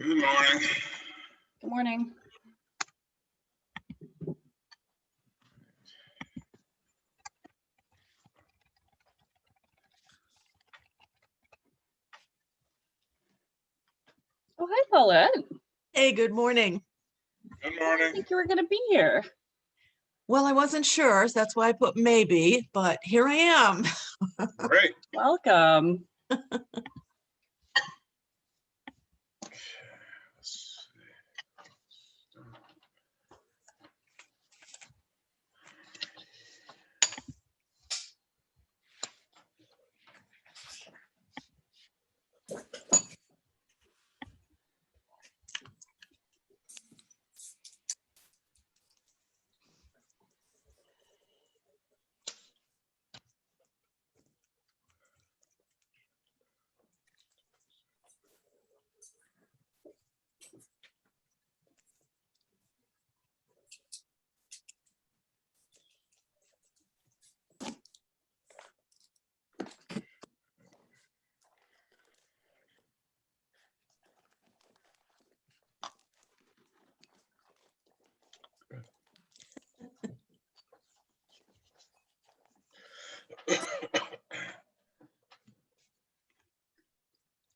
Good morning. Good morning. Oh, hi, Paulette. Hey, good morning. Good I didn't morning. think you were going to be here. Well, I wasn't sure, so that's why I put maybe, but here I am. Great. Welcome.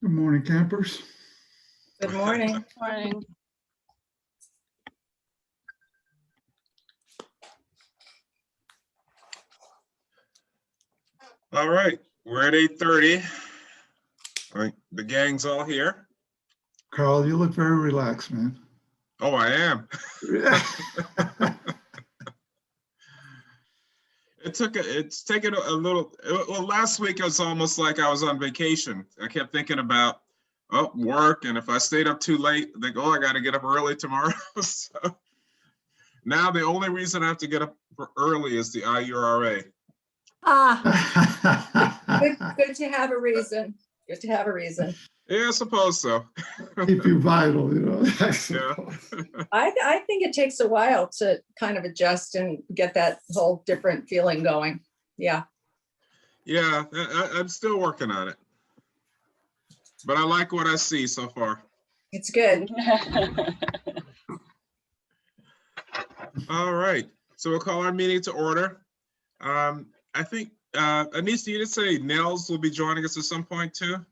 Good morning, campers. Good morning. Morning. All right, we're at 8:30. All right, the gang's all here. Carl, you look very relaxed, man. Oh, I am. It's taken a little, well, last week it was almost like I was on vacation. I kept thinking about, oh, work, and if I stayed up too late, they go, oh, I got to get up early tomorrow. So now the only reason I have to get up early is the IURA. Good to have a reason. Good to have a reason. Yeah, I suppose so. Keep you vital, you know. Yeah. I think it takes a while to kind of adjust and get that whole different feeling going. Yeah. Yeah, I'm still working on it. But I like what I see so far. It's good. All right, so we'll call our meeting to order. I think, Anissa, you did say Nels will be joining us at some point too?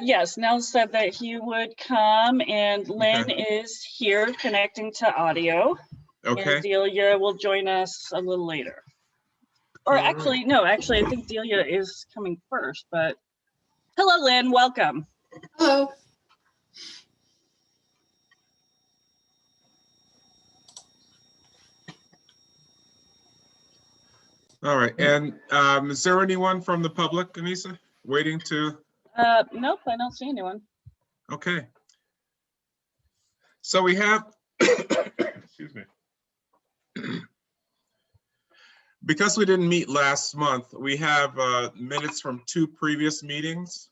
Yes, Nell said that he would come, and Lynn is here connecting to audio. Okay. And Delia will join us a little later. Or All right. actually, no, I think Delia is coming first, but hello, Lynn, welcome. Hello. All right, and is there anyone from the public, Anissa, waiting to? Nope, I don't see anyone. Okay. So we have, excuse me. Because we didn't meet last month, we have minutes from 2 previous meetings.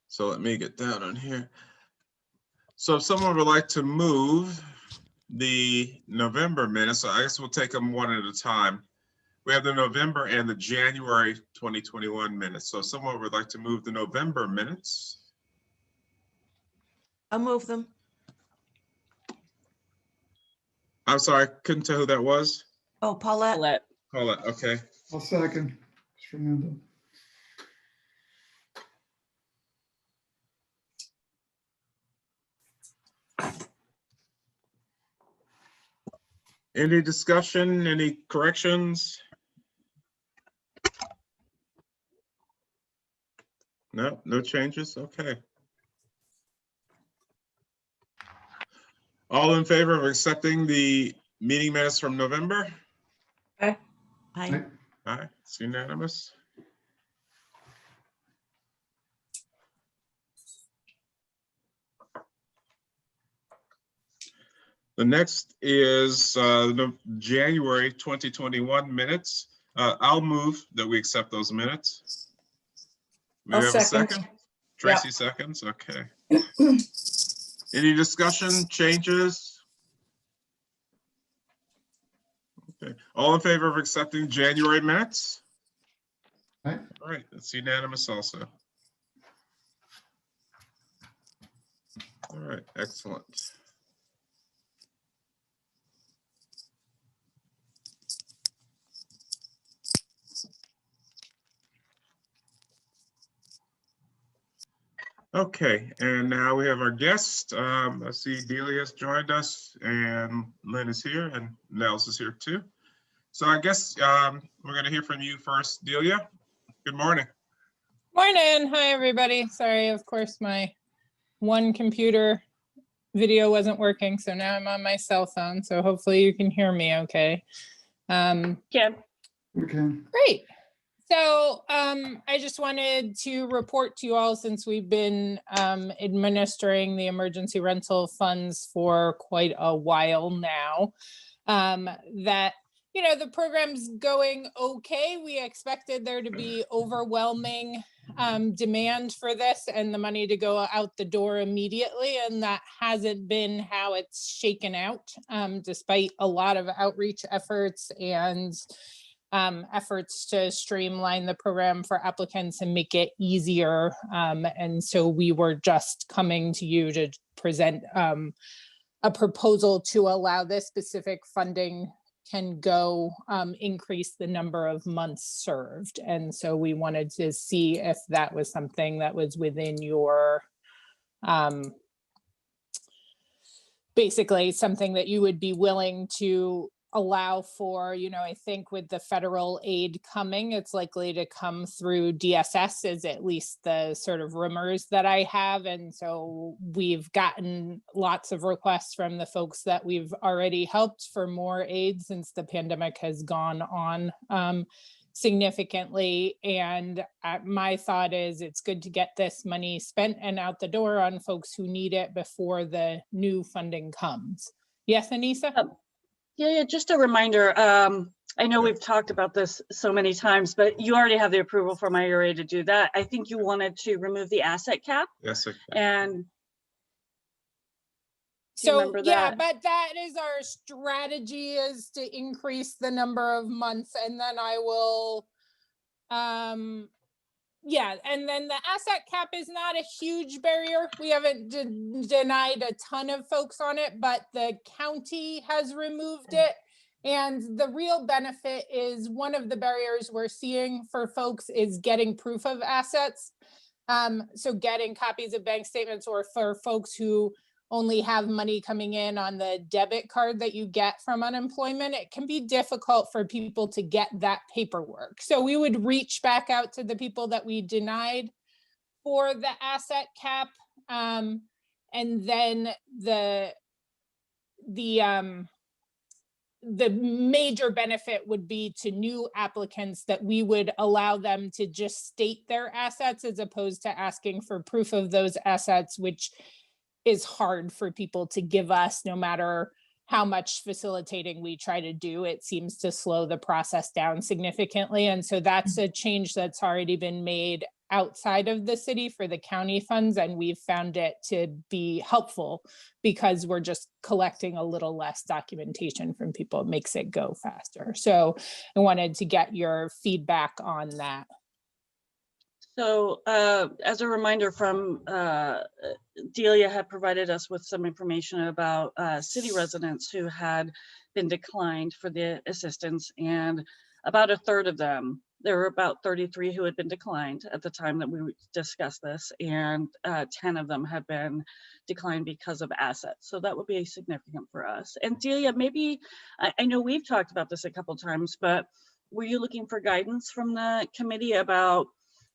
So let me get down on here. So if someone would like to move the November minutes, so I guess we'll take them one at a time. We have the November and the January 2021 minutes. So if someone would like to move the November minutes. I'll move them. I'm sorry, I couldn't tell who that was. Oh, Paulette. Paulette. Hold on, okay. I'll second. Fernando. Any discussion, any corrections? No, no changes, okay. All in favor of accepting the meeting minutes from November? Okay. Aye. Aye, it's unanimous. The next is the January 2021 minutes. I'll move that we accept those minutes. May we have a second? Tracy seconds, okay. Any discussion, changes? Okay, all in favor of accepting January minutes? Aye. All right, that's unanimous also. All right, excellent. Okay, and now we have our guest. I see Delia has joined us and Lynn is here and Nels is here too. So I guess we're going to hear from you first, Delia. Good morning. Morning. Hi, everybody. Sorry, of course, my one computer video wasn't working, so now I'm on my cell phone, so hopefully you can hear me okay. Yeah. Okay. Great. So I just wanted to report to you all, since we've been administering the emergency rental funds for quite a while now, that the program's going okay. We expected there to be overwhelming demand for this and the money to go out the door immediately, and that hasn't been how it's shaken out, despite a lot of outreach efforts and efforts to streamline the program for applicants and make it easier. And so we were just coming to you to present a proposal to allow this specific funding can go increase the number of months served. And so we wanted to see if that was something that was within your, basically something that you would be willing to allow for. I think with the federal aid coming, it's likely to come through DSS, is at least the sort of rumors that I have. And so we've gotten lots of requests from the folks that we've already helped for more aid since the pandemic has gone on significantly. And my thought is it's good to get this money spent and out the door on folks who need it before the new funding comes. Yes, Anissa? Yeah, just a reminder. I know we've talked about this so many times, but you already have the approval from IURA to do that. I think you wanted to remove the asset cap. Yes. And so yeah, but that is our strategy, is to increase the number of months, and then I will yeah, and then the asset cap is not a huge barrier. We haven't denied a ton of folks on it, but the county has removed it. And the real benefit is, one of the barriers we're seeing for folks is getting proof of assets. So getting copies of bank statements, or for folks who only have money coming in on the debit card that you get from unemployment, it can be difficult for people to get that paperwork. So we would reach back out to the people that we denied for the asset cap. And then the major benefit would be to new applicants, that we would allow them to just state their assets as opposed to asking for proof of those assets, which is hard for people to give us, no matter how much facilitating we try to do. It seems to slow the process down significantly. And so that's a change that's already been made outside of the city for the county funds. And we've found it to be helpful because we're just collecting a little less documentation from people. It makes it go faster. So I wanted to get your feedback on that. So as a reminder, from Delia had provided us with some information about city residents who had been declined for the assistance, and about a third of them, there were about 33 who had been declined at the time that we discussed this, and 10 of them had been declined because of assets. So that would be significant for us. And Delia, maybe, I know we've talked about this a couple of times, but were you looking for guidance from the committee about,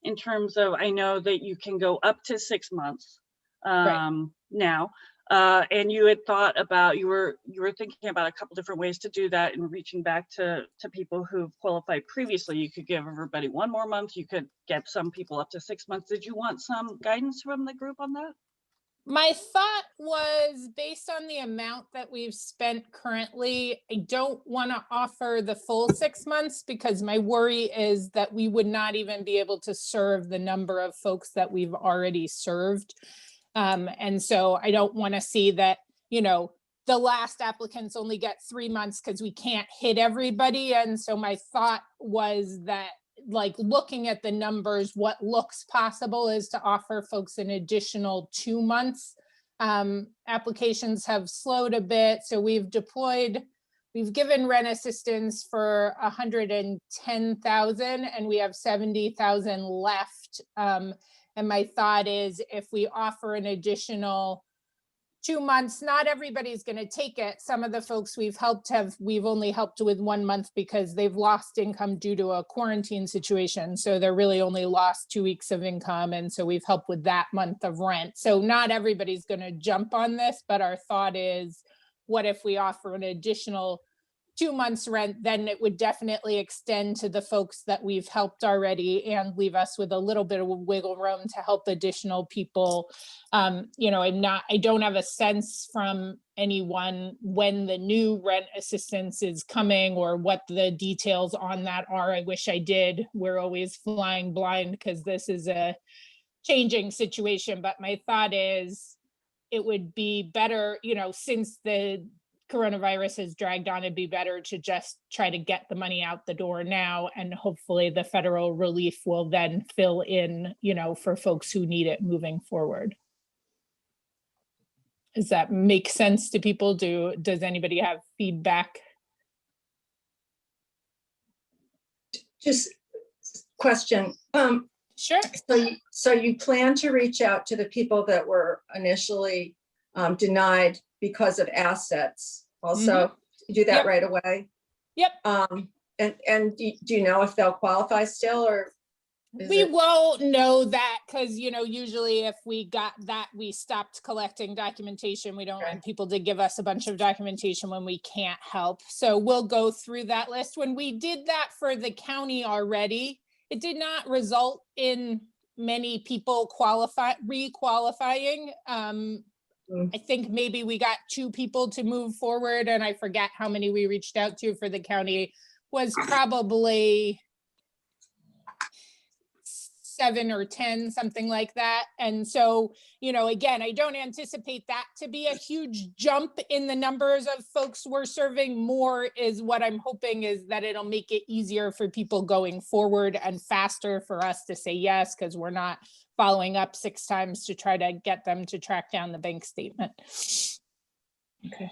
in terms of, I know that you can go up to 6 months now, and you had thought about, you were thinking about a couple different ways to do that, and reaching back to people who've qualified previously. You could give everybody 1 more month. You could get some people up to 6 months. Did you want some guidance from the group on that? My thought was, based on the amount that we've spent currently, I don't want to offer the full 6 months, because my worry is that we would not even be able to serve the number of folks that we've already served. And so I don't want to see that, the last applicants only get 3 months because we can't hit everybody. And so my thought was that, like, looking at the numbers, what looks possible is to offer folks an additional 2 months Applications have slowed a bit, so we've given rent assistance for 110,000 and we have 70,000 left. And my thought is if we offer an additional 2 months, not everybody's going to take it. Some of the folks we've only helped with 1 month because they've lost income due to a quarantine situation. So they're really only lost 2 weeks of income. And so we've helped with that month of rent. So not everybody's going to jump on this, but our thought is, what if we offer an additional 2 months rent? Then it would definitely extend to the folks that we've helped already and leave us with a little bit of wiggle room to help additional people. I don't have a sense from anyone when the new rent assistance is coming or what the details on that are. I wish I did. We're always flying blind because this is a changing situation. But my thought is it would be better, since the coronavirus has dragged on, it'd be better to just try to get the money out the door now, and hopefully the federal relief will then fill in, for folks who need it moving forward. Does that make sense to people? Does anybody have feedback? Just question. Sure. So you plan to reach out to the people that were initially denied because of assets also? Do that Yep. right away? Yep. And do you know if they'll qualify still, or? We won't know that because, usually if we got that, we stopped collecting documentation. We don't want people to give us a bunch of documentation when we can't help. So we'll go through that list. When we did that for the county already, it did not result in many people re-qualifying. I think maybe we got 2 people to move forward, and I forget how many we reached out to for the county. Was probably 7 or 10, something like that. And so, again, I don't anticipate that to be a huge jump in the numbers of folks we're serving. More is what I'm hoping is that it'll make it easier for people going forward and faster for us to say yes, because we're not following up 6 times to try to get them to track down the bank statement. Okay.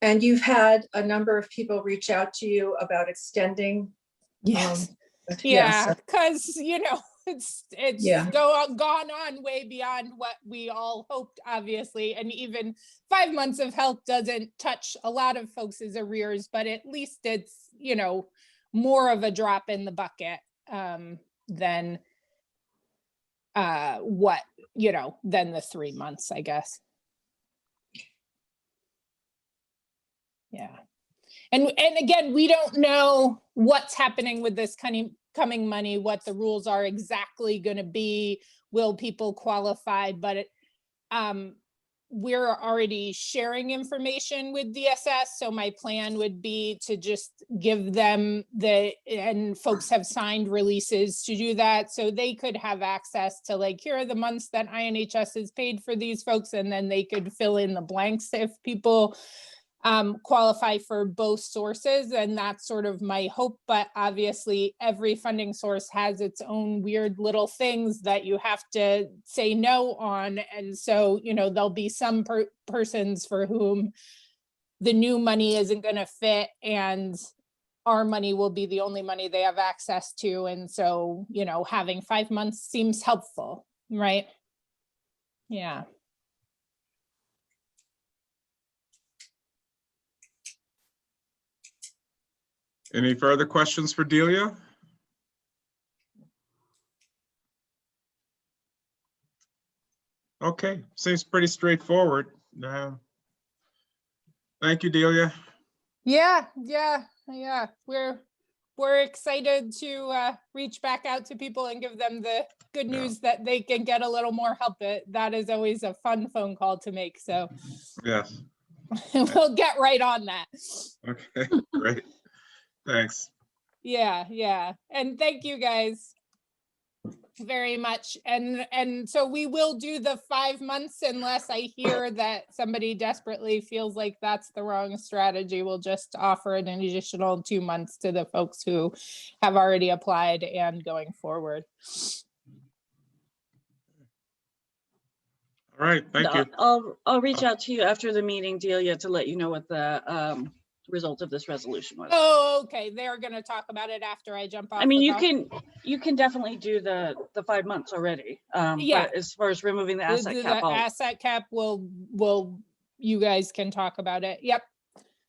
And you've had a number of people reach out to you about extending? Yes. Yes. Because it's Yeah. gone on way beyond what we all hoped, obviously, and even 5 months of help doesn't touch a lot of folks' arrears, but at least it's more of a drop in the bucket than than the 3 months, I guess. Yeah. And again, we don't know what's happening with this coming money, what the rules are exactly going to be. Will people qualify? But we're already sharing information with DSS. So my plan would be to just give them and folks have signed releases to do that. So they could have access to here are the months that INHS has paid for these folks. And then they could fill in the blanks if people qualify for both sources. And that's sort of my hope. But obviously every funding source has its own weird little things that you have to say no on. And so, there'll be some persons for whom the new money isn't going to fit, and our money will be the only money they have access to. And so, having 5 months seems helpful, right? Yeah. Any further questions for Delia? Okay, seems pretty straightforward. Thank you, Delia. Yeah. We're excited to reach back out to people and give them the good news that they can get a little more help. That is always a fun phone call to make. So Yes. we'll get right on that. Okay, great. Thanks. Yeah. And thank you guys very much. And so we will do the 5 months unless I hear that somebody desperately feels like that's the wrong strategy. We'll just offer an additional 2 months to the folks who have already applied and going forward. All right, thank you. I'll reach out to you after the meeting, Delia, to let you know what the result of this resolution was. Oh, okay. They're gonna talk about it after I jump off. I mean, the you call. can definitely do the 5 months already. Yeah. But as far as removing the asset The cap, asset cap will, you guys can talk about it. Yep.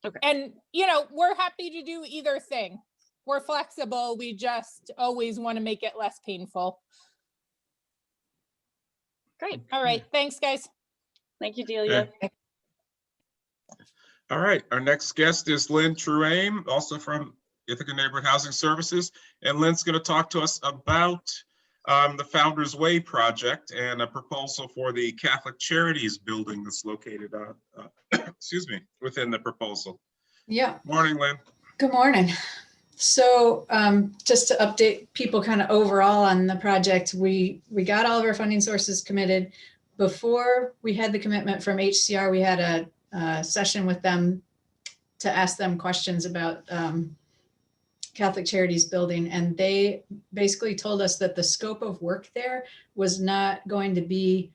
Okay. And, you know, we're happy to do either thing. We're flexible. We just always want to make it less painful. great. All right. Thanks, guys. Thank you, Delia. Okay. All right, our next guest is Lynn Truaim, also from Ithaca Neighborhood Housing Services. And Lynn's going to talk to us about the Founders Way project and a proposal for the Catholic Charities building that's located excuse me, within the proposal. Yeah, Morning, Lynn. good morning. So just to update people kind of overall on the project, we got all of our funding sources committed. Before we had the commitment from HCR, we had a session with them to ask them questions about Catholic Charities building. And they basically told us that the scope of work there was not going to be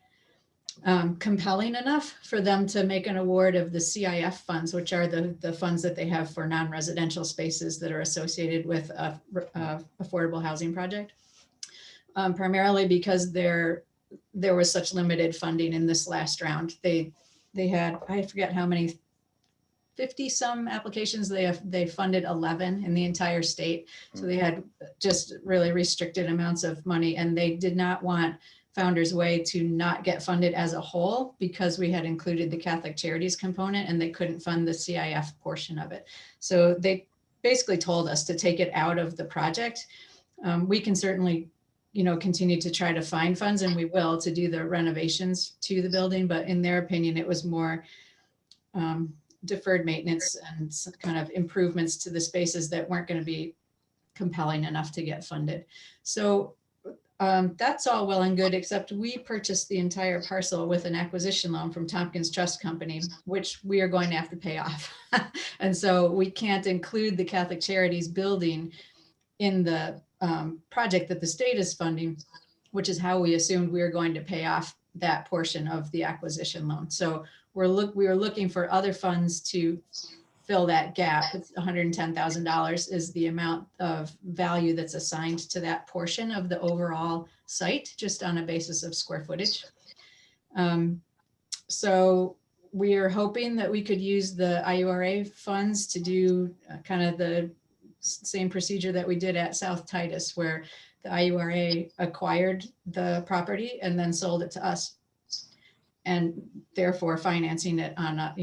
compelling enough for them to make an award of the CIF funds, which are the funds that they have for non-residential spaces that are associated with a affordable housing project. Primarily because there was such limited funding in this last round. They had, I forget how many, 50 some applications. They funded 11 in the entire state. So they had just really restricted amounts of money, and they did not want Founders Way to not get funded as a whole because we had included the Catholic Charities component and they couldn't fund the CIF portion of it. So they basically told us to take it out of the project. We can certainly, you know, continue to try to find funds, and we will, to do the renovations to the building. But in their opinion, it was more deferred maintenance and some kind of improvements to the spaces that weren't going to be compelling enough to get funded. So that's all well and good, except we purchased the entire parcel with an acquisition loan from Tompkins Trust Company, which we are going to have to pay off. And so we can't include the Catholic Charities building in the project that the state is funding, which is how we assumed we were going to pay off that portion of the acquisition loan. So we were looking for other funds to fill that gap. It's $110,000 is the amount of value that's assigned to that portion of the overall site, just on a basis of square footage. So we are hoping that we could use the IURA funds to do kind of the same procedure that we did at South Titus, where the IURA acquired the property and then sold it to us, and therefore financing it on a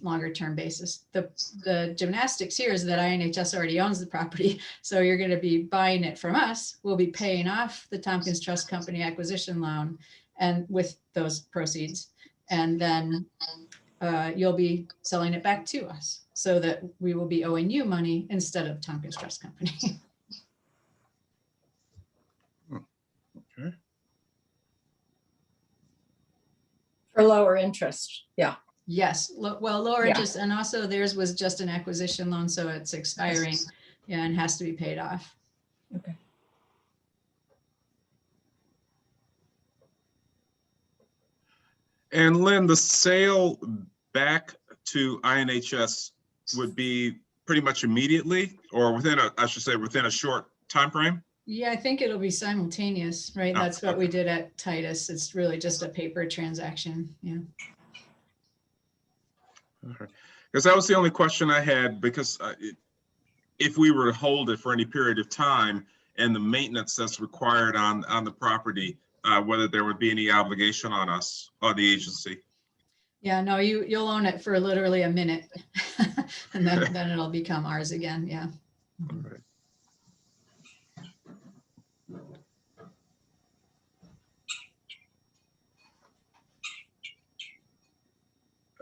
longer term basis. The gymnastics here is that INHS already owns the property, so you're going to be buying it from us. We'll be paying off the Tompkins Trust Company acquisition loan, and with those proceeds, and then you'll be selling it back to us, so that we will be owing you money instead of Tompkins Trust Company. Okay. For lower interest, yeah. Yes, well, lower Yeah. interest, and also theirs was just an acquisition loan, so it's expiring, yeah, and has to be paid off. Okay. And Lynn, the sale back to INHS would be pretty much immediately, or within within a short time frame? Yeah, I think it'll be simultaneous, right? Oh, That's what we okay. did at Titus. It's really just a paper transaction, yeah. Because that was the only question I had, because if we were to hold it for any period of time and the maintenance that's required on the property, whether there would be any obligation on us or the agency. Yeah, no, you'll own it for literally a minute and then it'll become ours again, yeah. All right.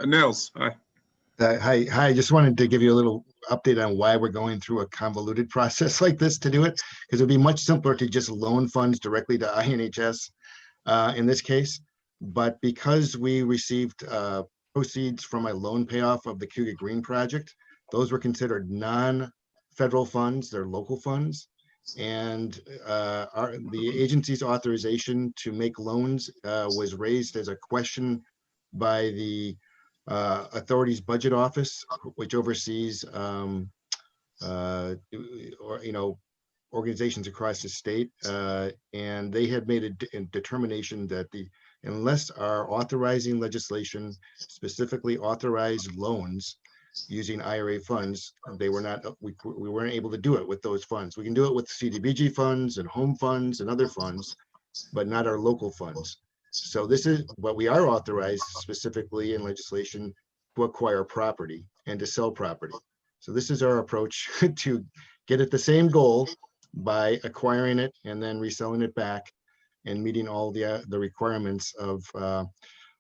Nels, hi. Hi, I just wanted to give you a little update on why we're going through a convoluted process like this to do it, because it'd be much simpler to just loan funds directly to INHS in this case. But because we received proceeds from a loan payoff of the Cougar Green project, those were considered non-federal funds, they're local funds. And the agency's authorization to make loans was raised as a question by the authority's budget office, which oversees organizations across the state. And they had made a determination that unless our authorizing legislation specifically authorized loans using IRA funds, we weren't able to do it with those funds. We can do it with CDBG funds and home funds and other funds, but not our local funds. So this is what we are authorized specifically in legislation to acquire property and to sell property. So this is our approach to get at the same goal by acquiring it and then reselling it back and meeting all the requirements of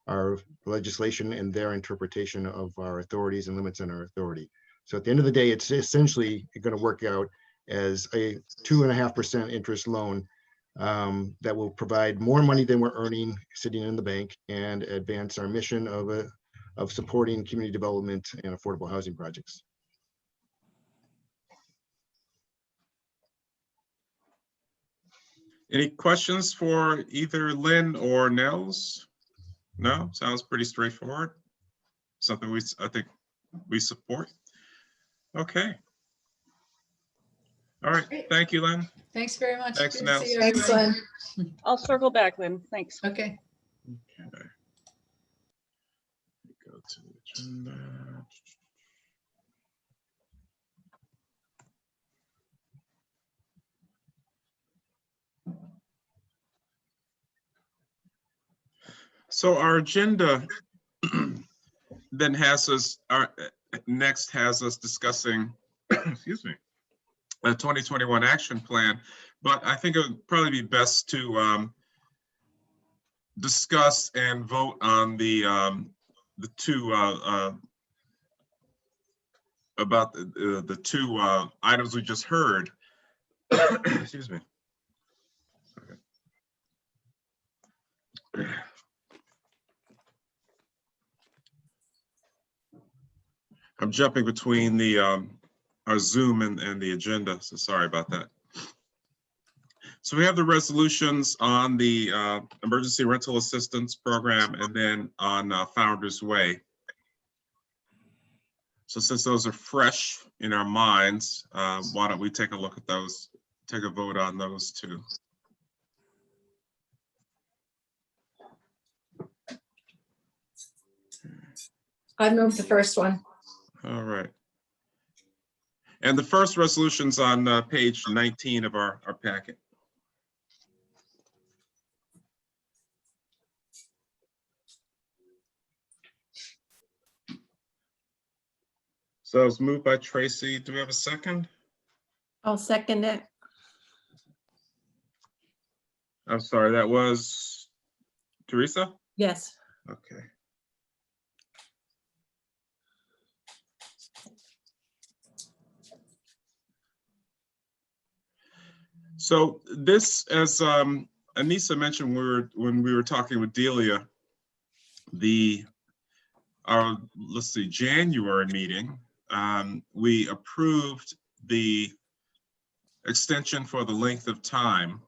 our legislation and their interpretation of our authorities and limits on our authority. So at the end of the day, it's essentially going to work out as a 2.5% interest loan that will provide more money than we're earning sitting in the bank and advance our mission of supporting community development and affordable housing projects. Any questions for either Lynn or Nels? No, sounds pretty straightforward. Something I think we support. Okay. All right. Great. Thank you, Lynn. Thanks very much. Thanks, Good to see you, Thanks, everybody. Lynn. I'll circle back, Lynn. Thanks. Okay. Okay. Go to the agenda. So our agenda then has us, next has us discussing, excuse me, a 2021 action plan. But I think it would probably be best to discuss and vote on the two about the two items we just heard. Excuse me. Okay. I'm jumping between the our Zoom and the agenda, so sorry about that. So we have the resolutions on the emergency rental assistance program and then on Founders Way. So since those are fresh in our minds, why don't we take a look at those, take a vote on those two. I moved the first one. All right. And the first resolution's on page 19 of our packet. So it was moved by Tracy. Do we have a second? I'll second it. I'm sorry, that was Teresa? Yes. Okay. So this, as Anissa mentioned, when we were talking with Delia, our January meeting, we approved the extension for the length of time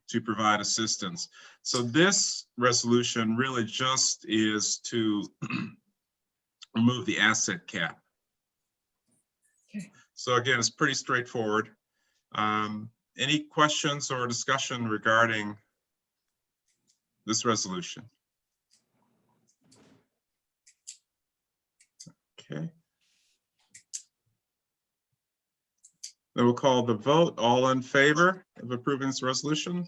to provide assistance. So this resolution really just is to remove the asset cap. Okay. So again, it's pretty straightforward. Any questions or discussion regarding this resolution? Okay. Then we'll call the vote. All in favor of approving this resolution?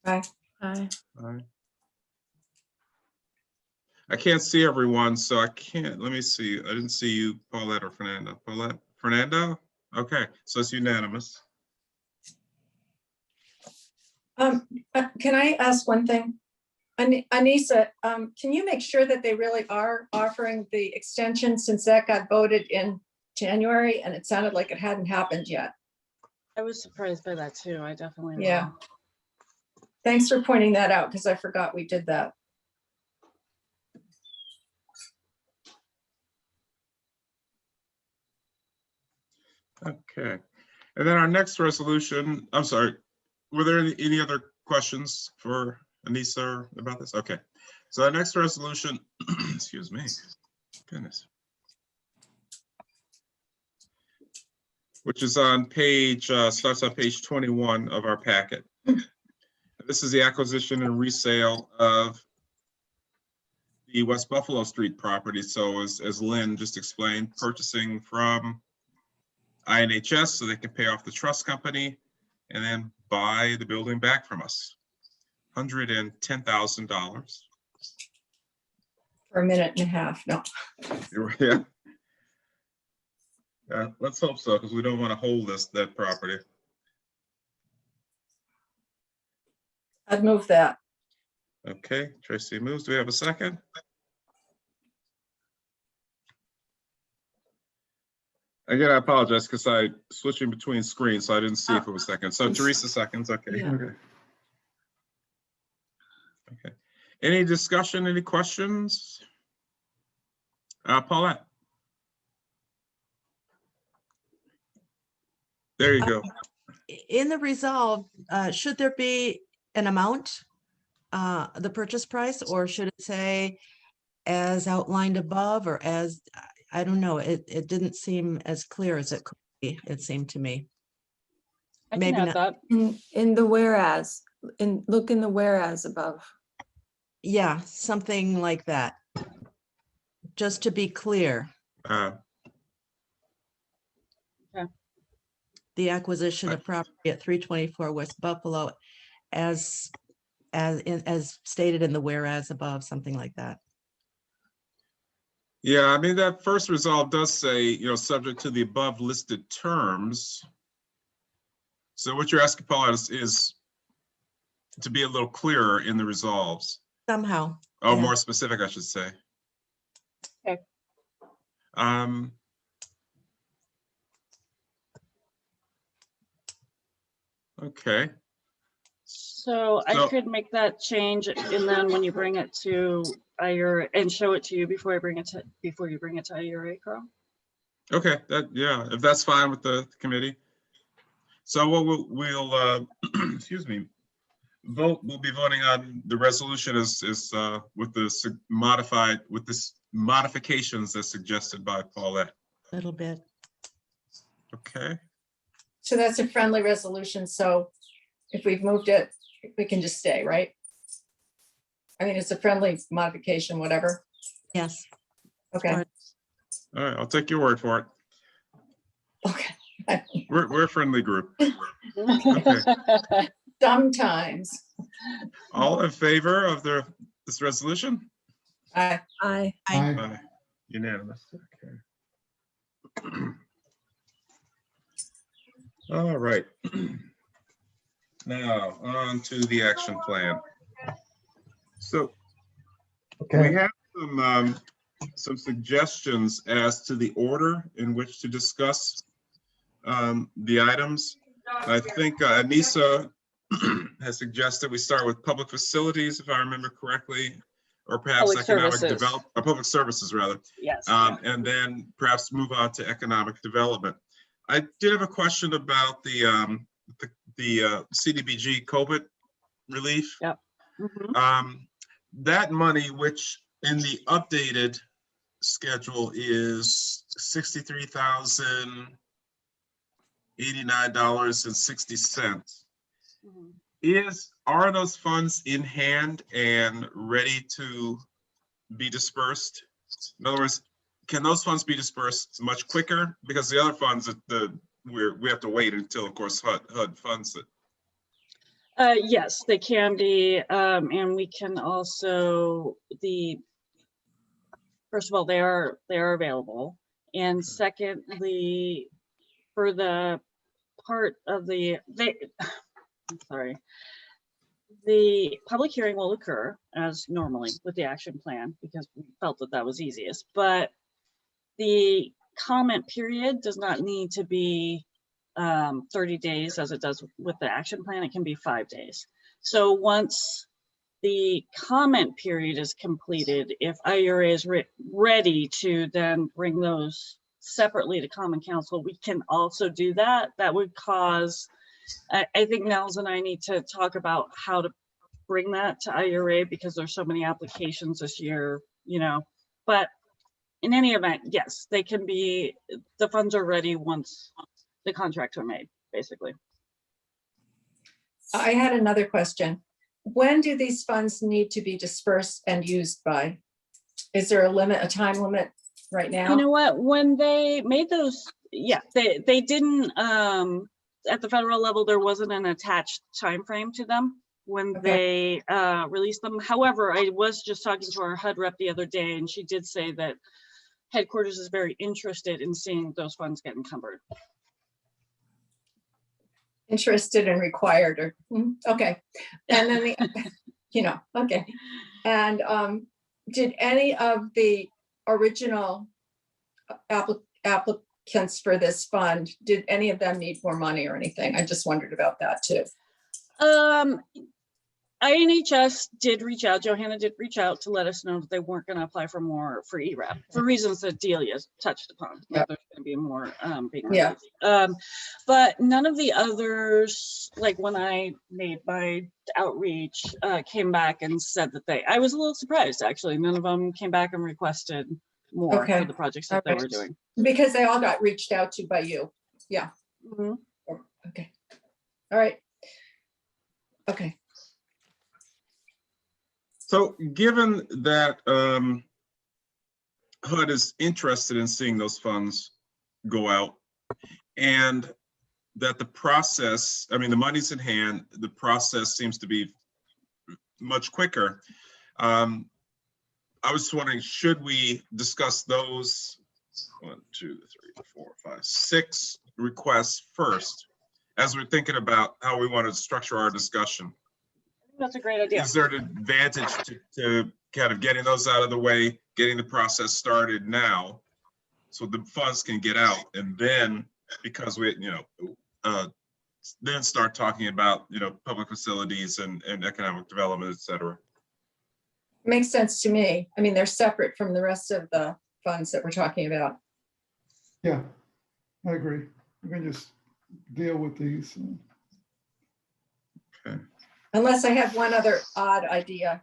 Aye. Aye. Aye. I can't see everyone, so I can't. Let me see. I didn't see you, Paulette or Fernando. Paulette, Fernando? Okay, so it's unanimous. Can I ask one thing? Anissa, can you make sure that they really are offering the extension since that got voted in January and it sounded like it hadn't happened yet? I was surprised by that too. I definitely. Yeah. Thanks for pointing that out because I forgot we did that. Okay. And then our next resolution, I'm sorry, were there any other questions for Anissa about this? Okay, so our next resolution, excuse me, goodness. Which is on page, starts on page 21 of our packet. This is the acquisition and resale of the West Buffalo Street property. So as Lynn just explained, purchasing from INHS so they can pay off the trust company and then buy the building back from us. $110,000. For a minute and a half, no. Yeah. Yeah, let's hope so, because we don't want to hold that property. I'd move that. Okay, Tracy moves. Do we have a second? Again, I apologize because I switching between screens, so I didn't see if it was second. So Teresa seconds. Okay. Yeah. Okay. Okay. Any discussion? Any questions? Paulette. There you go. In the resolve, should there be an amount, the purchase price, or should it say as outlined above, or as, I don't know, it didn't seem as clear as it could be, it seemed to me. I can Maybe add not. that. In the whereas, look in the whereas above. Yeah, something like that. Just to be clear, the acquisition of property at 324 West Buffalo as stated in the whereas above, something like that. Yeah, I mean, that first resolve does say, subject to the above listed terms. So what you're asking, Paul, is to be a little clearer in the resolves. Somehow. Oh, yeah. more specific, I should say. Okay. Okay. So I could make that change, and then when you bring it to IURA and show it to you before you bring it to IURA, Carl. Okay, yeah, if that's fine with the committee. So we'll excuse me, we'll be voting on the resolution is with the modifications as suggested by Paulette. A little bit. Okay. So that's a friendly resolution. So if we've moved it, we can just stay, right? I mean, it's a friendly modification, whatever. Yes. Okay. Or- All right, I'll take your word for it. Okay. We're a friendly group. Okay. Sometimes. All in favor of this resolution? I Aye. Aye. Unanimous. Okay. All right. Now on to the action plan. So we have some suggestions as to the order in which to discuss the items. I think Anissa has suggested we start with public facilities, if I remember correctly, or perhaps Public economic services. development, or public services rather. Yes. And then perhaps move on to economic development. I did have a question about the CDBG COVID relief. Yep. Mhm. That money, which in the updated schedule is $63,089.60. Mhm. Are those funds in hand and ready to be dispersed? In other words, can those funds be dispersed much quicker? Because the other funds we have to wait until, of course, HUD funds it. Yes, they can be, and we can also first of all, they are available, and secondly, for the part of the public hearing will occur as normally with the action plan because we felt that was easiest, but the comment period does not need to be 30 days as it does with the action plan. It can be 5 days. So once the comment period is completed, if IURA is ready to then bring those separately to Common Council, we can also do that. That would cause, I think Nels and I need to talk about how to bring that to IURA because there's so many applications this year, you know, but in any event, yes, they can be, the funds are ready once the contracts are made, basically. I had another question. When do these funds need to be dispersed and used by? Is there a limit, a time limit right now? You know what, when they made those, yeah, they didn't, at the federal level, there wasn't an attached time frame to them when Okay. they released them. However, I was just talking to our HUD rep the other day, and she did say that headquarters is very interested in seeing those funds get encumbered. Interested and required or, okay. And then the, you know, okay. And did any of the original applicants for this fund, did any of them need more money or anything? I just wondered about that too. INHS did reach out, Johanna did reach out to let us know that they weren't going to apply for more for ERAP for reasons that Delia touched upon. Yeah. There's going to be more being Yeah. released. But none of the others, like when I made my outreach, came back and said that I was a little surprised actually. None of them came back and requested more Okay. for the projects that they were doing. Because they all got reached out to by you. Yeah. Mhm. Okay. All right. Okay. So given that HUD is interested in seeing those funds go out and that the process, I mean, the money's in hand, the process seems to be much quicker. I was just wondering, should we discuss those 6 requests first as we're thinking about how we want to structure our discussion? That's a great idea. Is there an advantage to kind of getting those out of the way, getting the process started now so the funds can get out, and then because we, then start talking about, public facilities and economic development, et cetera. Makes sense to me. I mean, they're separate from the rest of the funds that we're talking about. Yeah, I agree. We can just deal with these. Okay. Unless I have one other odd idea.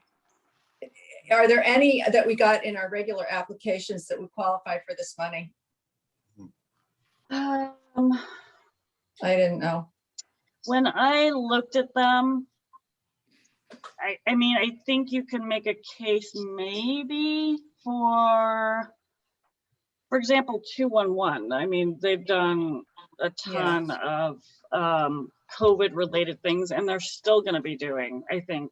Are there any that we got in our regular applications that would qualify for this money? Um, I didn't know. When I looked at them, I mean, I think you can make a case maybe for example, 211. I mean, they've done a ton of COVID related things, and they're still going to be doing, I think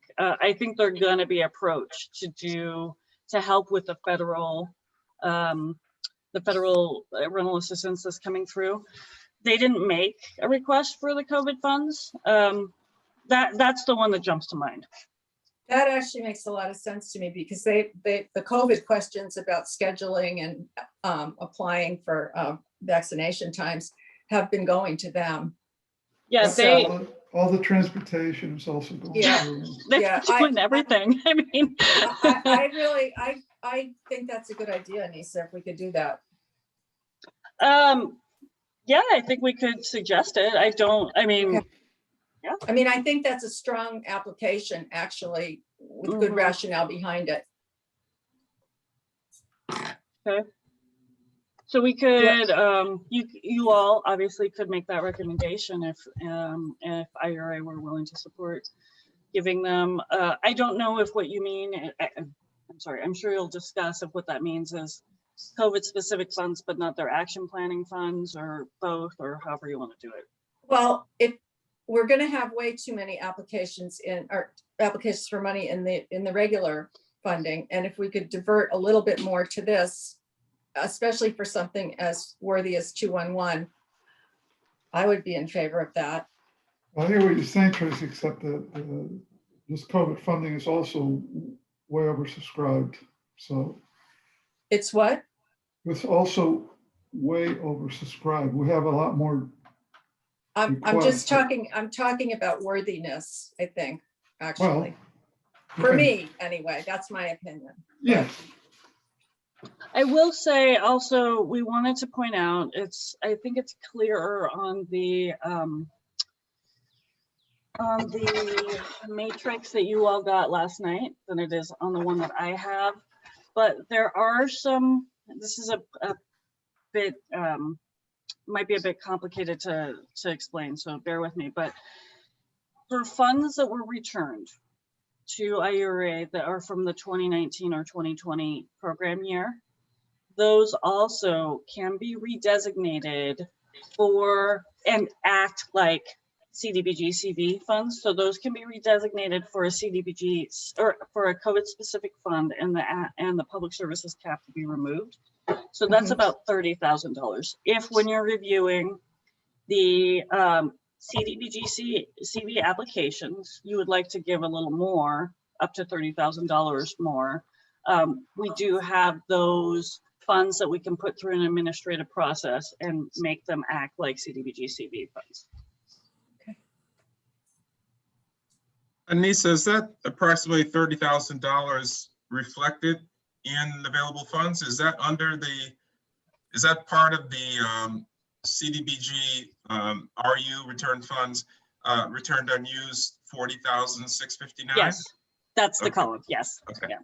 they're going to be approached to help with the federal rental assistance that's coming through. They didn't make a request for the COVID funds. That's the one that jumps to mind. That actually makes a lot of sense to me because the COVID questions about scheduling and applying for vaccination times have been going to them. Yeah, So- all the transportation is also going Yeah. through. they're doing everything. I mean, I think that's a good idea, Anissa, if we could do that. yeah, I think we could suggest it. I mean, Okay. Yeah. I mean, I think that's a strong application, actually, with good rationale behind it. okay. So we could, you all obviously could make that recommendation if IURA were willing to support giving them. I don't know if what you mean, I'm sorry, I'm sure you'll discuss if what that means is COVID specific funds, but not their action planning funds, or both, or however you want to do it. Well, if we're going to have way too many applications applications for money in the regular funding, and if we could divert a little bit more to this, especially for something as worthy as 211, I would be in favor of that. I hear what you're saying, Tracy, except that this COVID funding is also way oversubscribed. So It's what? it's also way oversubscribed. We have a lot more. I'm requests. talking about worthiness, I think, actually. Well, For okay. me, anyway, that's my opinion. Yes. I will say also, we wanted to point out, I think it's clearer on the matrix that you all got last night than it is on the one that I have. But there are some, this is a bit, might be a bit complicated to explain, so bear with me. But for funds that were returned to IURA that are from the 2019 or 2020 program year, those also can be redesignated for and act like CDBG CV funds. So those can be redesignated for a CDBG or for a COVID specific fund, and the public services cap to be removed. So that's about $30,000. If when you're reviewing the CDBG CV applications, you would like to give a little more, up to $30,000 more. We do have those funds that we can put through an administrative process and make them act like CDBG CV funds. Anissa, is that approximately $30,000 reflected in available funds? Is that is that part of the CDBG RU return funds, returned unused 40,659? Yes, that's the Okay. column. Yes. Okay. Yeah.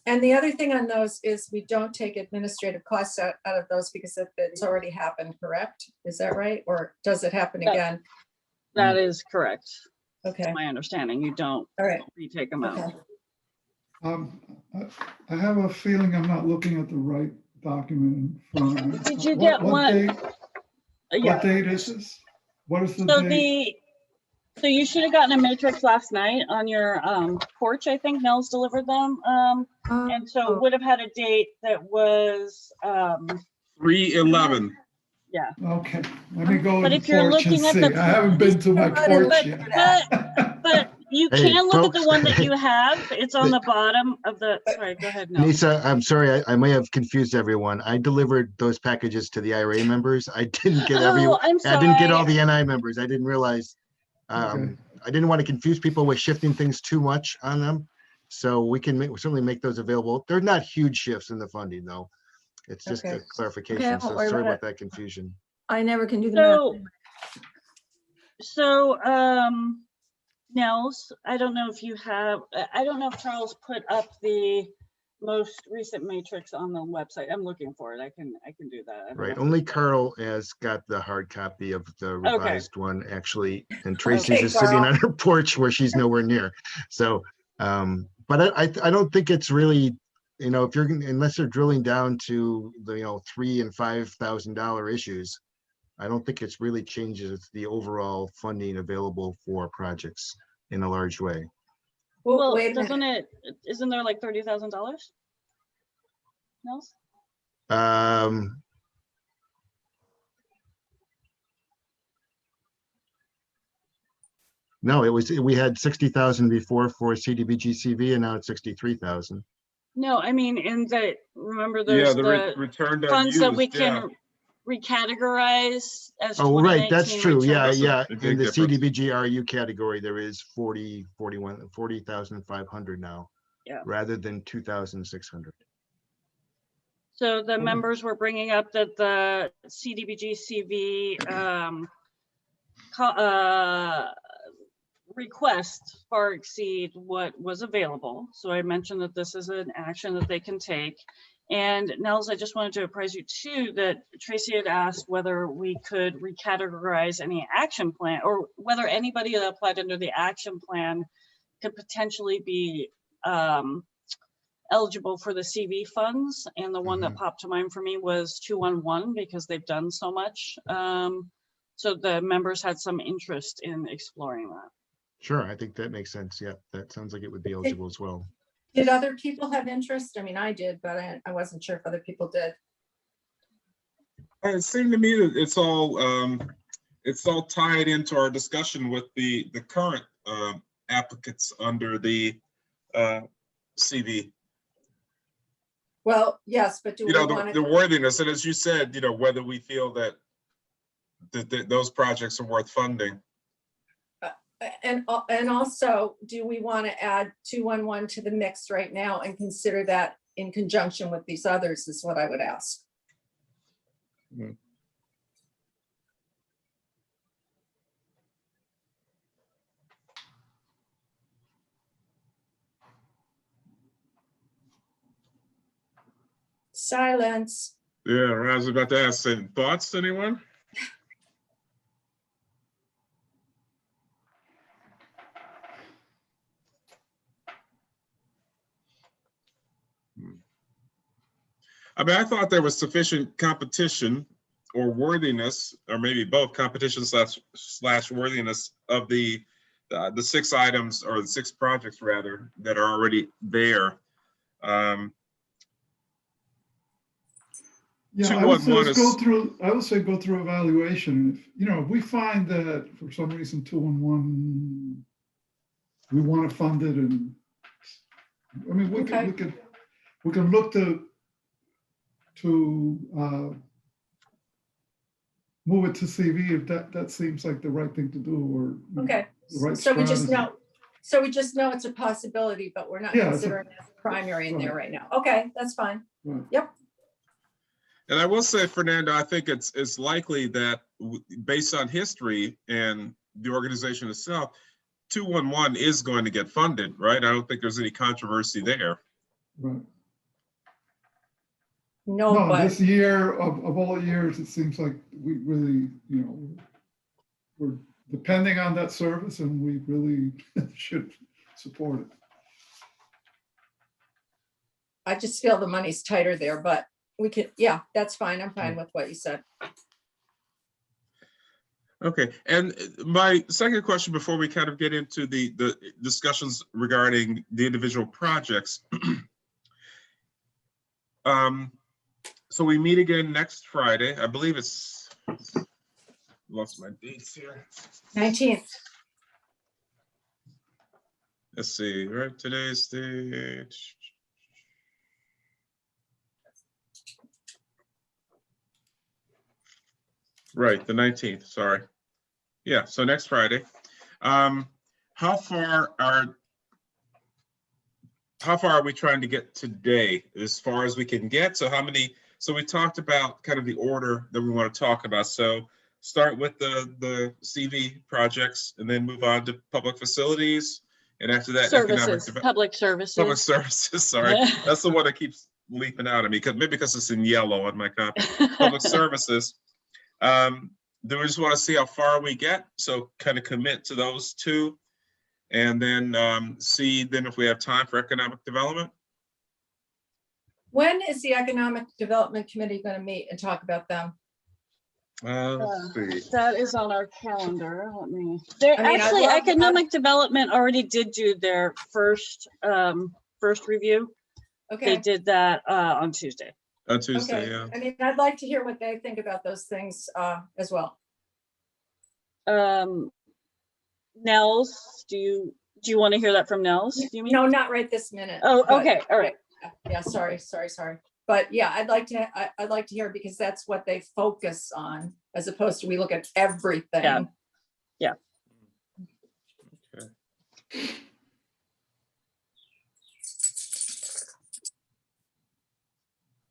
And the other thing on those is we don't take administrative costs out of those because it's already happened, correct? Is that right? Or does it happen That- again? That is correct. Okay, That's my understanding. You don't all right, retake them out. okay. I have a feeling I'm not looking at the right document in front of me. Did you get What one? date? Yeah. What date is this? What is the So date? so you should have gotten a matrix last night on your porch. I think Nels delivered them. And so it would have had a date that was 3/11. yeah. Okay, let me go But to if the you're porch and looking at see. the- I haven't been to my porch yet. But you Hey, can look at the folks. one that you have. It's on the bottom of the. Sorry, go ahead. No. Nisa, I'm sorry, I may have confused everyone. I delivered those packages to the IRA members. I didn't get Oh, I'm I didn't get all sorry. the NI members. I didn't realize. Okay. I didn't want to confuse people with shifting things too much on them. So we can certainly make those available. They're not huge shifts in the funding though. It's just Okay. a clarification. I won't So worry sorry about about that confusion. I never can do the math. So Nels, I don't know if you have. I don't know if Charles put up the most recent matrix on the website. I'm looking for it. I can do that. I don't know Right, if only it's- Carl has got the hard copy of the revised one actually, and Tracy's Okay, is sitting Carl. on her porch where she's nowhere near. So, but I don't think it's really, if you're, unless they're drilling down to the, $3,000 and $5,000 issues, I don't think it's really changes the overall funding available for projects in a large way. Well, Wait a minute. isn't there like $30,000? Nels? No, we had 60,000 before for CDBG CV and now it's 63,000. No, I mean, remember Yeah, there's the returned funds that we unused, yeah. can recategorize as Oh, right, that's 2019 true. Yeah, returns. yeah. a In big the difference. CDBG RU category, there is 40,500 now. Yeah. Rather than 2,600. So the members were bringing up that the CDBG CV requests far exceed what was available. So I mentioned that this is an action that they can take. And Nels, I just wanted to apprise you too that Tracy had asked whether we could recategorize any action plan, or whether anybody that applied under the action plan could potentially be eligible for the CV funds. And the one that popped to mind for me was 211 because they've done so much. So the members had some interest in exploring that. Sure, I think that makes sense. Yeah, that sounds like it would be eligible as well. Did other people have interest? I mean, I did, but I wasn't sure if other people did. It seemed to me that it's all tied into our discussion with the current applicants under the CV. Well, yes, but do we want The to? worthiness, and as you said, whether we feel that those projects are worth funding. And also, do we want to add 211 to the mix right now and consider that in conjunction with these others is what I would ask. Silence. Yeah, I was about to ask, any thoughts, anyone? I mean, I thought there was sufficient competition or worthiness, or maybe both competition slash worthiness of the 6 items, or the 6 projects rather, that are already there. Yeah, I would say let's go through, I would say go through evaluation. If, you know, if we find that for some reason 2-in-1, we want to fund it, and I mean, we can look to move it to CV if that seems like the right thing to do, or Okay, the right so we just strategy. know, so we just know it's a possibility, but we're not Yeah, considering it as a primary in there right now. Okay, that's fine. Right. Yep. And I will say, Fernando, I think it's likely that based on history and the organization itself, 2-1-1 is going to get funded, right? I don't think there's any controversy there. Right. No, No, but this year of all years, it seems like we really, you know, we're depending on that service, and we really should support it. I just feel the money's tighter there, but we could, yeah, that's fine. I'm fine with what you said. Okay, and my second question before we kind of get into the discussions regarding the individual projects. So we meet again next Friday. I believe it's, lost my dates here. 19th. Let's see, right, today's date. Right, the 19th, sorry. Yeah, so next Friday. How far are we trying to get today, as far as we can get? So how many, so we talked about kind of the order that we want to talk about. So start with the CV projects and then move on to public facilities. And after that, Services, public services. Public services, sorry. That's the one that keeps leaping out at me, maybe because it's in yellow on my copy. Public services. Then we just want to see how far we get. So kind of commit to those 2. And then see then if we have time for economic development. When is the Economic Development Committee going to meet and talk about them? Let's see. That is on our calendar. Let me. I mean, Actually, economic development already did do their first review. Okay. They did that on Tuesday. On Tuesday, Okay. yeah. I mean, I'd like to hear what they think about those things as well. Nels, do you want to hear that from Nels? Do you mean? No, not right this minute. Oh, but- okay, all right. Yeah, sorry. But yeah, I'd like to hear, because that's what they focus on, as opposed to we look at everything. Yeah. Okay.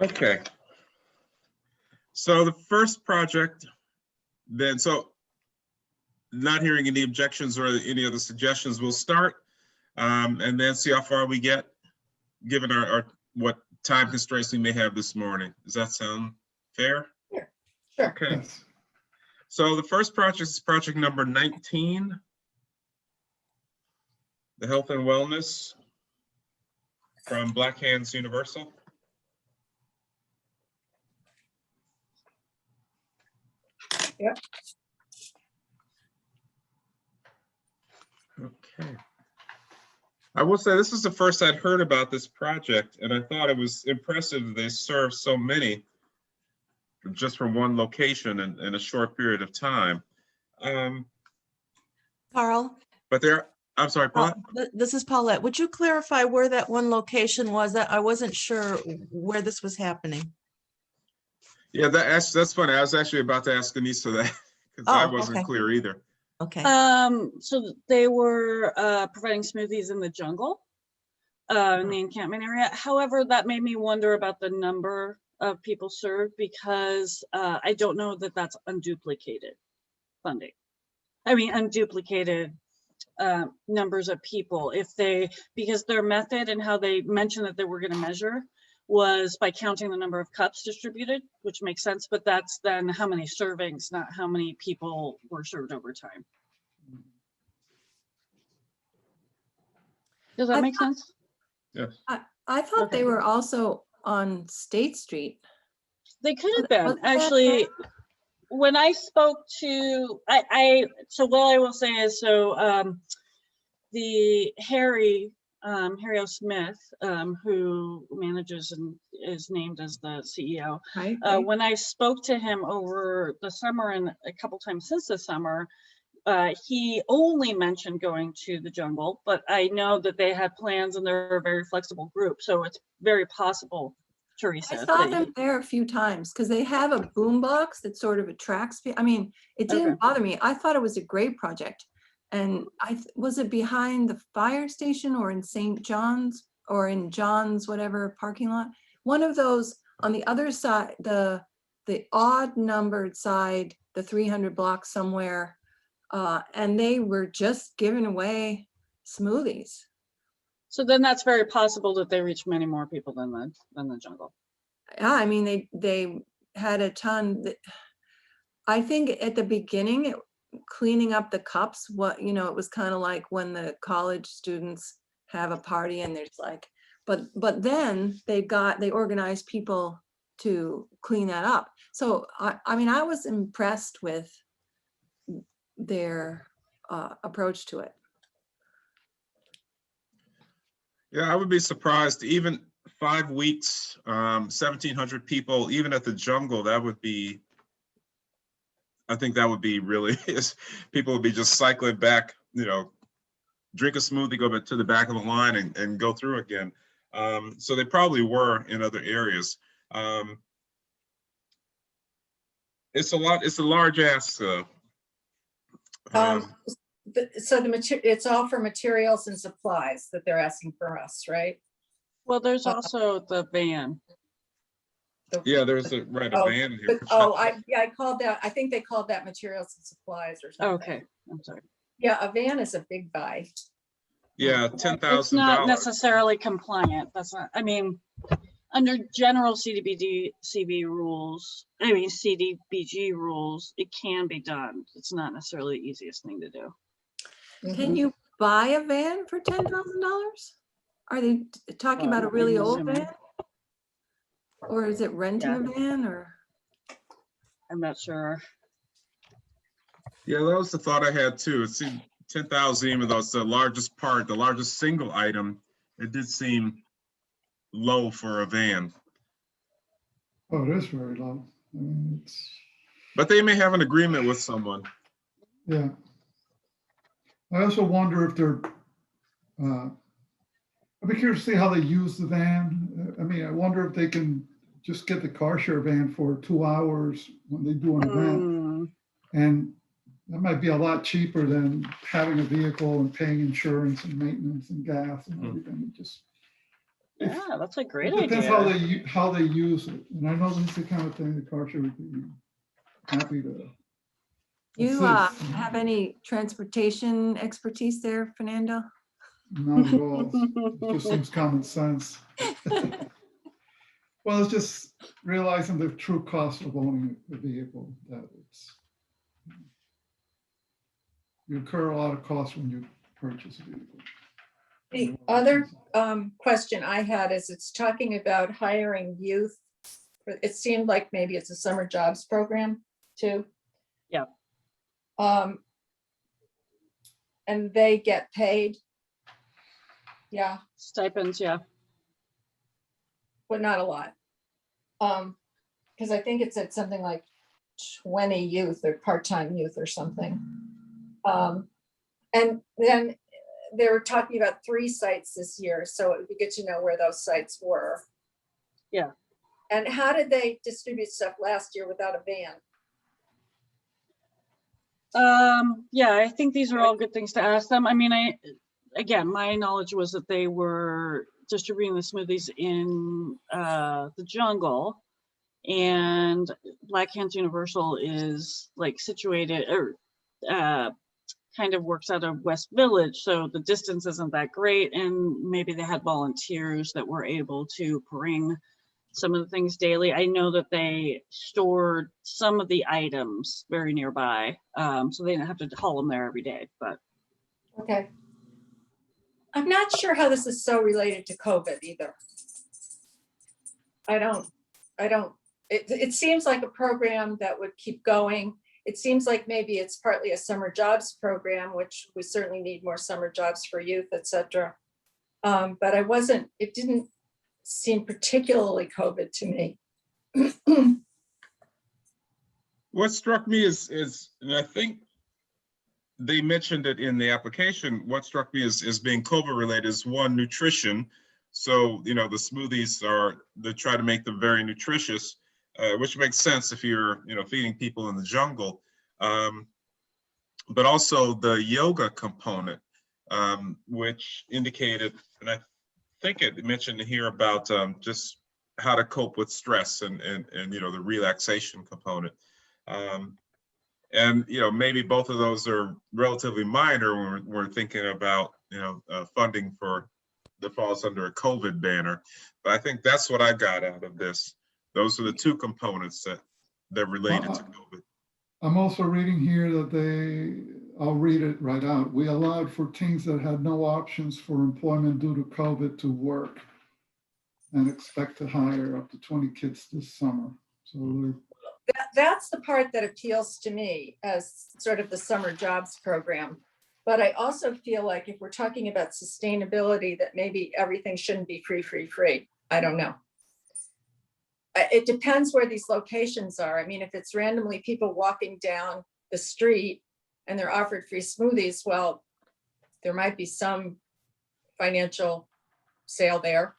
Okay. So the first project, then, so not hearing any objections or any other suggestions, we'll start and then see how far we get, given our what time constraints we may have this morning. Does that sound fair? Sure. Okay. Yes. So the first project is project number 19. The Health and Wellness from Black Hands Universal. Yep. Okay. I will say this is the first I'd heard about this project, and I thought it was impressive that they served so many just from one location in a short period of time. Carl, But I'm sorry, Paul. this is Paulette. Would you clarify where that one location was? That I wasn't sure where this was happening. Yeah, that's funny. I was actually about to ask Anissa that because I wasn't okay. clear either. Okay. So they were providing smoothies in the jungle. in the encampment area. However, that made me wonder about the number of people served, because I don't know that that's unduplicated funding. I mean, unduplicated numbers of people, if they, because their method and how they mentioned that they were going to measure was by counting the number of cups distributed, which makes sense, but that's then how many servings, not how many people were served over time. Does that I make sense? I thought they Okay. were also on State Street. They could have Was been, that actually. When I spoke to, so what I will say is, so the Harry O. Smith, who manages and is named as the CEO, Right. when I spoke to him over the summer and a couple times since the summer, he only mentioned going to the jungle, but I know that they had plans and they're a very flexible group. So it's very possible, Teresa. I saw that them there a few times because they have a boom box that sort of attracts people. I mean, it didn't Okay. bother me. I thought it was a great project. And was it behind the fire station or in St. John's or in John's whatever parking lot? One of those on the other side, the odd numbered side, the 300 blocks somewhere. And they were just giving away smoothies. So then that's very possible that they reach many more people than the jungle. Yeah, I mean, they had a ton. I think at the beginning, cleaning up the cups, it was kind of like when the college students have a party and there's like, but then they organized people to clean that up. So I mean, I was impressed with their approach to it. Yeah, I would be surprised, even 5 weeks, 1,700 people, even at the jungle, that would be, I think that would be really, people would be just cycling back, drink a smoothie, go back to the back of the line and go through again. So they probably were in other areas. It's a large ask. So it's all for materials and supplies that they're asking for us, right? Well, there's also the van. Yeah, there's a van here. I called that, I think they called that materials and supplies or something. Okay, I'm sorry. Yeah, a van is a big buy. Yeah, $10,000. It's not necessarily compliant. That's not, I mean, under general CDBG rules, it can be done. It's not necessarily the easiest thing to do. Can you buy a van for $10,000? Are they talking about a really I'm old assuming. van? Or is it renting a van or? I'm not sure. Yeah, that was the thought I had too. It seemed 10,000, even though it's the largest part, the largest single item, it did seem low for a van. Oh, it is very low. I mean, But they may have an agreement with someone. yeah. I also wonder if they're, I'd be curious to see how they use the van. I mean, I wonder if they can just get the car share van for 2 hours when they do an event. And that might be a lot cheaper than having a vehicle and paying insurance and maintenance and gas and everything. It just, Yeah, that's a great it depends idea. how they use it. And I know this is the kind of thing the car share would be happy to. You assist. have any transportation expertise there, Fernando? Not at all. It just seems common sense. Well, it's just realizing the true cost of owning a vehicle, that it's, you incur a lot of costs when you purchase a vehicle. The other question I had is it's talking about hiring youth. It seemed like maybe it's a summer jobs program too. Yeah. And they get paid. Yeah, Stipends, yeah. but not a lot. Because I think it said something like 20 youth or part-time youth or something. And then they were talking about 3 sites this year, so it would be good to know where those sites were. Yeah. And how did they distribute stuff last year without a van? Yeah, I think these are all good things to ask them. I mean, again, my knowledge was that they were distributing the smoothies in the jungle. And Black Hands Universal is like situated or kind of works out of West Village. So the distance isn't that great. And maybe they had volunteers that were able to bring some of the things daily. I know that they stored some of the items very nearby. So they didn't have to haul them there every day, but. Okay. I'm not sure how this is so related to COVID either. It seems like a program that would keep going. It seems like maybe it's partly a summer jobs program, which we certainly need more summer jobs for youth, et cetera. But it didn't seem particularly COVID to me. What struck me is, and I think they mentioned it in the application, what struck me as being COVID related is one, nutrition. So, the smoothies they try to make them very nutritious, which makes sense if you're, feeding people in the jungle. But also the yoga component, which indicated, and I think it mentioned here about just how to cope with stress and the relaxation component. And maybe both of those are relatively minor when we're thinking about funding that falls under a COVID banner. But I think that's what I got out of this. Those are the two components that related to COVID. I'm also reading here that I'll read it right out. We allowed for teens that had no options for employment due to COVID to work and expect to hire up to 20 kids this summer. So that's the part that appeals to me as sort of the summer jobs program. But I also feel like if we're talking about sustainability, that maybe everything shouldn't be free. I don't know. It depends where these locations are. I mean, if it's randomly people walking down the street and they're offered free smoothies, well, there might be some financial sale there.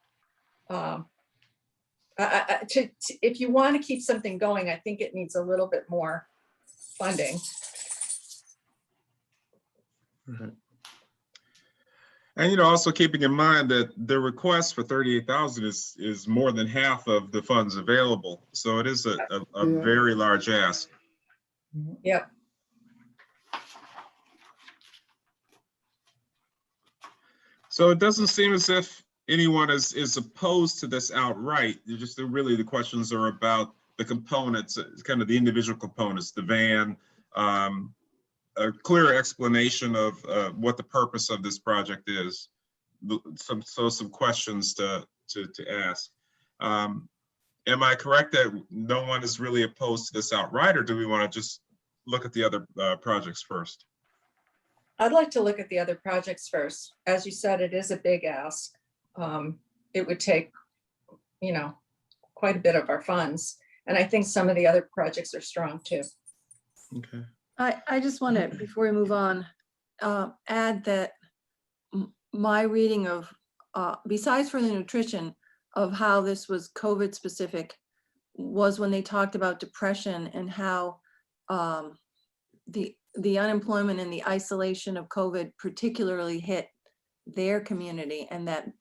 If you want to keep something going, I think it needs a little bit more funding. Mhm. And also keeping in mind that the request for 38,000 is more than half of the funds available. So it is a very large ask. Yep. So it doesn't seem as if anyone is opposed to this outright. Really the questions are about the components, kind of the individual components, the van, a clear explanation of what the purpose of this project is. Some questions to ask. Am I correct that no one is really opposed to this outright, or do we want to just look at the other projects first? I'd like to look at the other projects first. As you said, it is a big ask. It would take, quite a bit of our funds. And I think some of the other projects are strong too. Okay. I just want to, before we move on, add that my reading of, besides for the nutrition, of how this was COVID specific, was when they talked about depression and how the unemployment and the isolation of COVID particularly hit their community, and that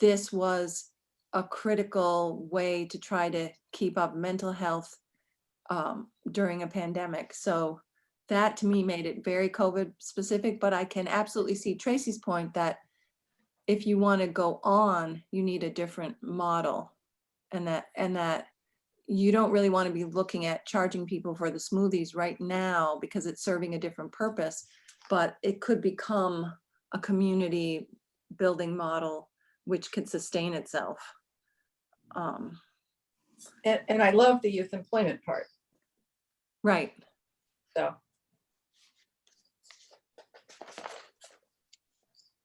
this was a critical way to try to keep up mental health during a pandemic. So that to me made it very COVID specific, but I can absolutely see Tracy's point that if you want to go on, you need a different model, and that you don't really want to be looking at charging people for the smoothies right now because it's serving a different purpose, but it could become a community building model which could sustain itself. And I love the youth employment part. Right. So.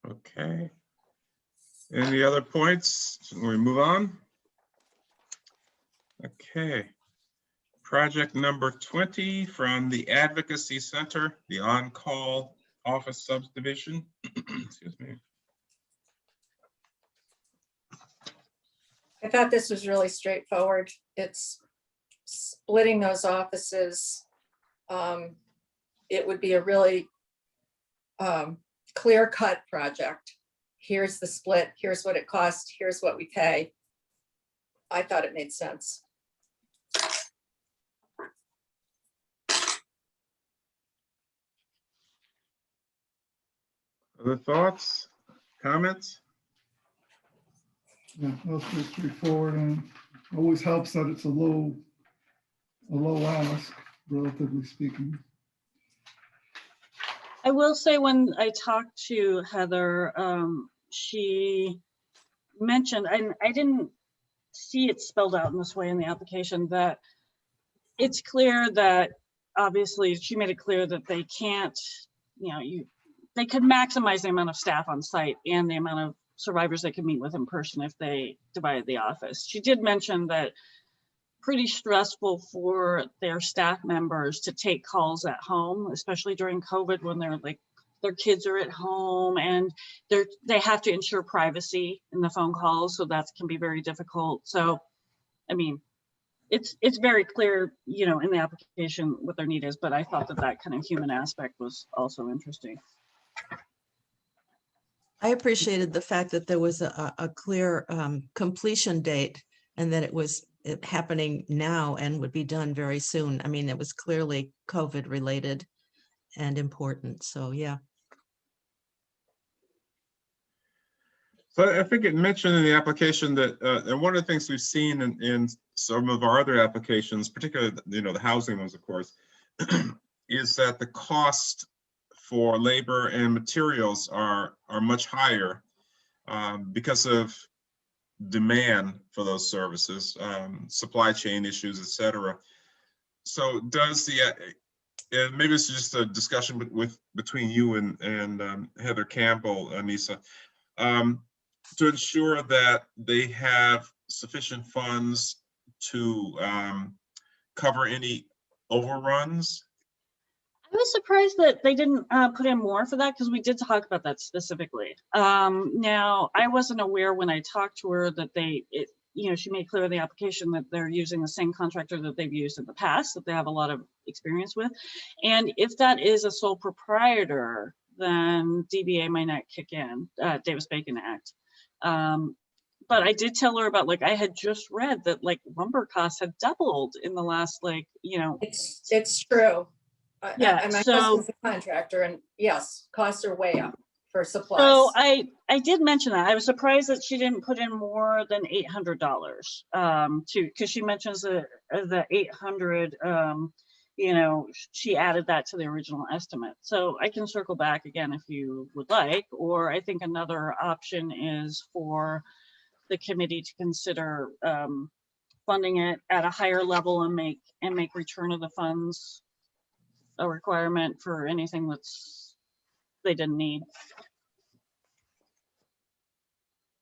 Okay. Any other points? Can we move on? Okay. Project number 20 from the Advocacy Center, the on-call office subdivision. Excuse me. I thought this was really straightforward. It's splitting those offices. It would be a really clear-cut project. here's the split, here's what it costs, here's what we pay. I thought it made sense. Other thoughts, comments? Yeah, that's pretty straightforward, and always helps that it's a low ask, relatively speaking. I will say when I talked to Heather, she mentioned, and I didn't see it spelled out in this way in the application, that it's clear that obviously she made it clear that they can't, they could maximize the amount of staff on site and the amount of survivors they could meet with in person if they divided the office. She did mention that pretty stressful for their staff members to take calls at home, especially during COVID when they're like, their kids are at home and they have to ensure privacy in the phone calls. So that can be very difficult. So, I mean, it's very clear, in the application what their need is, but I thought that kind of human aspect was also interesting. I appreciated the fact that there was a clear completion date and that it was happening now and would be done very soon. I mean, it was clearly COVID related and important. So, yeah. So I think it mentioned in the application that, and one of the things we've seen in some of our other applications, particularly, the housing ones, of course, is that the cost for labor and materials are much higher because of demand for those services, supply chain issues, et cetera. So does and maybe it's just a discussion between you and Heather Campbell, Anissa, to ensure that they have sufficient funds to cover any overruns? I was surprised that they didn't put in more for that because we did talk about that specifically. Now, I wasn't aware when I talked to her that she made clear in the application that they're using the same contractor that they've used in the past, that they have a lot of experience with. And if that is a sole proprietor, then DBA might not kick in, Davis-Bacon Act. But I did tell her about, I had just read that lumber costs had doubled in the last, It's true. Yeah, and my so- husband's a contractor, and yes, costs are way up for supplies. So I did mention that. I was surprised that she didn't put in more than $800 because she mentions the 800, she added that to the original estimate. So I can circle back again if you would like, or I think another option is for the committee to consider funding it at a higher level and make return of the funds a requirement for anything they didn't need.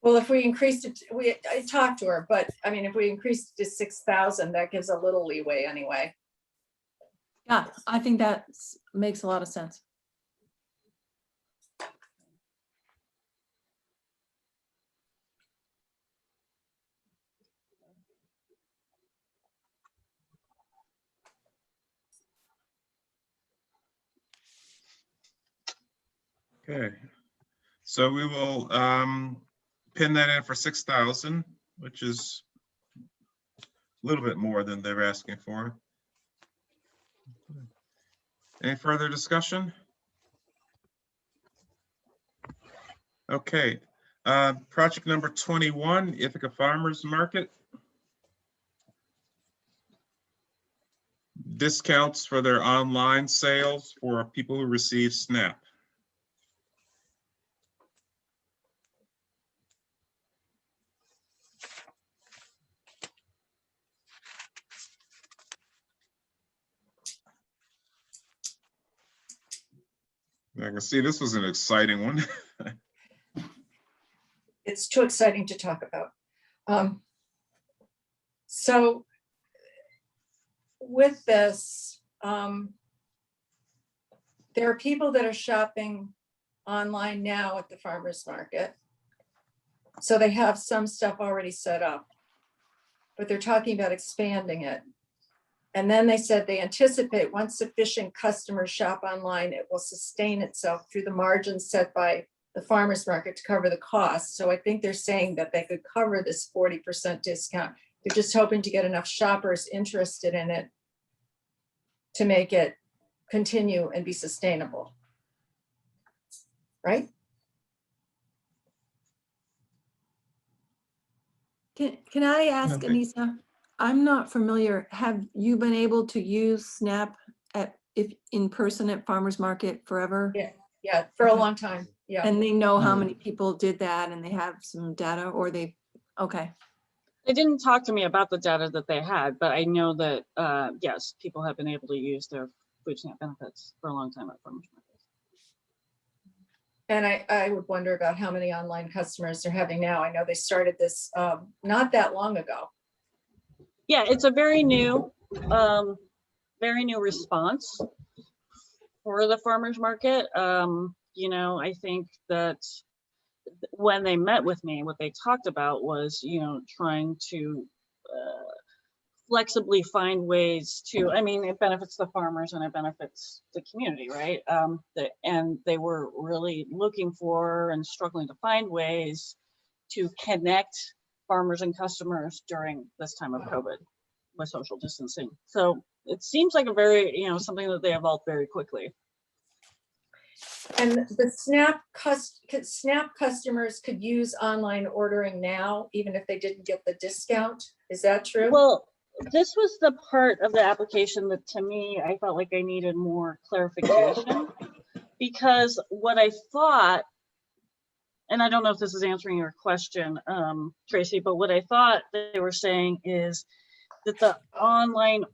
Well, if we increased it, I talked to her, but I mean, if we increased it to 6,000, that gives a little leeway anyway. Yeah, I think that makes a lot of sense. Okay, so we will pin that in for 6,000, which is a little bit more than they're asking for. Any further discussion? Okay, project number 21, Ithaca Farmers Market. Discounts for their online sales for people who receive SNAP. I can see this was an exciting one. It's too exciting to talk about. So with this, there are people that are shopping online now at the farmer's market. So they have some stuff already set up, but they're talking about expanding it. And then they said they anticipate once sufficient customers shop online, it will sustain itself through the margins set by the farmer's market to cover the cost. So I think they're saying that they could cover this 40% discount. They're just hoping to get enough shoppers interested in it to make it continue and be sustainable. Right? Can I ask, Okay. Anissa? I'm not familiar. Have you been able to use SNAP if in person at farmer's market forever? Yeah, for a long time. Yeah. And they know how many people did that and they have some data, or they, okay. They didn't talk to me about the data that they had, but I know that, yes, people have been able to use their food stamp benefits for a long time at farmers markets. And I would wonder about how many online customers they're having now. I know they started this not that long ago. Yeah, it's a very new response for the farmers market. You know, I think that when they met with me, what they talked about was, you know, trying to flexibly find ways to, I mean, it benefits the farmers and it benefits the community, right? And they were really looking for and struggling to find ways to connect farmers and customers during this time of COVID with social distancing. So it seems like a very, you know, something that they evolved very quickly. And the SNAP customers could use online ordering now, even if they didn't get the discount. Is that true? Well, this was the part of the application that to me, I felt like I needed more clarification, because what I thought, and I don't know if this is answering your question, Tracy, but what I thought they were saying is that the online,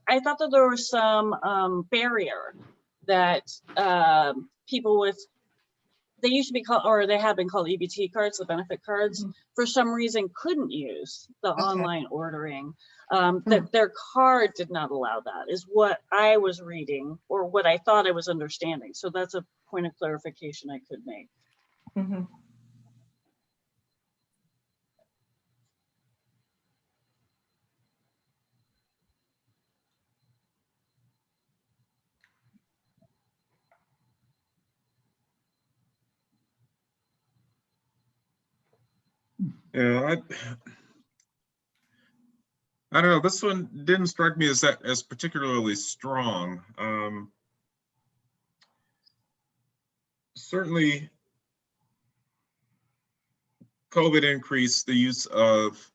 I thought that there was some barrier that people with, they used to be called, or they have been called EBT cards, the benefit cards, for some reason couldn't use the online ordering. That their card did not allow that, is what I was reading, or what I thought I was understanding. So that's a point of clarification I could make. Mm-hmm. Yeah, I don't know. This one didn't strike me as particularly strong. Certainly, COVID increased the use of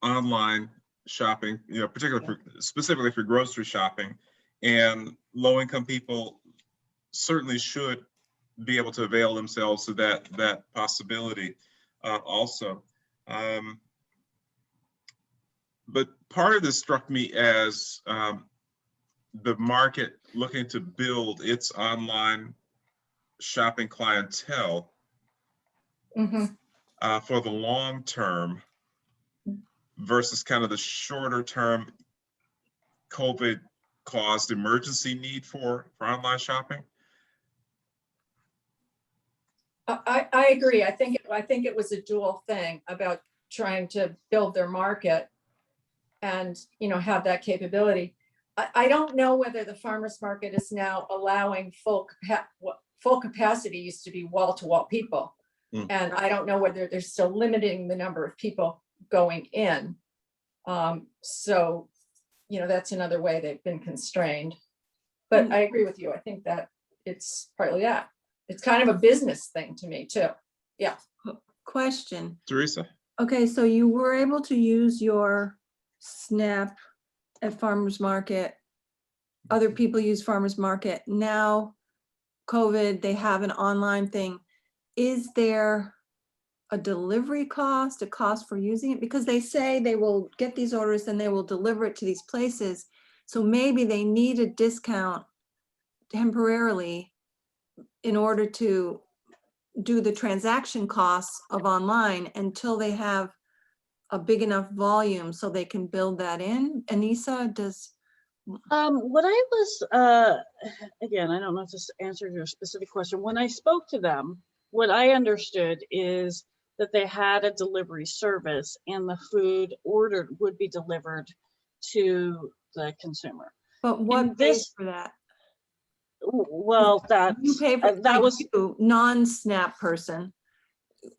online shopping, you know, particularly specifically for grocery shopping, and low-income people certainly should be able to avail themselves of that possibility also. But part of this struck me as the market looking to build its online shopping clientele for the long term versus kind of the shorter term COVID caused emergency need for online shopping. I agree. I think it was a dual thing about trying to build their market and, you know, have that capability. I don't know whether the farmers market is now allowing full capacity. Used to be wall-to-wall people. And I don't know whether they're still limiting the number of people going in. So, you know, that's another way they've been constrained. But I agree with you. I think that it's partly that. It's kind of a business thing to me too. Yeah. Question. Teresa? Okay, so you were able to use your SNAP at farmers market. Other people use farmers market. Now, COVID, they have an online thing. Is there a delivery cost, a cost for using it? Because they say they will get these orders and they will deliver it to these places. So maybe they need a discount temporarily in order to do the transaction costs of online until they have a big enough volume so they can build that in. Anissa, does? What I was, again, I don't know if this answered your specific question. When I spoke to them, what I understood is that they had a delivery service and the food ordered would be delivered to the consumer. But what pays for that? Well, that, You pay for, that like was, you, non-SNAP person,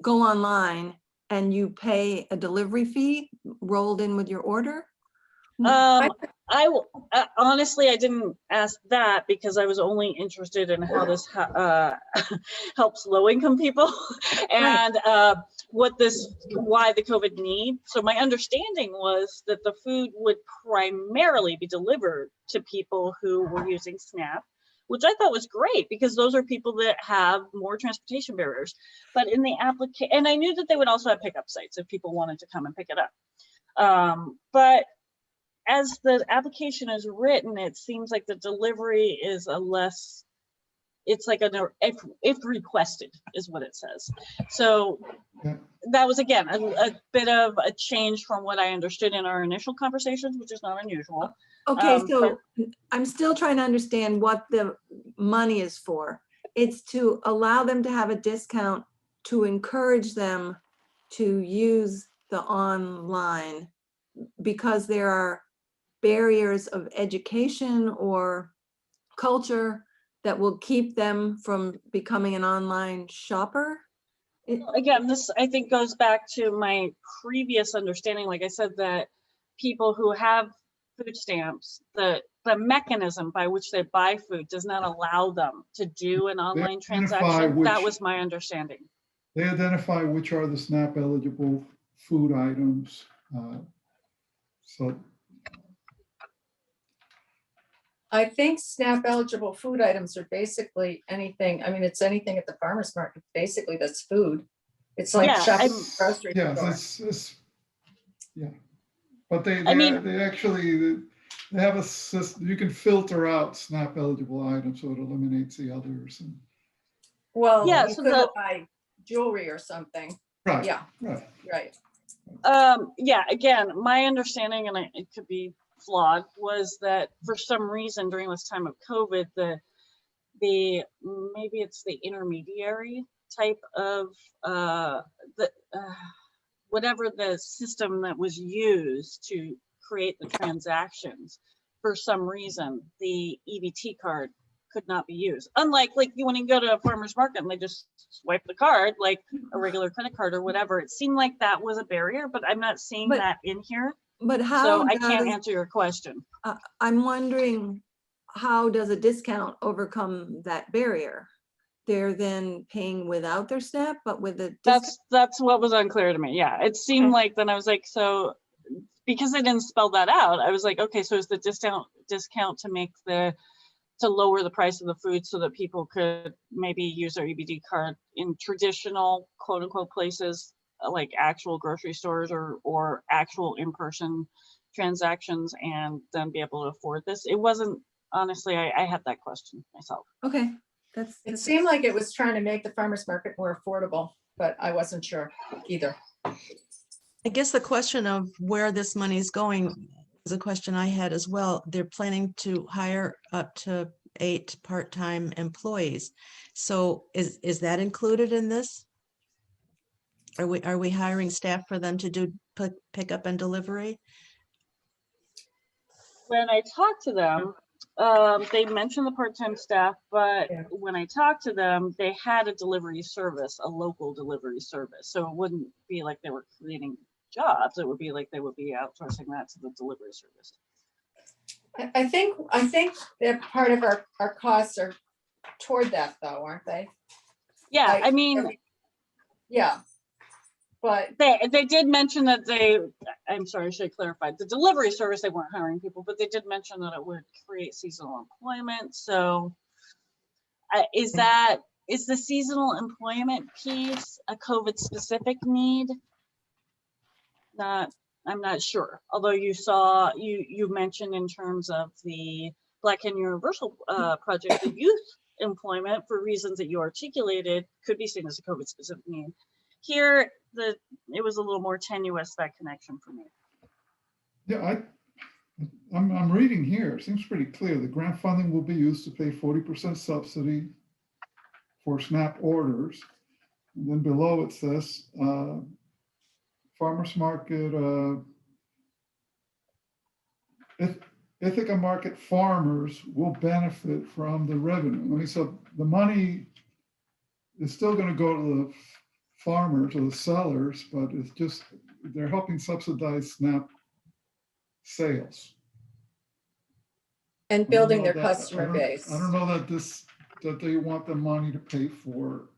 go online and you pay a delivery fee rolled in with your order? honestly, I didn't ask that because I was only interested in how this helps low-income people and why the COVID need. So my understanding was that the food would primarily be delivered to people who were using SNAP, which I thought was great because those are people that have more transportation barriers. But in the application, and I knew that they would also have pickup sites if people wanted to come and pick it up. But as the application is written, it seems like the delivery is it's like if requested is what it says. So Yeah. that was, again, a bit of a change from what I understood in our initial conversations, which is not unusual. Okay, but- so I'm still trying to understand what the money is for. It's to allow them to have a discount to encourage them to use the online because there are barriers of education or culture that will keep them from becoming an online shopper? Again, this I think goes back to my previous understanding. Like I said, that people who have food stamps, the mechanism by which they buy food does not allow them to do an online transaction. That was my understanding. They identify which are the SNAP eligible food items. So I think SNAP eligible food items are basically anything, I mean, it's anything at the farmer's market, basically that's food. It's like Yeah, shopping at the grocery yeah, store. yeah. But they actually, they have a system, you can filter out SNAP eligible items, so it eliminates the others. And, Well, Yeah, you so couldn't buy jewelry or something. right, Yeah, right. right. Yeah, again, my understanding, and it could be flawed, was that for some reason during this time of COVID, the maybe it's the intermediary type of whatever the system that was used to create the transactions, for some reason the EBT card could not be used. Unlike like when you go to a farmer's market and they just swipe the card like a regular credit card or whatever, it seemed like that was a barrier, but I'm not seeing that in here. But how So I can't answer your question. I'm wondering, how does a discount overcome that barrier? They're then paying without their SNAP, but with a discount? That's what was unclear to me. Yeah, it seemed Okay. like, then I was like, so because they didn't spell that out, I was like, okay, so is the discount to lower the price of the food so that people could maybe use their EBT card in traditional quote unquote places like actual grocery stores or actual in-person transactions, and then be able to afford this? It wasn't, honestly, I had that question myself. Okay, It seemed like it was trying to make the farmer's market more affordable, but I wasn't sure either. I guess the question of where this money is going is a question I had as well. They're planning to hire up to 8 part-time employees. So is that included in this? Are we hiring staff for them to do pickup and delivery? When I talked to them, they mentioned the part-time staff, but Yeah. when I talked to them, they had a delivery service, a local delivery service. So it wouldn't be like they were creating jobs. It would be like they would be outsourcing that to the delivery service. I think that part of our costs are toward that though, aren't they? Yeah, I mean, Yeah. But they did mention that I'm sorry, I should clarify. The delivery service, they weren't hiring people, but they did mention that it would create seasonal employment. So is the seasonal employment piece a COVID specific need? I'm not sure. Although you mentioned in terms of the Black and Universal project, the youth employment, for reasons that you articulated, could be seen as a COVID specific need. Here, it was a little more tenuous, that connection for me. Yeah, I'm reading here. It seems pretty clear. The grant funding will be used to pay 40% subsidy for SNAP orders. And then below it says, farmers market, Ithaca Market farmers will benefit from the revenue. I mean, so the money is still going to go to the farmers or the sellers, but it's just, they're helping subsidize SNAP sales. And I don't building know their that- customer base. I don't know that they want the money to pay for,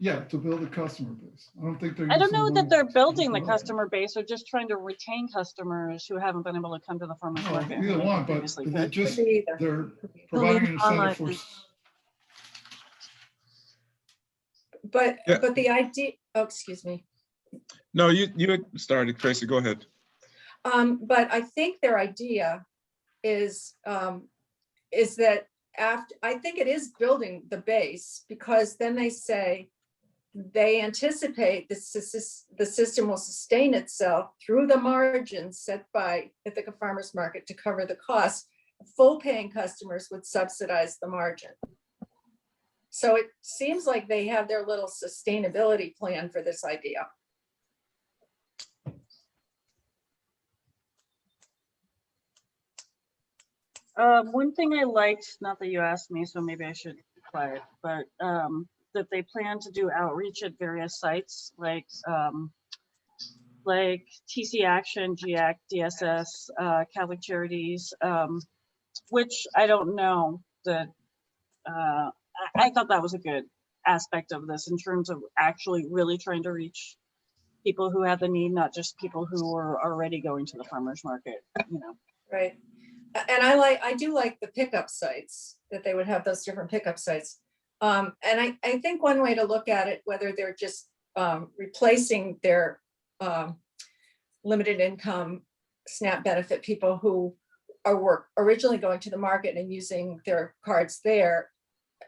to build a customer base. I don't think they're. I don't using know the that money they're to building the build it. customer base. They're just trying to retain customers who haven't been able to come to the farmer's No, market. who either maybe one, but previously they could. just, Could be either. they're providing an online incentive for. thing. But, Yeah. but the idea, oh, excuse me. No, you had started, Tracy, go ahead. But I think their idea is that after, I think it is building the base, because then they say they anticipate the system will sustain itself through the margins set by Ithaca Farmers Market to cover the costs. Full paying customers would subsidize the margin. So it seems like they have their little sustainability plan for this idea. One thing I liked, not that you asked me, so maybe I should be quiet, but that they plan to do outreach at various sites like TC Action, GAC, DSS, Catholic Charities, which I don't know that, I thought that was a good aspect of this in terms of actually really trying to reach people who have the need, not just people who are already going to the farmer's market, you know. Right. And I do like the pickup sites, that they would have those different pickup sites. And I think one way to look at it, whether they're just replacing their limited income SNAP benefit people who were originally going to the market and using their cards there,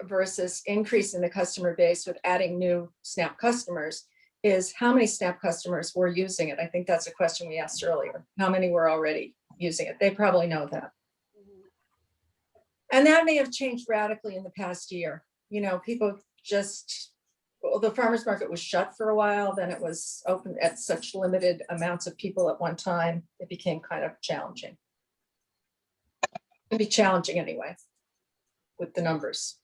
versus increasing the customer base with adding new SNAP customers, is how many SNAP customers were using it? I think that's a question we asked earlier. How many were already using it? They probably know that. And that may have changed radically in the past year. You know, people just, well, the farmer's market was shut for a while, then it was open at such limited amounts of people at one time, it became kind of challenging. It'd be challenging anyway, with the numbers.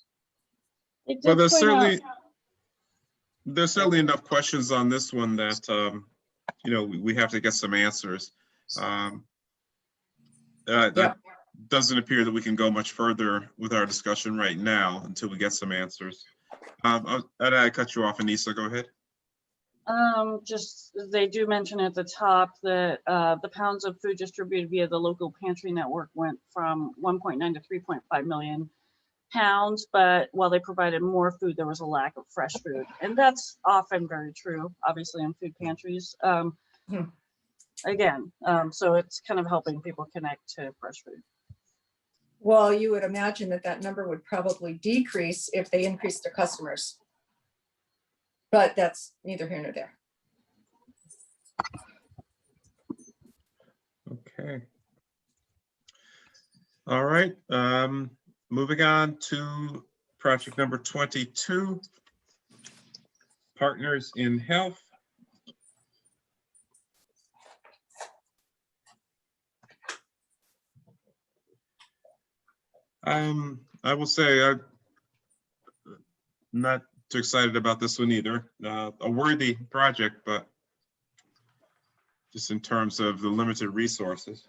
It did Well, there's point out- certainly enough questions on this one that, you know, we have to get some answers. That doesn't appear that we can go much further with our discussion right now until we get some answers. I cut you off, Anissa, go ahead. Just, they do mention at the top that the pounds of food distributed via the local pantry network went from 1.9 to 3.5 million pounds, but while they provided more food, there was a lack of fresh food. And that's often very true, obviously, in food pantries. Again, so it's kind of helping people connect to fresh food. Well, you would imagine that that number would probably decrease if they increased their customers. But that's neither here nor there. Okay. All right, moving on to project number 22, Partners in Health. I will say I'm not too excited about this one either. A worthy project, but just in terms of the limited resources.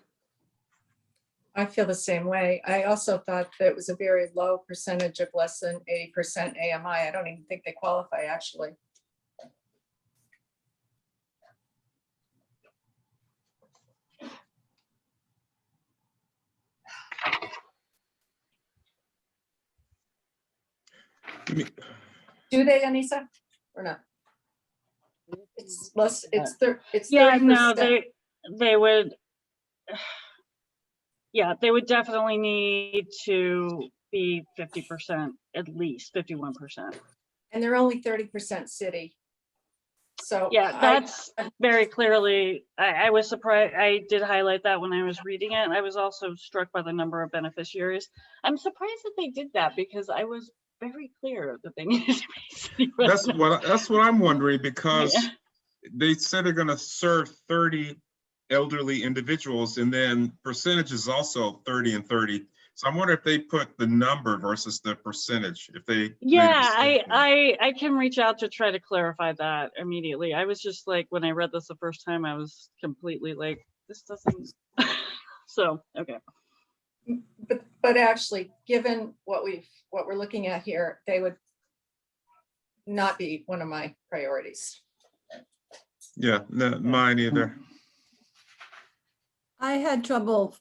I feel the same way. I also thought that it was a very low percentage of less than 80% AMI. I don't even think they qualify, actually. Do they, Anissa, or not? It's less, it's Yeah, no, 30%. they would, yeah, they would definitely need to be 50%, at least 51%. And they're only 30% city. So Yeah, that's very clearly, I was surprised. I did highlight that when I was reading it. I was also struck by the number of beneficiaries. I'm surprised that they did that because I was very clear that they needed to be city residents. That's what I'm wondering, because Yeah. they said they're going to serve 30 elderly individuals, and then percentage is also 30 and 30. So I'm wondering if they put the number versus the percentage, if they made a Yeah, distinction. I can reach out to try to clarify that immediately. I was just like, when I read this the first time, I was completely like, this doesn't. So, okay. But actually, given what we're looking at here, they would not be one of my priorities. Yeah, no, mine either. I had trouble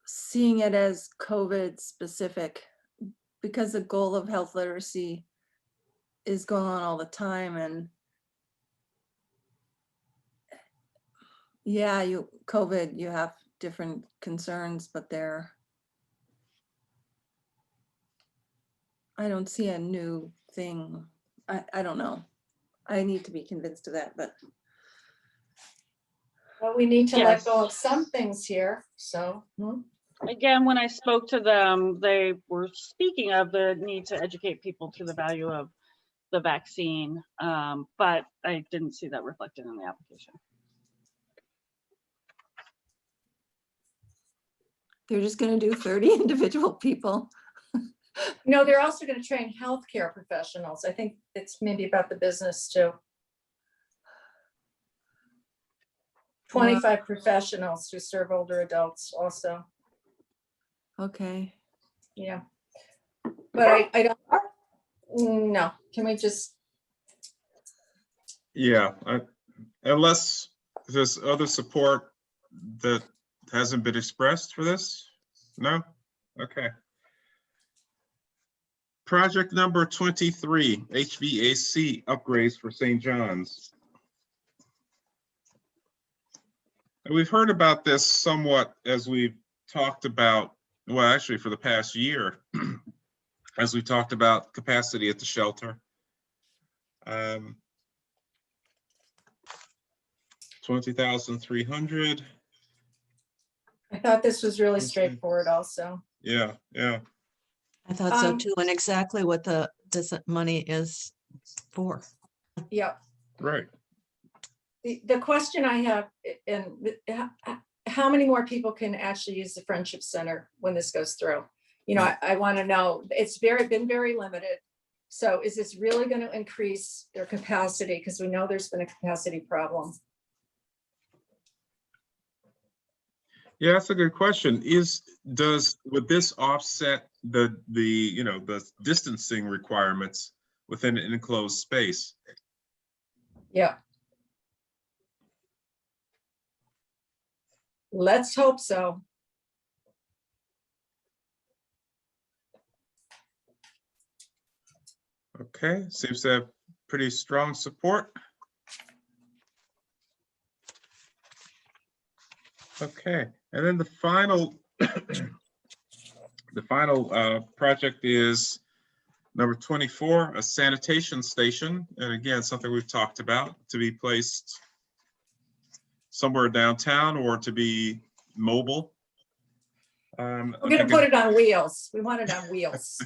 seeing it as COVID specific because the goal of health literacy is going on all the time, and yeah, COVID, you have different concerns, but I don't see a new thing. I don't know. I need to be convinced of that, but Well, we need to let go Yes. of some things here, so. Again, when I spoke to them, they were speaking of the need to educate people to the value of the vaccine, but I didn't see that reflected in the application. they're just gonna do 30 individual people. No, they're also going to train healthcare professionals. I think it's maybe about the business too. 25 professionals to serve older adults also, Okay. yeah. But I don't, no, can we just, Yeah, unless there's other support that hasn't been expressed for this? No? Okay. Project number 23, HVAC upgrades for St. John's. And we've heard about this somewhat as we've talked about, well, actually for the past year, as we talked about capacity at the shelter. 20,300. I thought this was really Okay. straightforward also. Yeah, yeah. I thought so Um, too, and exactly what this money is for. Yeah, Right. the question I have, and how many more people can actually use the Friendship Center when this goes through? You know, I want to know, it's been very limited. So is this really going to increase their capacity? Because we know there's been a capacity problem. Yeah, that's a good question. Would this offset the distancing requirements within an enclosed space? Yeah. Let's hope so. Okay, seems to have pretty strong support. Okay, and then the final project is number 24, a sanitation station. And again, something we've talked about, to be placed somewhere downtown or to be mobile. We're going to put it on wheels. We want it on wheels.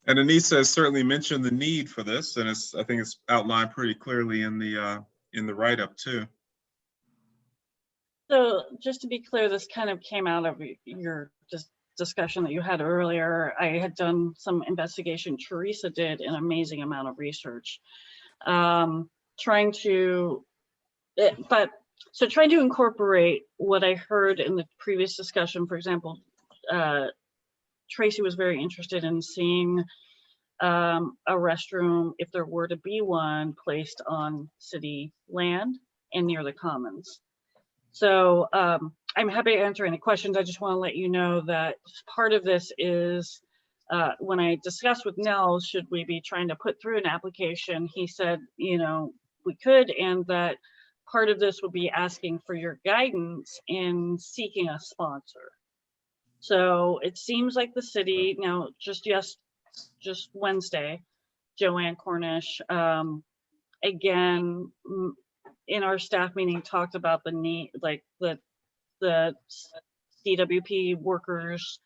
And Anissa has certainly mentioned the need for this, and I think it's outlined pretty clearly in the write-up too. So just to be clear, this kind of came out of your discussion that you had earlier. I had done some investigation. Teresa did an amazing amount of research, trying to incorporate what I heard in the previous discussion. For example, Tracy was very interested in seeing a restroom, if there were to be one, placed on city land and near the commons. So I'm happy to answer any questions. I just want to let you know that part of this is when I discussed with Nell, should we be trying to put through an application? He said, you know, we could, and that part of this would be asking for your guidance in seeking a sponsor. So it seems like the city now, just Wednesday, Joanne Cornish, again, in our staff meeting, talked about the need, like the CWP workers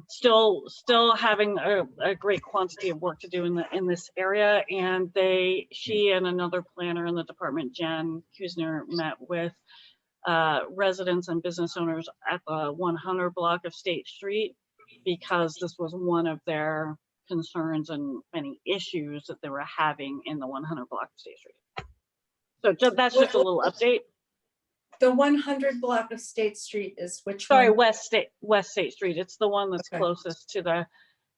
Still having a great quantity of work to do in this area. And she and another planner in the department, Jen Kusner, met with residents and business owners at the 100 block of State Street, because this was one of their concerns and many issues that they were having in the 100 block of State Street. So that's just a little update. The 100 block of State Street is which Sorry, one? West State Street. It's the one that's Okay. closest to the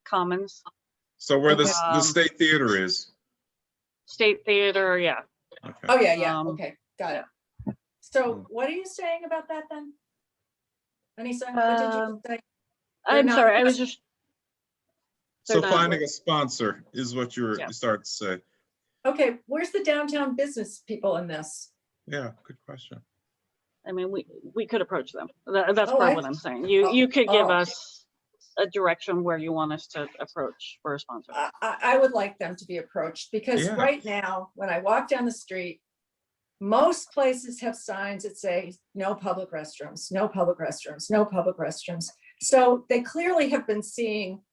Commons. So where the Okay. State Theater is. State Theater, yeah. Okay. Oh, yeah, Um, okay, got it. So what are you saying about that then? Anissa, what did you say? They're I'm not- sorry, I was just, So they're not finding with- a sponsor is what you Yeah. start to say. Okay, where's the downtown business people in this? Yeah, good question. I mean, we could approach them. That's Oh, part I- of what I'm saying. You could give oh. us a direction where you want us to approach for a sponsor. I would like them to be approached, because Yeah. right now, when I walk down the street, most places have signs that say, no public restrooms, no public restrooms, no public restrooms. So they clearly have been seeing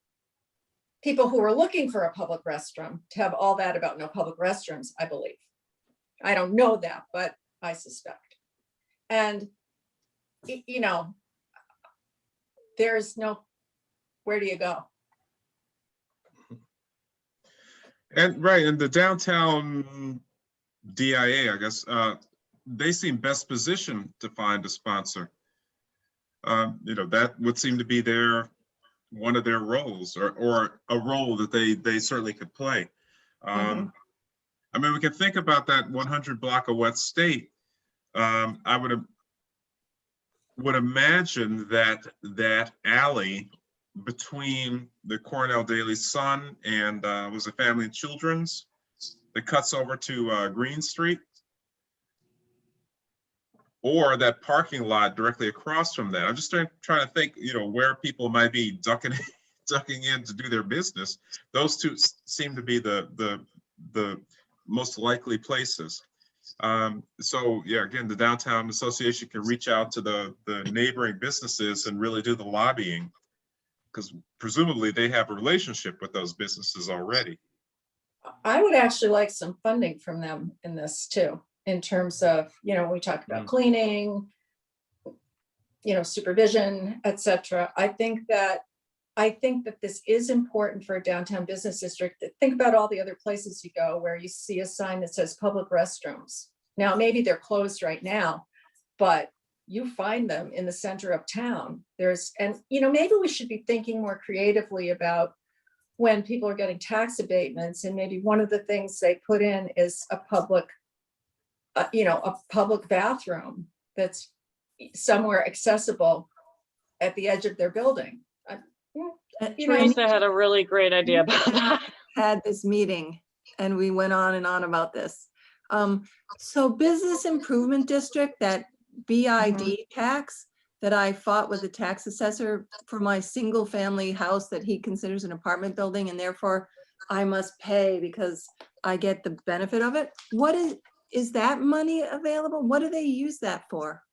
people who are looking for a public restroom to have all that about no public restrooms, I believe. I don't know that, but I suspect. And, you know, there's no, where do you go? And right, and the downtown DIA, I guess, they seem best positioned to find a sponsor. That would seem to be one of their roles, or a role that they certainly could play. I mean, we can think about that 100 block of West State. I would imagine that alley between the Cornell Daily Sun and was it Family and Children's that cuts over to Green Street, or that parking lot directly across from that. I'm just trying to think, where people might be ducking in to do their business. Those two seem to be the most likely places. So yeah, again, the Downtown Association can reach out to the neighboring businesses and really do the lobbying, because presumably they have a relationship with those businesses already. I would actually like some funding from them in this too, in terms of, we talked about cleaning, supervision, etc. I think that this is important for a downtown business district. Think about all the other places you go where you see a sign that says public restrooms. Now, maybe they're closed right now, but you find them in the center of town. Maybe we should be thinking more creatively about when people are getting tax abatements, and maybe one of the things they put in is a public bathroom that's somewhere accessible at the edge of their building. Teresa had a really great idea about that. Had this meeting and we went on and on about this. So Business Improvement District, that BID tax that I fought with the tax assessor for my single family house that he considers an apartment building, and therefore I must pay because I get the benefit of it. What is that money available? What do they use that for?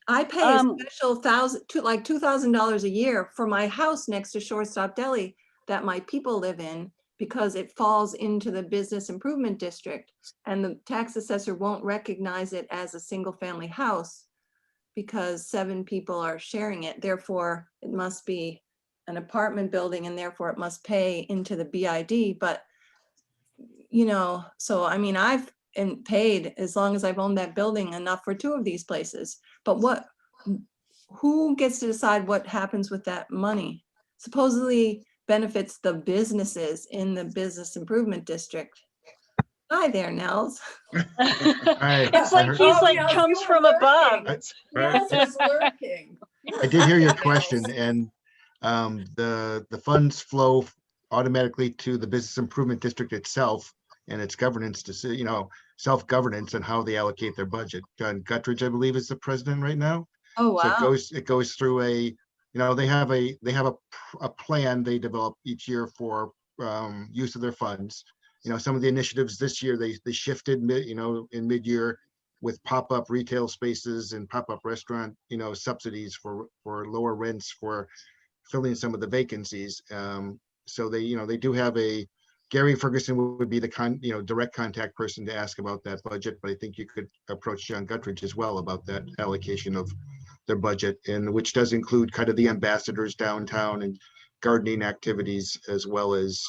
I pay a special $2,000 a year for my house next to Shortstop Deli that my people live in, because it falls into the Business Improvement District, and the tax assessor won't recognize it as a single family house because 7 people are sharing it. Therefore, it must be an apartment building, and therefore it must pay into the BID. But, so I mean, I've paid, as long as I've owned that building, enough for 2 of these places. But who gets to decide what happens with that money? Supposedly benefits the businesses in the Business Improvement District. Hi there, Nels. It's like he's like Nels, comes you from were above. lurking. Nels was lurking. I did hear your question, and the funds flow automatically to the Business Improvement District itself and its governance self-governance and how they allocate their budget. John Guttridge, I believe, is the president right now. Oh, So wow. it goes through they have a plan they develop each year for use of their funds. Some of the initiatives this year, they shifted in mid-year with pop-up retail spaces and pop-up restaurant, subsidies for lower rents for filling some of the vacancies. So they do have Gary Ferguson would be the direct contact person to ask about that budget, but I think you could approach John Guttridge as well about that allocation of their budget, and which does include kind of the ambassadors downtown and gardening activities, as well as,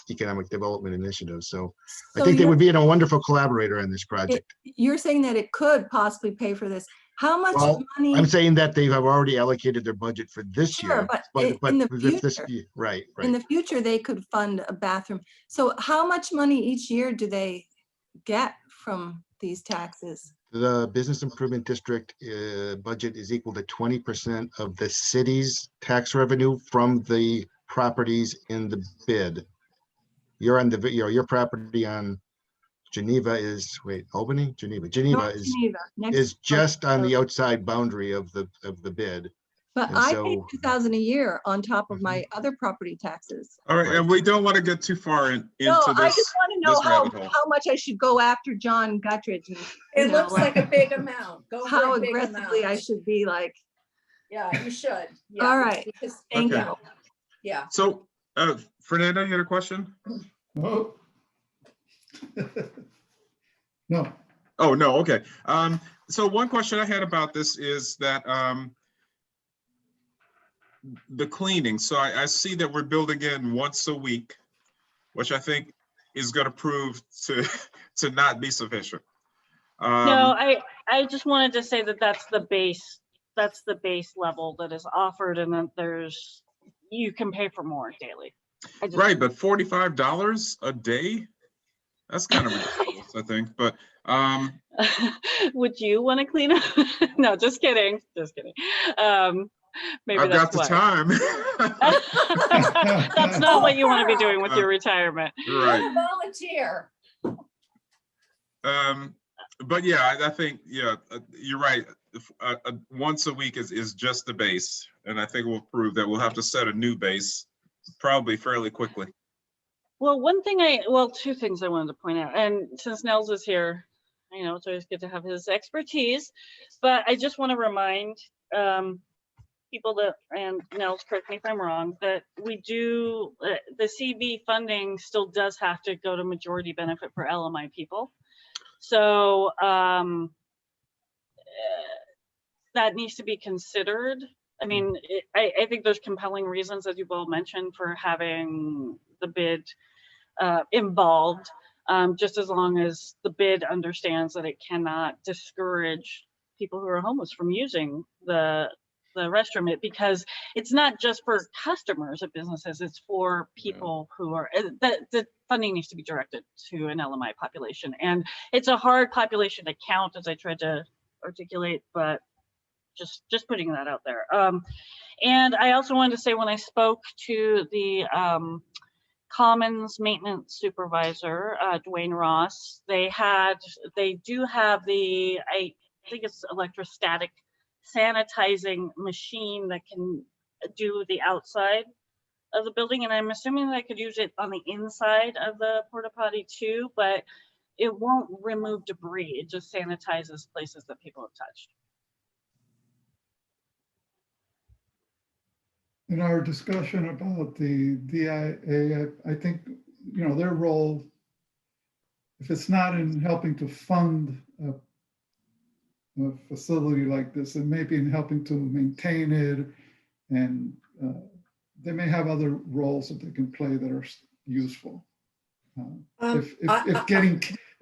economic development initiatives. So I think they would be a wonderful collaborator on this project. You're saying that it could possibly pay for this. How much Well, money? I'm saying that they have already allocated their budget for this Sure, year. but in the future, Right. in the future, they could fund a bathroom. So how much money each year do they get from these taxes? The Business Improvement District budget is equal to 20% of the city's tax revenue from the properties in the bid. You're on your property on Geneva is, Albany? Geneva North is Geneva, next is to just on the North. outside boundary of the bid. But and I so- pay 2,000 a year on top of my other property taxes. All right, Right. and we don't want to get too far into No, I this. just want to know this rabbit hole. how much I should go after John Guttridge. And, you It know, looks like a big amount. Go how for a big aggressively I amount. should be like, Yeah, you should. Yeah, all right, because- thank Okay. you. Yeah. So, Fernando, you had a question? Oh. No, Oh, no, okay. So one question I had about this is that the cleaning. So I see that we're building in once a week, which I think is going to prove to not be sufficient. No, I just wanted to say that that's the base level that is offered, and then you can pay for more daily. Right, but $45 a day? That's kind of ridiculous, I think, but Would you want to clean up? No, just kidding. Maybe I've got that's the why. time. That's not what you want to be doing with your retirement. Right. Volunteer. But yeah, I think, you're right. Once a week is just the base. And I think we'll prove that we'll have to set a new base probably fairly quickly. Well, two things I wanted to point out. And since Nels is here, it's always good to have his expertise. But I just want to remind people that, and Nels, correct me if I'm wrong, that we do, the CB funding still does have to go to majority benefit for LMI people. So that needs to be considered. I mean, I think there's compelling reasons, as you've all mentioned, for having the bid involved, just as long as the bid understands that it cannot discourage people who are homeless from using the restroom, because it's not just for customers of businesses, it's for people who are, the funding needs to be directed to an LMI population. And it's a hard population to count, as I tried to articulate, but just putting that out there. And I also wanted to say, when I spoke to the Commons maintenance supervisor, Dwayne Ross, they do have the, I think it's electrostatic sanitizing machine that can do the outside of the building. And I'm assuming that I could use it on the inside of the porta potty too, but it won't remove debris. It just sanitizes places that people have touched. in our discussion about the DIA, I think, their role, if it's not in helping to fund a facility like this, it may be in helping to maintain it, and they may have other roles that they can play that are useful.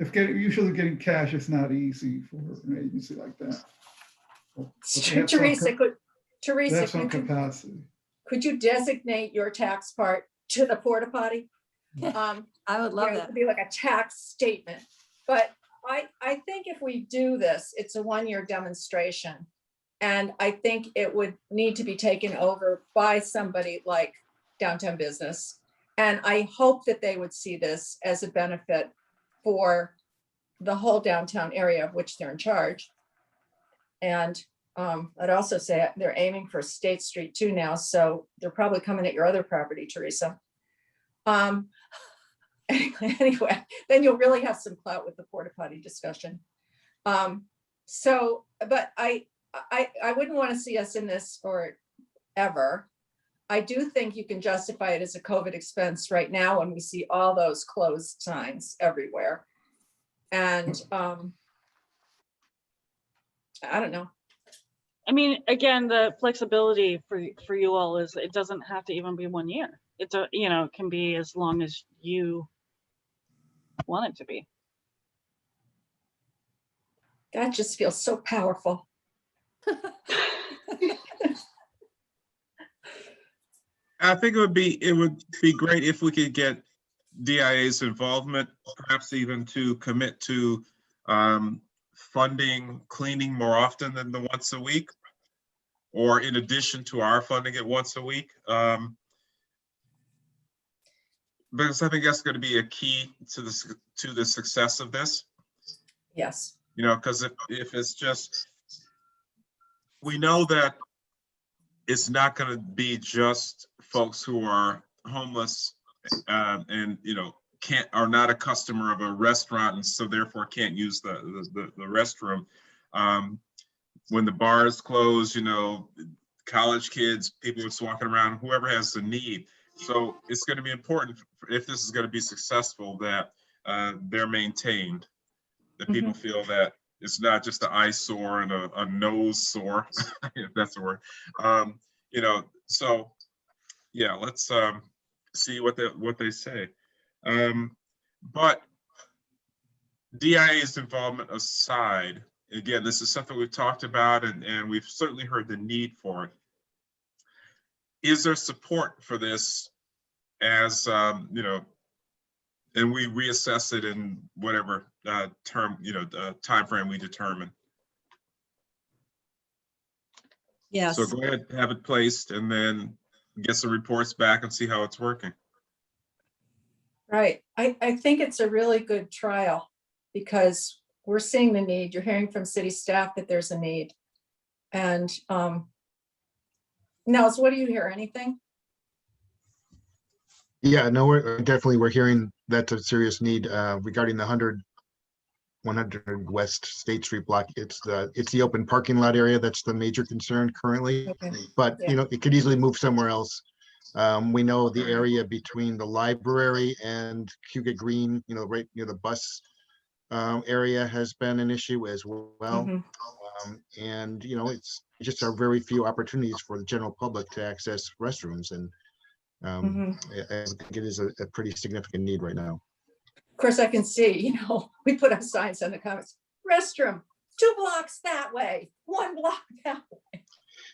Usually getting cash is not easy for an agency like that. But they have Teresa, some capacity. could you designate your tax part to the porta potty? I would love It that. would be like a tax statement. But I think if we do this, it's a one-year demonstration. And I think it would need to be taken over by somebody like Downtown Business. And I hope that they would see this as a benefit for the whole downtown area of which they're in charge. And I'd also say they're aiming for State Street too now, so they're probably coming at your other property, Teresa. Anyway, then you'll really have some clout with the porta potty discussion. So, but I wouldn't want to see us in this forever. I do think you can justify it as a COVID expense right now when we see all those closed signs everywhere. And I don't know. I mean, again, the flexibility for you all is it doesn't have to even be 1 year. It's a, you know, it can be as long as you want it to be. That just feels so powerful. I think it would be great if we could get DIA's involvement, perhaps even to commit to funding cleaning more often than the once a week, or in addition to our funding it once a week. Because I think that's going to be a key to the success of this. Yes. You know, because if it's just, we know that it's not going to be just folks who are homeless and, you know, are not a customer of a restaurant and so therefore can't use the restroom. When the bars close, you know, college kids, people just walking around, whoever has the need. So it's going to be important if this is going to be successful that they're maintained, that people feel that it's not just an eyesore and a nose sore, if that's the word. You know, so yeah, let's see what they say. But DIA's involvement aside, again, this is something we've talked about and we've certainly heard the need for it. Is there support for this as, you know, and we reassess it in whatever term, you know, time frame we determine? Yes. So go ahead, have it placed and then get some reports back and see how it's working. Right. I think it's a really good trial because we're seeing the need. You're hearing from city staff that there's a need. And Nels, what do you hear? Anything? Yeah, no, we're hearing that's a serious need regarding the 100 West State Street block. It's the open parking lot area that's the major concern currently. Okay. But Yeah. you know, it could easily move somewhere else. We know the area between the library and Cuga Green, you know, right near the bus area has been an issue as well. And you know, it's just are very few opportunities for the general public to access restrooms, and I think it is a pretty significant need right now. Of course, I can see, you know, we put up signs on the comments, restroom, 2 blocks that way, 1 block that way.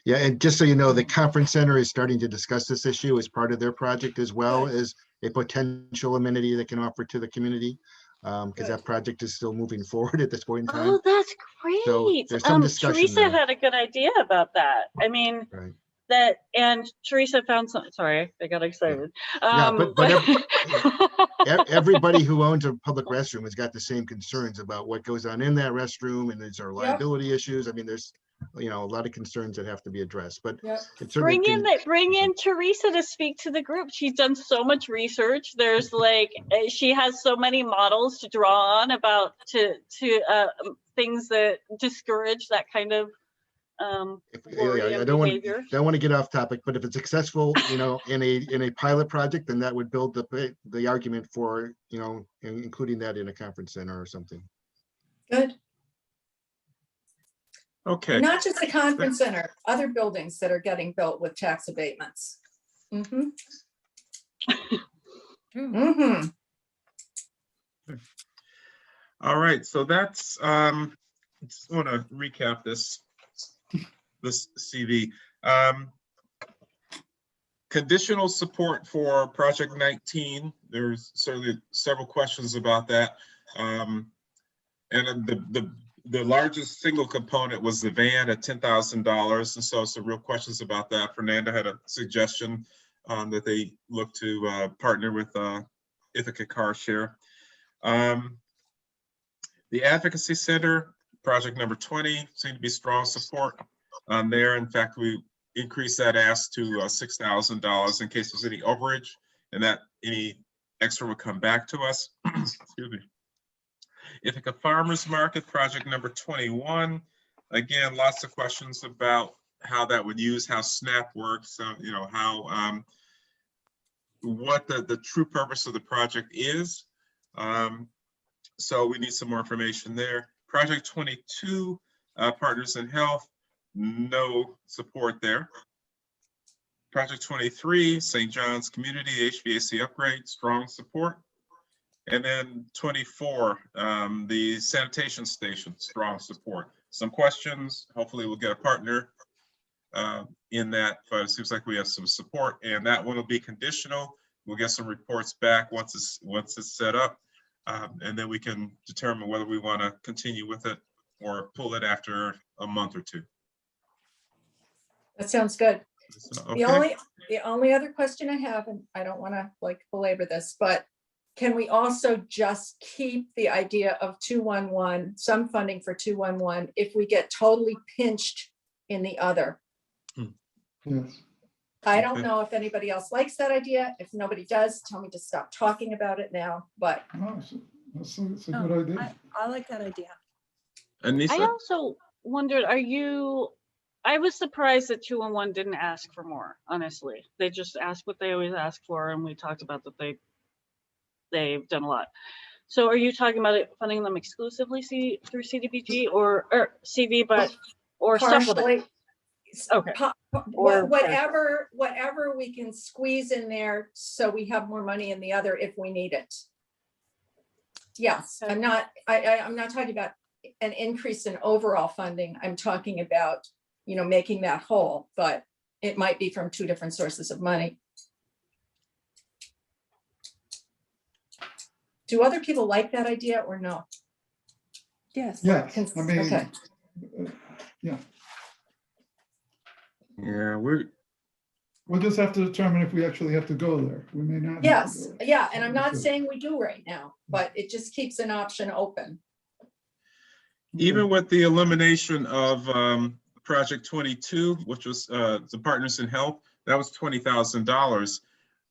Yeah, and just so you know, the conference center is starting to discuss this issue as part of their project, as well as a potential amenity they can offer to the community, because that project is still moving forward at this point in time. Oh, that's great. So there's some discussion Teresa there. had a good idea about that. I mean, Right. that, and Teresa found some, sorry, I got excited. Yeah, but everybody who owns a public restroom has got the same concerns about what goes on in that restroom, and there's our liability issues. I mean, there's, you know, a lot of concerns that have to be addressed, but it's bring in Teresa to speak to the group. She's done so much research. There's like, she has so many models to draw on about things that discourage that kind of I don't want to get off topic, but if it's successful, you know, in a pilot project, then that would build the argument for, you know, including that in a conference center or something. Good. Okay. And not just the conference center, other buildings that are getting built with tax abatements. All right, so that's, I just want to recap this CV. Conditional support for Project 19. There's certainly several questions about that. And the largest single component was the van at $10,000. And so some real questions about that. Fernanda had a suggestion that they look to partner with Ithaca Car Share. The Advocacy Center, project number 20, seemed to be strong support there. In fact, we increased that ask to $6,000 in case there's any overage, and that any extra would come back to us. Excuse me. Ithaca Farmers Market, project number 21. Again, lots of questions about how that would use, how SNAP works, you know, how, what the true purpose of the project is. So we need some more information there. Project 22, Partners in Health, no support there. Project 23, St. John's Community HVAC upgrade, strong support. And then 24, the Sanitation Station, strong support. Some questions, hopefully we'll get a partner in that, but it seems like we have some support, and that one will be conditional. We'll get some reports back once it's set up, and then we can determine whether we want to continue with it or pull it after a month or two. That sounds good. So, The okay. only other question I have, and I don't want to like belabor this, but can we also just keep the idea of 211, some funding for 211 if we get totally pinched in the other? Yes. I don't Okay. know if anybody else likes that idea. If nobody does, tell me to stop talking about it now, but No, it's a No, good idea. I like that idea. I Anissa? also wondered, I was surprised that 211 didn't ask for more, honestly. They just asked what they always ask for, and we talked about that they've done a lot. So are you talking about it funding them exclusively through CDBG or CV, or supplement? partially. Okay. Or Whatever we can squeeze in there so we have more money in the other if we need it. Yes, Okay. I'm not talking about an increase in overall funding. I'm talking about, you know, making that whole, but it might be from two different sources of money. Do other people like that idea or no? Yes. Yes, I mean, Okay. yeah, Yeah, we'll just have to determine if we actually have to go there. We may not. have to Yes, go there. yeah, and I'm not Okay. saying we do right now, but it just keeps an option open. even with the elimination of Project 22, which was the Partners in Health, that was $20,000.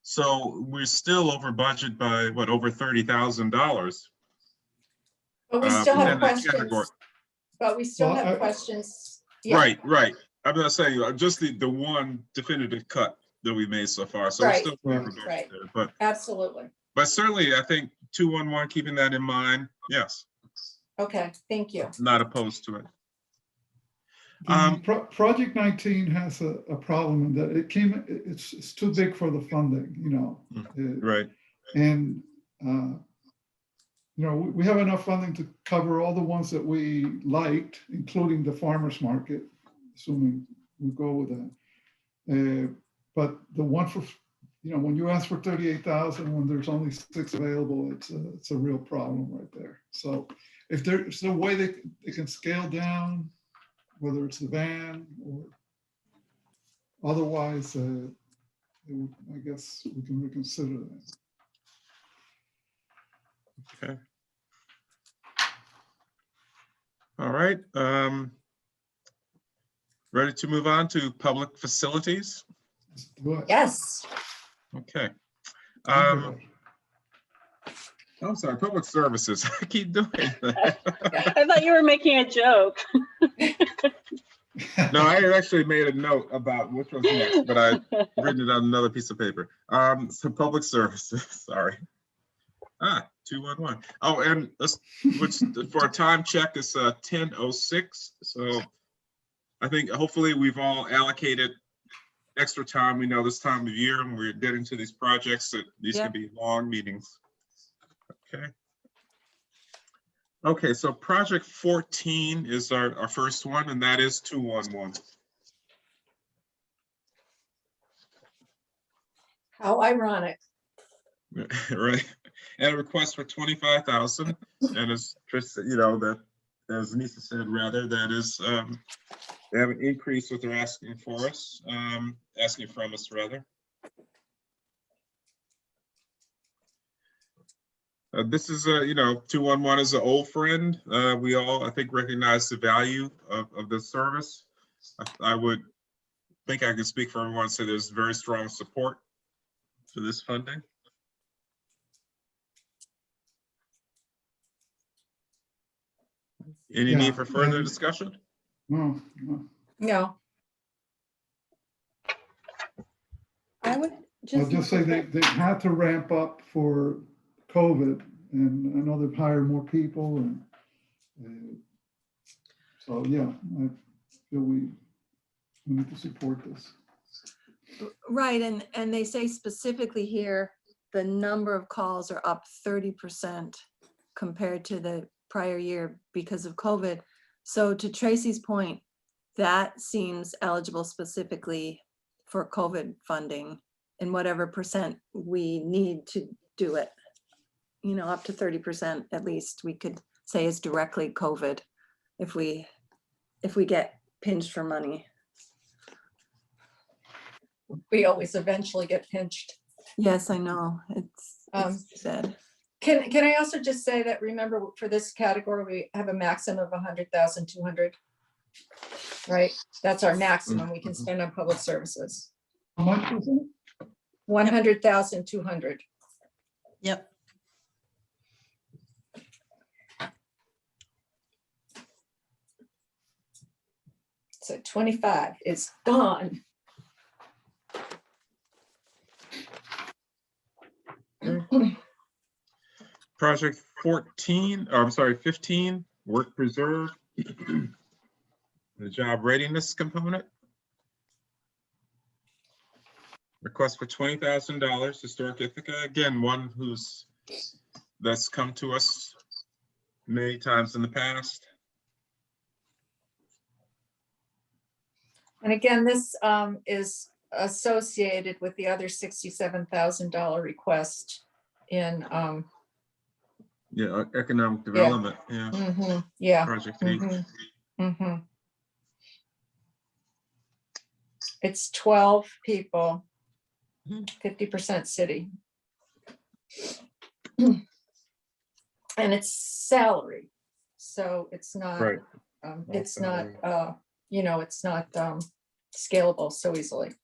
So we're still over budget by what, over $30,000. But we still have within that category. questions. But we still Well, have I- questions. Yeah, Right. I'm not saying just the one definitive cut that we made so far. So we're Right, still over budget right. there, absolutely. but certainly I think 211, keeping that in mind, yes, Okay, thank you. not opposed to it. Project 19 has a problem in that it's too big for the funding, you know. Right. And, you know, we have enough funding to cover all the ones that we liked, including the farmer's market, assuming we go with that. But the one for, you know, when you ask for 38,000, when there's only 6 available, it's a real problem right there. So if there's a way they can scale down, whether it's the van or otherwise, I guess we can reconsider that. Okay. All right. Ready to move on to public facilities? Let's do it. Yes, Okay. I'm sorry, public services. I keep doing that. I thought you were making a joke. No, I had actually made a note about which was next, but I've written it on another piece of paper. So public services, sorry. 211. Oh, and which for a time check is 10:06. So I think hopefully we've all allocated extra time. We know this time of year and we're getting to these projects that these Yeah. could be long meetings. Okay. Okay, so project 14 is our first one, and that is 211. how ironic. Right, and a request for 25,000, and as Trish said, you know, that, as Nisa said, rather, that is, they have an increase what they're asking for us, asking from us, rather. This is you know, 211 is an old friend. We all, I think, recognize the value of this service. I would think I can speak for everyone and say there's very strong support for this funding. Any Yeah, need for further and- discussion? No, no. No. I would I'll just. just say they had to ramp up for COVID, and I know they've hired more people, and so, yeah, I feel we need to support this. Right, and they say specifically here, the number of calls are up 30% compared to the prior year because of COVID. So to Tracy's point, that seems eligible specifically for COVID funding and whatever percent we need to do it. You know, up to 30% at least we could say is directly COVID if we get pinched for money. We always eventually get pinched. Yes, I know, it's Um, sad. Can I also just say that, remember, for this category, we have a maximum of 100,200. Right? That's our maximum we can spend on public services. How much is it? 100,200. Yep. So 25 is gone. Project 14, or I'm sorry, 15, work preserve. The job readiness component. Request for $20,000, Historic Ithaca. Again, one that's come to us many times in the past. And again, this is associated with the other $67,000 request in, Yeah, economic development, yeah, yeah. Project 8. Mhm. It's 12 people, 50% city. And it's salary, so it's not, Right. it's not, you know, it's not scalable so easily.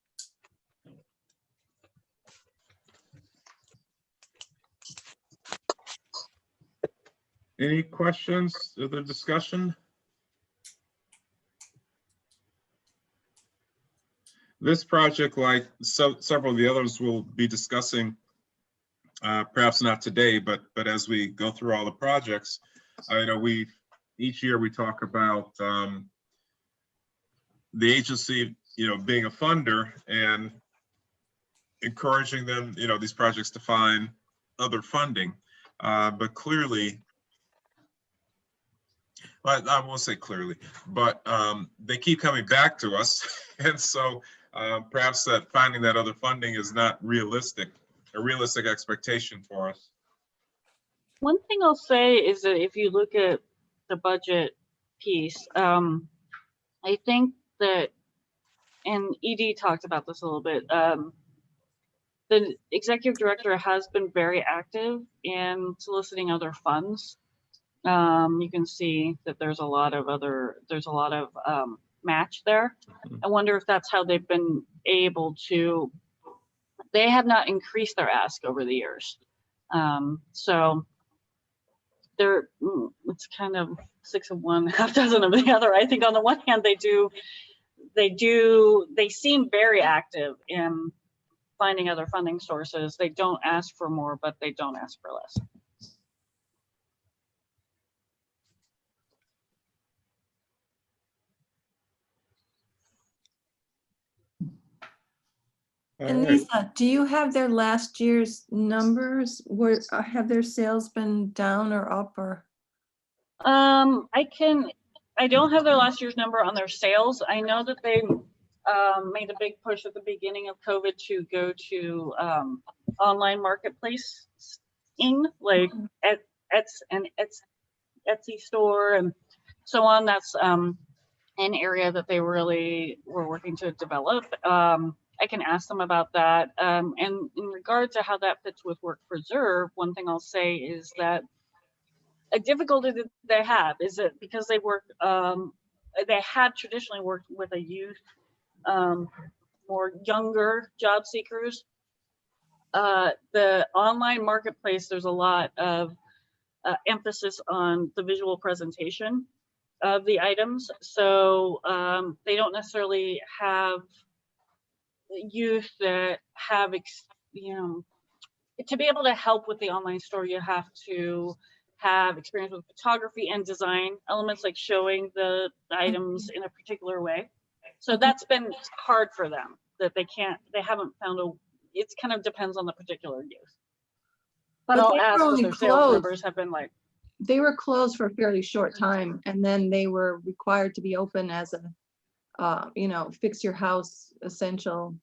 Any questions, other discussion? This project, like several of the others we'll be discussing, perhaps not today, but as we go through all the projects, I know each year we talk about the agency, you know, being a funder and encouraging them, you know, these projects to find other funding. But clearly, I won't say clearly, but they keep coming back to us. And so perhaps that finding that other funding is not a realistic expectation for us. One thing I'll say is that if you look at the budget piece, I think that, and ED talked about this a little bit, the executive director has been very active in soliciting other funds. You can see that there's a lot of match there. I wonder if that's how they've been able to, they have not increased their ask over the years. So they're, it's kind of 6 of one, half dozen of the other. I think on the one hand, they seem very active in finding other funding sources. They don't ask for more, but they don't ask for less. All And right. Lisa, do you have their last year's numbers? Have their sales been down or up or? I don't have their last year's number on their sales. I know that they made a big push at the beginning of COVID to go to online marketplace like Etsy store and so on. That's an area that they really were working to develop. I can ask them about that. And in regard to how that fits with Work Preserve, one thing I'll say is that a difficulty that they have is that because they work, they have traditionally worked with a youth, more younger job seekers. The online marketplace, there's a lot of emphasis on the visual presentation. of the items. So they don't necessarily have youth that have, to be able to help with the online store, you have to have experience with photography and design elements, like showing the items in a particular way. So that's been hard for them, that they haven't found it kind of depends on the particular youth. But I'll they were ask what only their sales closed. numbers have been like. They were closed for a fairly short time, and then they were required to be open as a, fix your house essential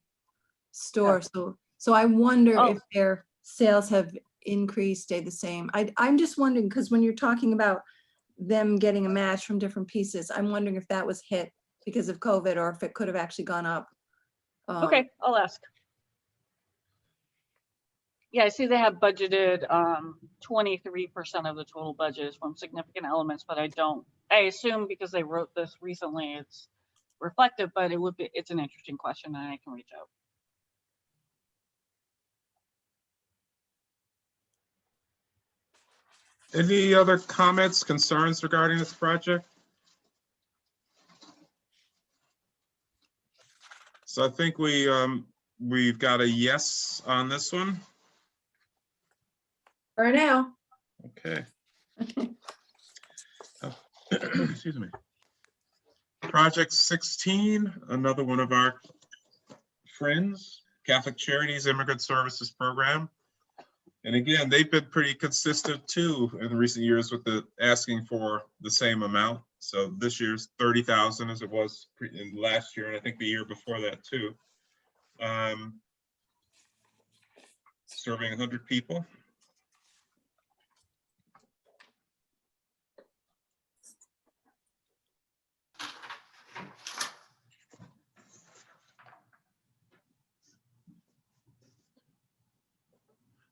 store. So I wonder Oh. if their sales have increased, stayed the same. I'm just wondering, because when you're talking about them getting a match from different pieces, I'm wondering if that was hit because of COVID or if it could have actually gone up. Okay, I'll ask. Yeah, I see they have budgeted 23% of the total budget is from significant elements, but I assume because they wrote this recently, it's reflective, but it's an interesting question and I can reach out. Any other comments, concerns regarding this project? So I think we've got a yes on this one. For now. Okay. Excuse me. Project 16, another one of our friends, Catholic Charities Immigrant Services Program. And again, they've been pretty consistent too in recent years with the asking for the same amount. So this year's 30,000 as it was in last year, and I think the year before that too. Serving 100 people.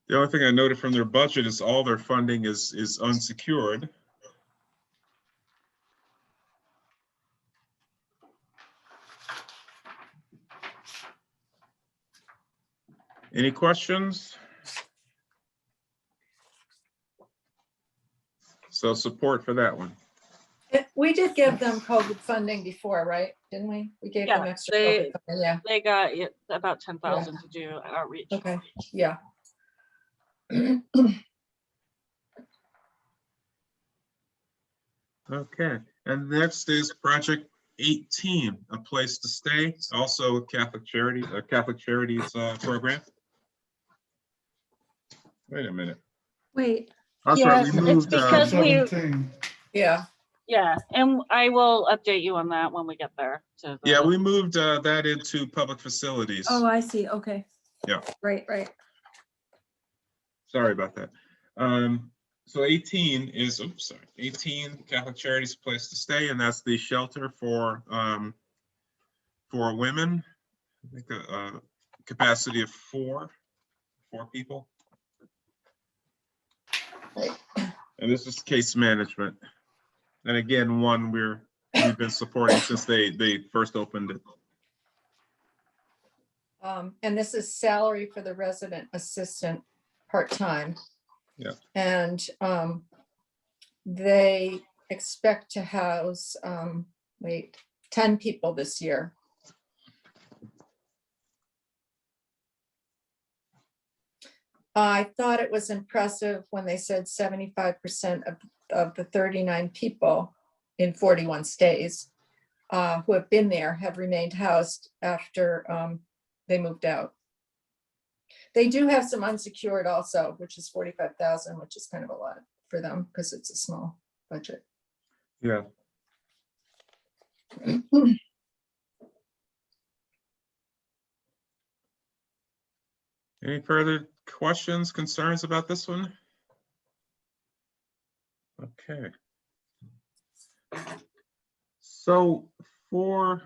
The only thing I noted from their budget is all their funding is unsecured. Any questions? So support for that one. We did give them COVID funding before, right? Didn't we? We gave them Yeah, extra COVID funding, yeah. They got about 10,000 to do outreach. Okay, yeah. Okay, and next is project 18, a place to stay, also a Catholic Charities program. Wait a minute. Wait, I'm Yeah, sorry, we it's moved. because we, 17. Yeah, yeah, and I will update you on that when we get there. Yeah, we moved that into public facilities. oh, I see, okay. Yeah. Right. Sorry about that. So 18 is, 18 Catholic Charities Place to Stay, and that's the shelter for women. I think a capacity of four people. And this is case management. And again, one we've been supporting since they first opened it. and this is salary for the resident assistant part-time. Yeah. And they expect to house 10 people this year. I thought it was impressive when they said 75% of the 39 people in 41 stays who have been there have remained housed after they moved out. They do have some unsecured also, which is 45,000, which is kind of a lot for them because it's a small budget. Yeah. Any further questions, concerns about this one? Okay. So for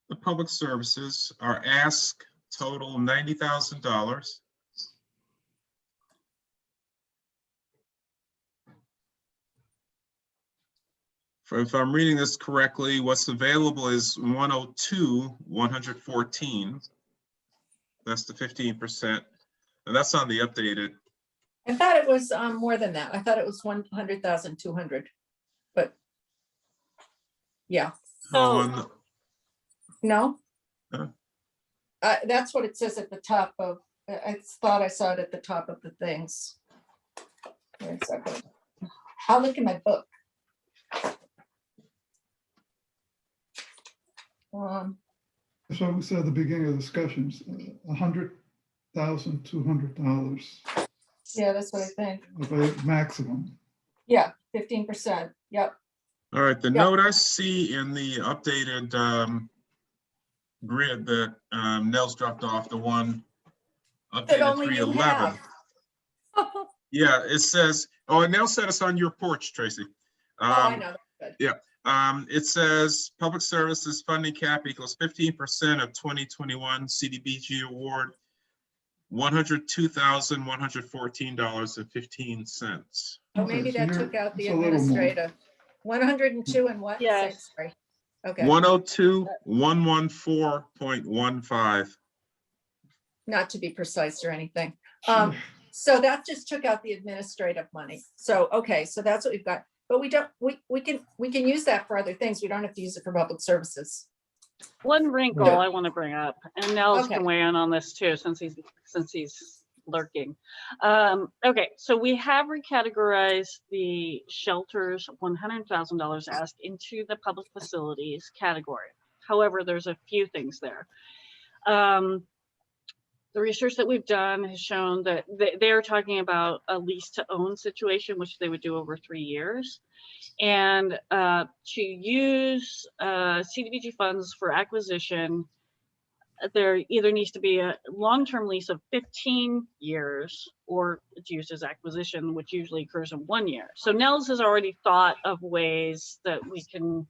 the public services, our ask total $90,000. If I'm reading this correctly, what's available is 102, 114. That's the 15%. And that's on the updated. I thought it was more than that. I thought it was 100,200, but Yeah, Oh, on the- no? Huh. That's what it says at the top of, I thought I saw it at the top of the things. Wait a second. I'll look in my book. So we said at the beginning of the discussions, $100,200 Yeah, that's what I think. of a maximum. Yeah, 15%. Yep. All right, the Yeah. note I see in the updated grid that Nels dropped off, the one That updated only you 311. have. Yeah, it says, oh, and Nels said it's on your porch, Tracy. Oh, I know. That's good. It says public services funding cap equals 15% of 2021 CDBG award, $102,114.15. Oh, Okay, maybe so that you're- took out the it's a little more. administrative. 102 and what? Yes. Sorry. Okay, 102,114.15. not to be precise or anything. So that just took out the administrative money. So, okay, so that's what we've got. But we don't, we can use that for other things. We don't have to use it for public services. One wrinkle Yeah. I want to bring up, and Nels Okay. can weigh in on this too, since he's lurking. Okay, so we have recategorized the shelter's $100,000 ask into the public facilities category. However, there's a few things there. The research that we've done has shown that they're talking about a lease to own situation, which they would do over 3 years. And to use CDBG funds for acquisition, there either needs to be a long-term lease of 15 years or it's used as acquisition, which usually occurs in 1 year. So Nels has already thought of ways that we can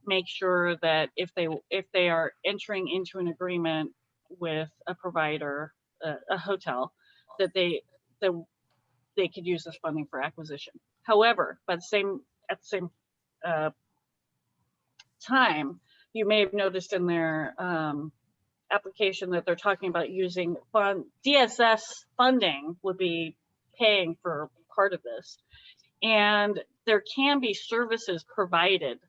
make sure that if they are entering into an agreement with a provider, a hotel, that they could use this funding for acquisition. However, at the same time, you may have noticed in their application that they're talking about using DSS funding would be paying for part of this. And there can be services provided,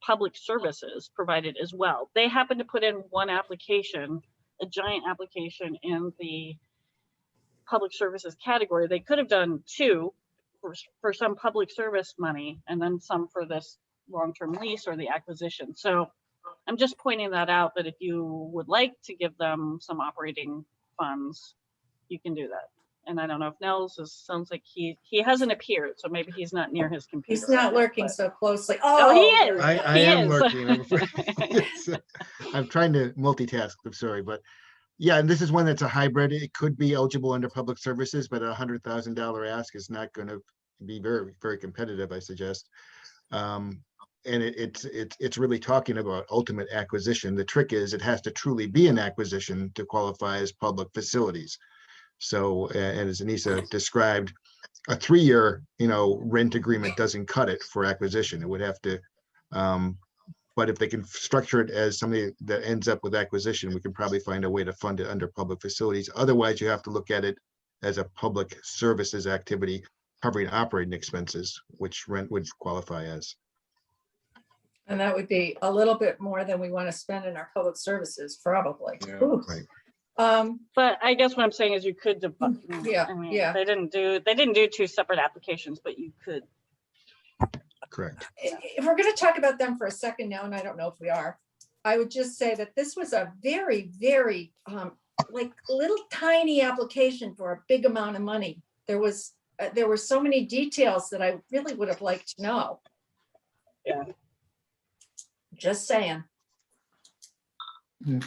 public services provided as well. They happen to put in one application, a giant application in the public services category. They could have done two for some public service money and then some for this long-term lease or the acquisition. So I'm just pointing that out, that if you would like to give them some operating funds, you can do that. And I don't know if Nels sounds like he hasn't appeared, so maybe he's not near his computer. He's not right now, lurking but- so closely. Oh, he there is. we go. I He am is. lurking. I'm trying to multitask. I'm sorry, but yeah, and this is one that's a hybrid. It could be eligible under public services, but $100,000 ask is not going to be very, very competitive, I suggest. And it's really talking about ultimate acquisition. The trick is it has to truly be an acquisition to qualify as public facilities. So, and as Anissa described, a 3-year, rent agreement doesn't cut it for acquisition. It would have to, but if they can structure it as something that ends up with acquisition, we can probably find a way to fund it under public facilities. Otherwise, you have to look at it as a public services activity covering operating expenses, which rent would qualify as. And that would be a little bit more than we want to spend in our public services, probably. Yeah. Ooh. Right. But I guess what I'm saying is you could, Yeah, I mean, yeah. they didn't do two separate applications, but you could. Correct. If we're going to talk about them for a second now, and I don't know if we are, I would just say that this was a very, very like little tiny application for a big amount of money. There were so many details that I really would have liked to know. Yeah. Just saying. Yeah.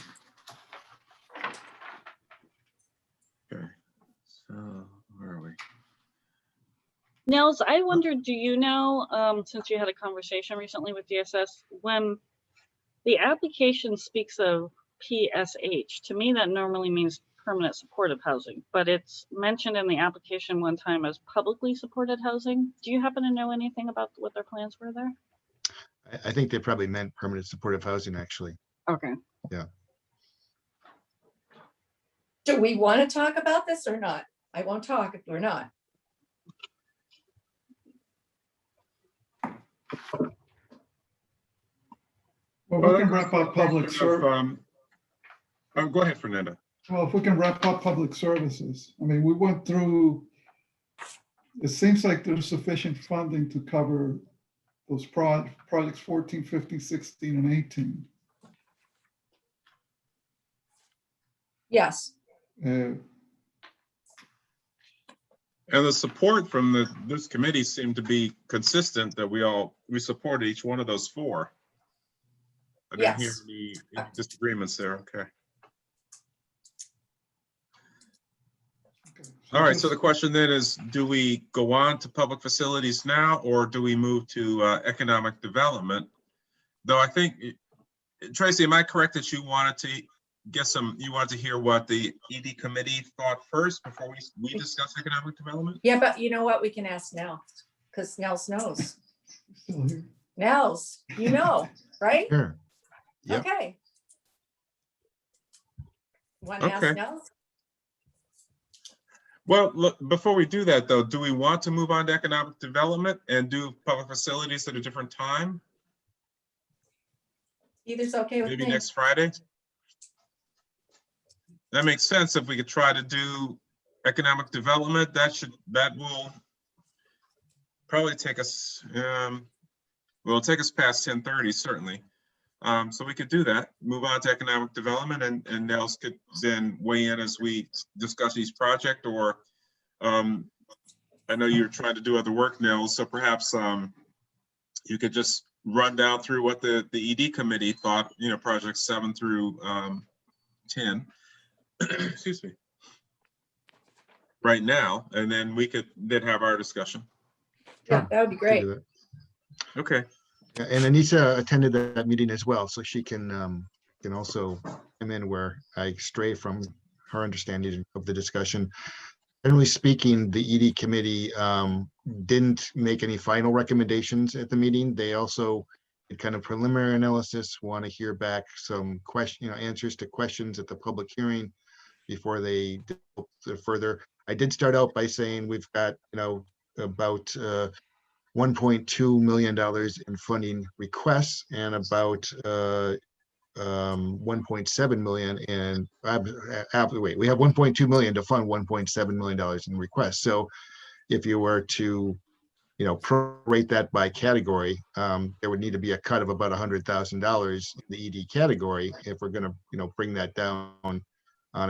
Okay, so where are we? Nels, I wondered, do you know, since you had a conversation recently with DSS, when the application speaks of PSH, to me that normally means permanent supportive housing, but it's mentioned in the application one time as publicly supported housing. Do you happen to know anything about what their plans were there? I think they probably meant permanent supportive housing, actually. Okay. Yeah. Do we want to talk about this or not? I won't talk if we're not. Well, Well, we I can think wrap up public of, service. oh, go ahead, Fernanda. Well, if we can wrap up public services, I mean, we went through, it seems like there's sufficient funding to cover those projects 14, 15, 16, and 18. Yes, Uh, And the support from this committee seemed to be consistent, that we supported each one of those four. I didn't hear Yes. any disagreements there. Okay. okay, All right. So just- the question then is, do we go on to public facilities now, or do we move to economic development? Though I think, Tracy, am I correct that you wanted to you wanted to hear what the ED committee thought first before we discuss economic development? yeah, but you know what? We can ask Nell, because Nels knows. Still here. Nels, you know, right? Sure. Yep. Okay. Want to ask Okay. Nels? Well, look, before we do that though, do we want to move on to economic development and do public facilities at a different time? Either's okay with Maybe me. next Friday? That makes sense. If we could try to do economic development, that will probably take us, will take us past 10:30 certainly. So we could do that, move on to economic development, and Nels could then weigh in as we discuss each project, or I know you're trying to do other work, Nels, so perhaps you could just run down through what the ED committee thought, projects 7 through 10. Excuse me. Right now, and then we could then have our discussion. Yeah, Sure. that would be Can great. do that. Okay. Yeah, and Anissa attended that meeting as well, so she can also come in where I stray from her understanding of the discussion. Generally speaking, the ED committee didn't make any final recommendations at the meeting. They also did kind of preliminary analysis, want to hear back some answers to questions at the public hearing before they did further. I did start out by saying we've got about $1.2 million in funding requests and about 1.7 million in wait, we have 1.2 million to fund $1.7 million in requests. So if you were to prorate that by category, there would need to be a cut of about $100,000 in the ED category if we're going to bring that down on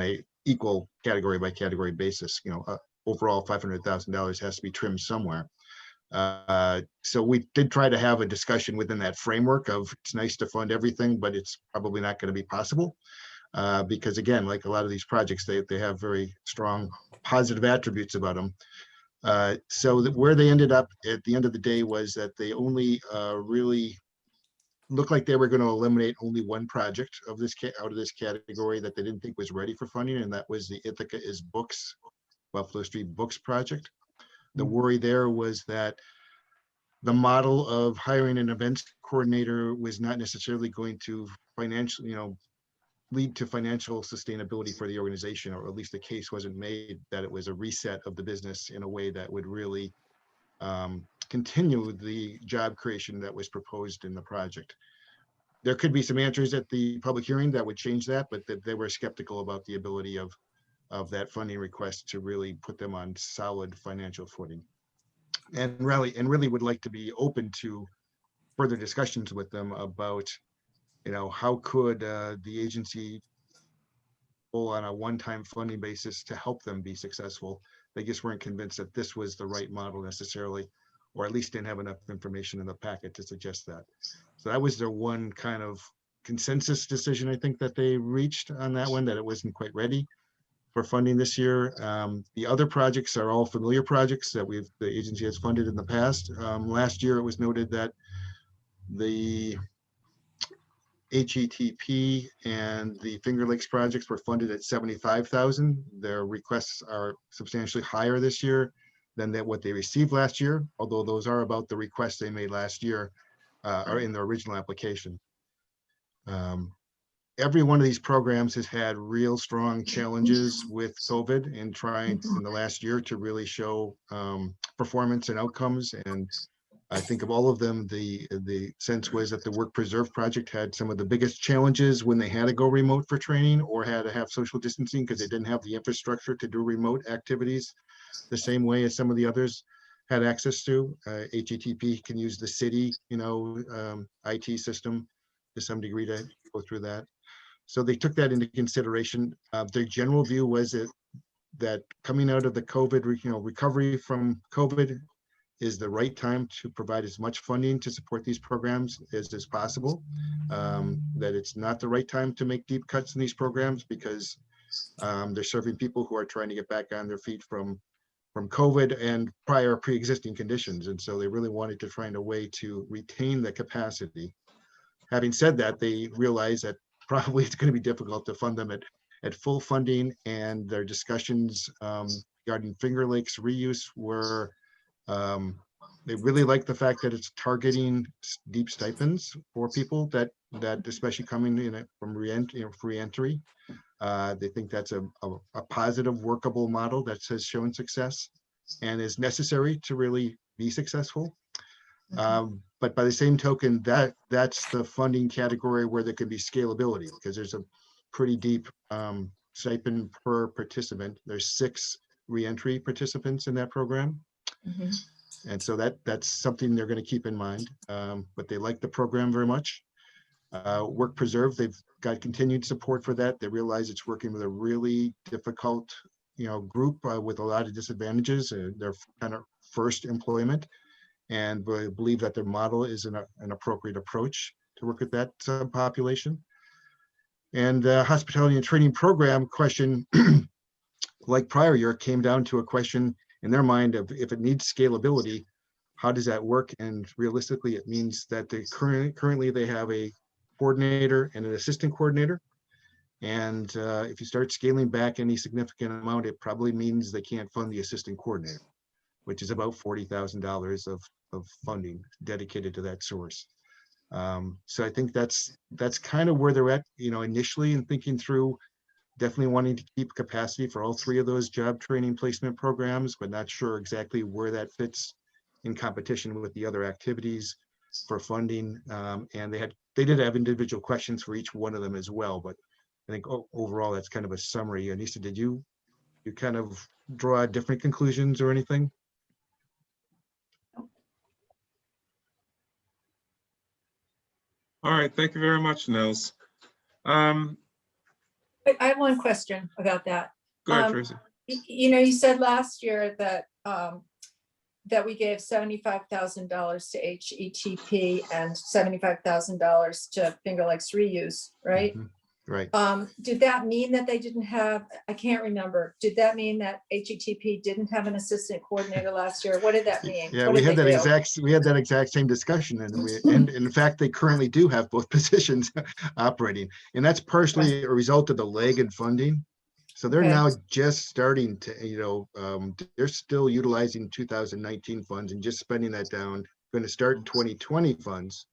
a equal category by category basis. Overall $500,000 has to be trimmed somewhere. So we did try to have a discussion within that framework of it's nice to fund everything, but it's probably not going to be possible because again, like a lot of these projects, they have very strong positive attributes about them. So where they ended up at the end of the day was that they only really looked like they were going to eliminate only one project of this out of this category that they didn't think was ready for funding, and that was the Ithaca is Books, Buffalo Street Books project. The worry there was that the model of hiring an events coordinator was not necessarily going to lead to financial sustainability for the organization, or at least the case wasn't made that it was a reset of the business in a way that would really continue the job creation that was proposed in the project. There could be some answers at the public hearing that would change that, but they were skeptical about the ability of that funding request to really put them on solid financial footing. And really would like to be open to further discussions with them about, how could the agency pull on a one-time funding basis to help them be successful. They just weren't convinced that this was the right model necessarily, or at least didn't have enough information in the packet to suggest that. So that was their one kind of consensus decision, I think, that they reached on that one, that it wasn't quite ready for funding this year. The other projects are all familiar projects that the agency has funded in the past. Last year, it was noted that the HETP and the Finger Lakes projects were funded at 75,000. Their requests are substantially higher this year than what they received last year, although those are about the requests they made last year are in their original application. Every one of these programs has had real strong challenges with COVID and trying in the last year to really show performance and outcomes. And I think of all of them, the sense was that the Work Preserve project had some of the biggest challenges when they had to go remote for training or had to have social distancing because they didn't have the infrastructure to do remote activities the same way as some of the others had access to. HETP can use the city, IT system to some degree to go through that. So they took that into consideration. Their general view was that coming out of the COVID, recovery from COVID is the right time to provide as much funding to support these programs as possible. That it's not the right time to make deep cuts in these programs because they're serving people who are trying to get back on their feet from COVID and prior pre-existing conditions. And so they really wanted to find a way to retain the capacity. Having said that, they realize that probably it's going to be difficult to fund them at full funding, and their discussions regarding Finger Lakes reuse were they really like the fact that it's targeting deep stipends for people that especially coming in from re-entry. They think that's a positive, workable model that has shown success and is necessary to really be successful. But by the same token, that's the funding category where there could be scalability because there's a pretty deep stipend per participant. There's 6 re-entry participants in that program. Mhm. And so that's something they're going to keep in mind. But they like the program very much. Work Preserve, they've got continued support for that. They realize it's working with a really difficult, group with a lot of disadvantages. Their kind of first employment, and believe that their model is an appropriate approach to work with that population. And the hospitality and training program question, like prior year, came down to a question in their mind of if it needs scalability, how does that work? And realistically, it means that they currently they have a coordinator and an assistant coordinator. And if you start scaling back any significant amount, it probably means they can't fund the assistant coordinator, which is about $40,000 of funding dedicated to that source. So I think that's kind of where they're at, initially, and thinking through definitely wanting to keep capacity for all 3 of those job training placement programs, but not sure exactly where that fits in competition with the other activities for funding. And they did have individual questions for each one of them as well. But I think overall, that's kind of a summary. Anissa, did you kind of draw different conclusions or anything? All right, thank you very much, Nils. I have one question about that. Go ahead, Tracy. You said last year that that we gave $75,000 to HETP and $75,000 to Finger Lakes Reuse, right? Mhm. Right. Did that mean that they didn't have, I can't remember, did that mean that HETP didn't have an assistant coordinator last year? What did that mean? Yeah, What we did had they that do? exact same discussion, and in fact, they currently do have both positions operating, and that's partially a result of the lag in funding. So they're Okay. now just starting to, they're still utilizing 2019 funds and just spending that down. Going to start 2020 funds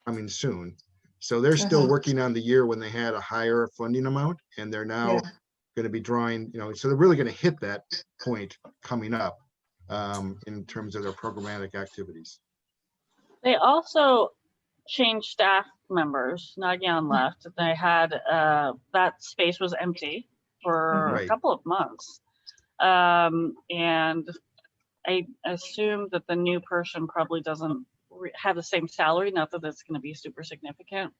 coming soon. So they're still working on the year when they had a higher funding amount, and they're now Yeah. going to be drawing, so they're really going to hit that point coming up in terms of their programmatic activities. They also changed staff members. Nagyan left. They had that space was empty for Right. a couple of months, and I assume that the new person probably doesn't have the same salary. Not that it's going to be super significant.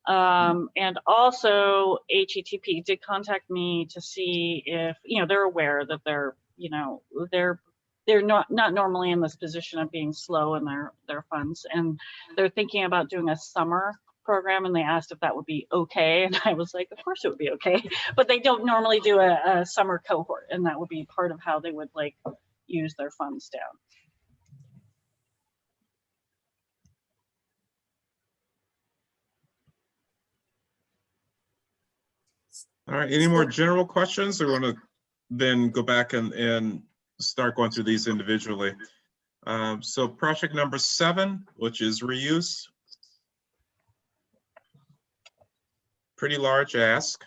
And also HETP did contact me to see if they're aware that they're not normally in this position of being slow in their funds, and they're thinking about doing a summer program, and they asked if that would be okay, and I was like, of course it would be okay, but they don't normally do a summer cohort, and that would be part of how they would use their funds down. All right, any more general questions, or want to then go back and start going through these individually? So project number 7, which is reuse. Pretty large ask.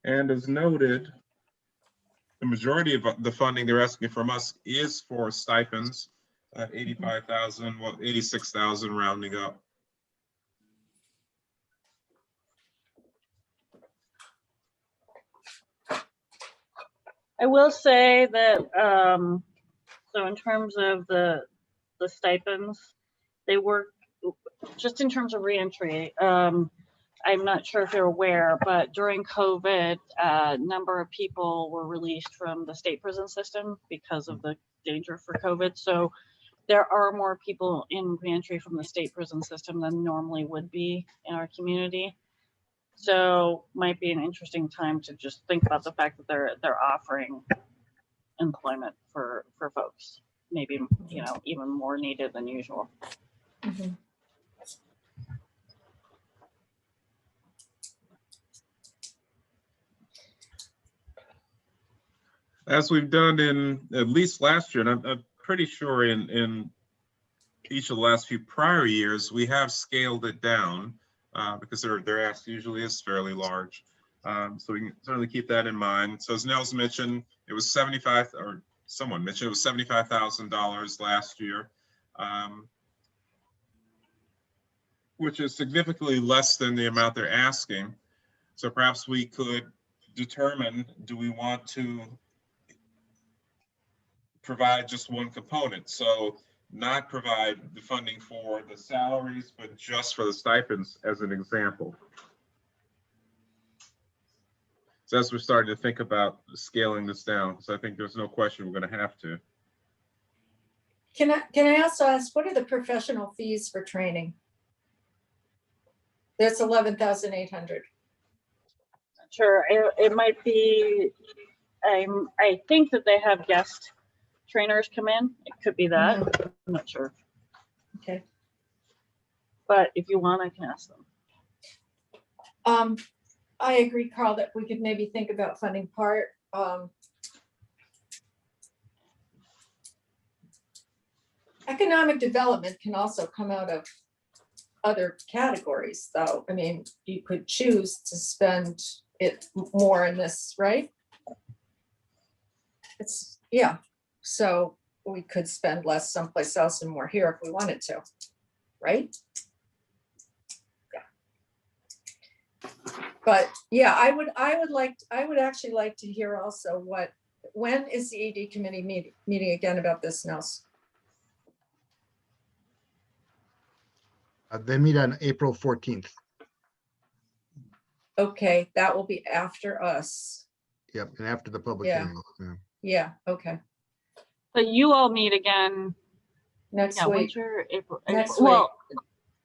And as noted, the majority of the funding they're asking from us is for stipends at 85,000, well, 86,000 rounding up. I will say that, so in terms of the stipends, they work, just in terms of reentry, I'm not sure if you're aware, but during COVID, a number of people were released from the state prison system because of the danger for COVID. So there are more people in reentry from the state prison system than normally would be in our community. So might be an interesting time to just think about the fact that they're offering employment for folks, maybe, you know, even more needed than usual. Mhm. As we've done in at least last year, and I'm pretty sure in each of the last few prior years, we have scaled it down because their ask usually is fairly large. So we can certainly keep that in mind. So as Nels mentioned, it was someone mentioned it was $75,000 last year, which is significantly less than the amount they're asking. So perhaps we could determine, do we want to provide just one component? So not provide the funding for the salaries, but just for the stipends as an example. So as we're starting to think about scaling this down, so I think there's no question we're going to have to. Can I also ask, what are the professional fees for training? That's 11,800. Sure, it might be, I think that they have guest trainers come in. It could be that, I'm not sure. Okay. But if you want, I can ask them. I agree, Carl, that we could maybe think about funding part. Economic development can also come out of other categories, though. I mean, you could choose to spend it more in this, right? It's, yeah, so we could spend less someplace else and more here if we wanted to, right? Yeah. But yeah, I would actually like to hear also when is the ED committee meeting again about this, Nels? They meet on April 14th. Okay, that will be after us. Yep, and after the public Yeah. hearing. Yeah. Yeah, okay. But you all meet again. Next Yeah, week. when's your April? Next Well,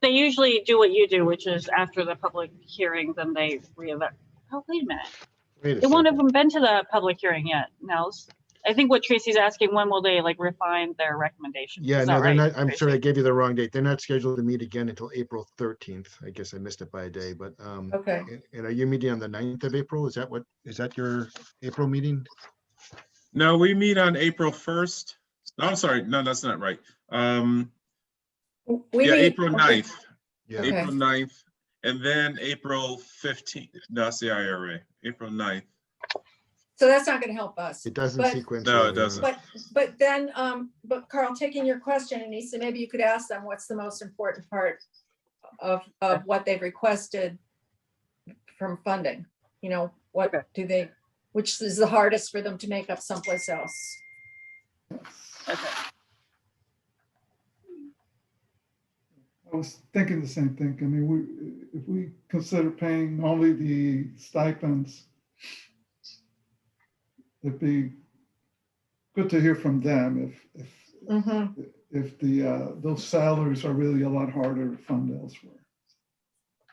they usually do what you do, which is after the public hearing, then they reevaluate. Oh, wait a minute. Wait a They won't second. have been to the public hearing yet, Nels. I think what Tracy's asking, when will they like refine their recommendation? Yeah, Is no, that they're right, not, I'm sorry, I Tracy? gave you the wrong date. They're not scheduled to meet again until April 13th. I guess I missed it by a day, but Okay. and are you meeting on the 9th of April? Is that your April meeting? No, we meet on April 1st. No, I'm sorry. No, that's not right. Yeah, April 9th. Yeah. Okay. April 9th. And then April 15th. No, that's the IURA. April 9th. So that's not gonna help us. It doesn't But- sequence. No, well, it yeah. doesn't. But then, but Carl, taking your question, Anissa, maybe you could ask them what's the most important part of what they've requested from funding? You know, what Okay. do they, which is the hardest for them to make up someplace else? Okay. I was thinking the same thing. I mean, if we consider paying only the stipends, it'd be good to hear from them Mm-hmm. if those salaries are really a lot harder to fund elsewhere.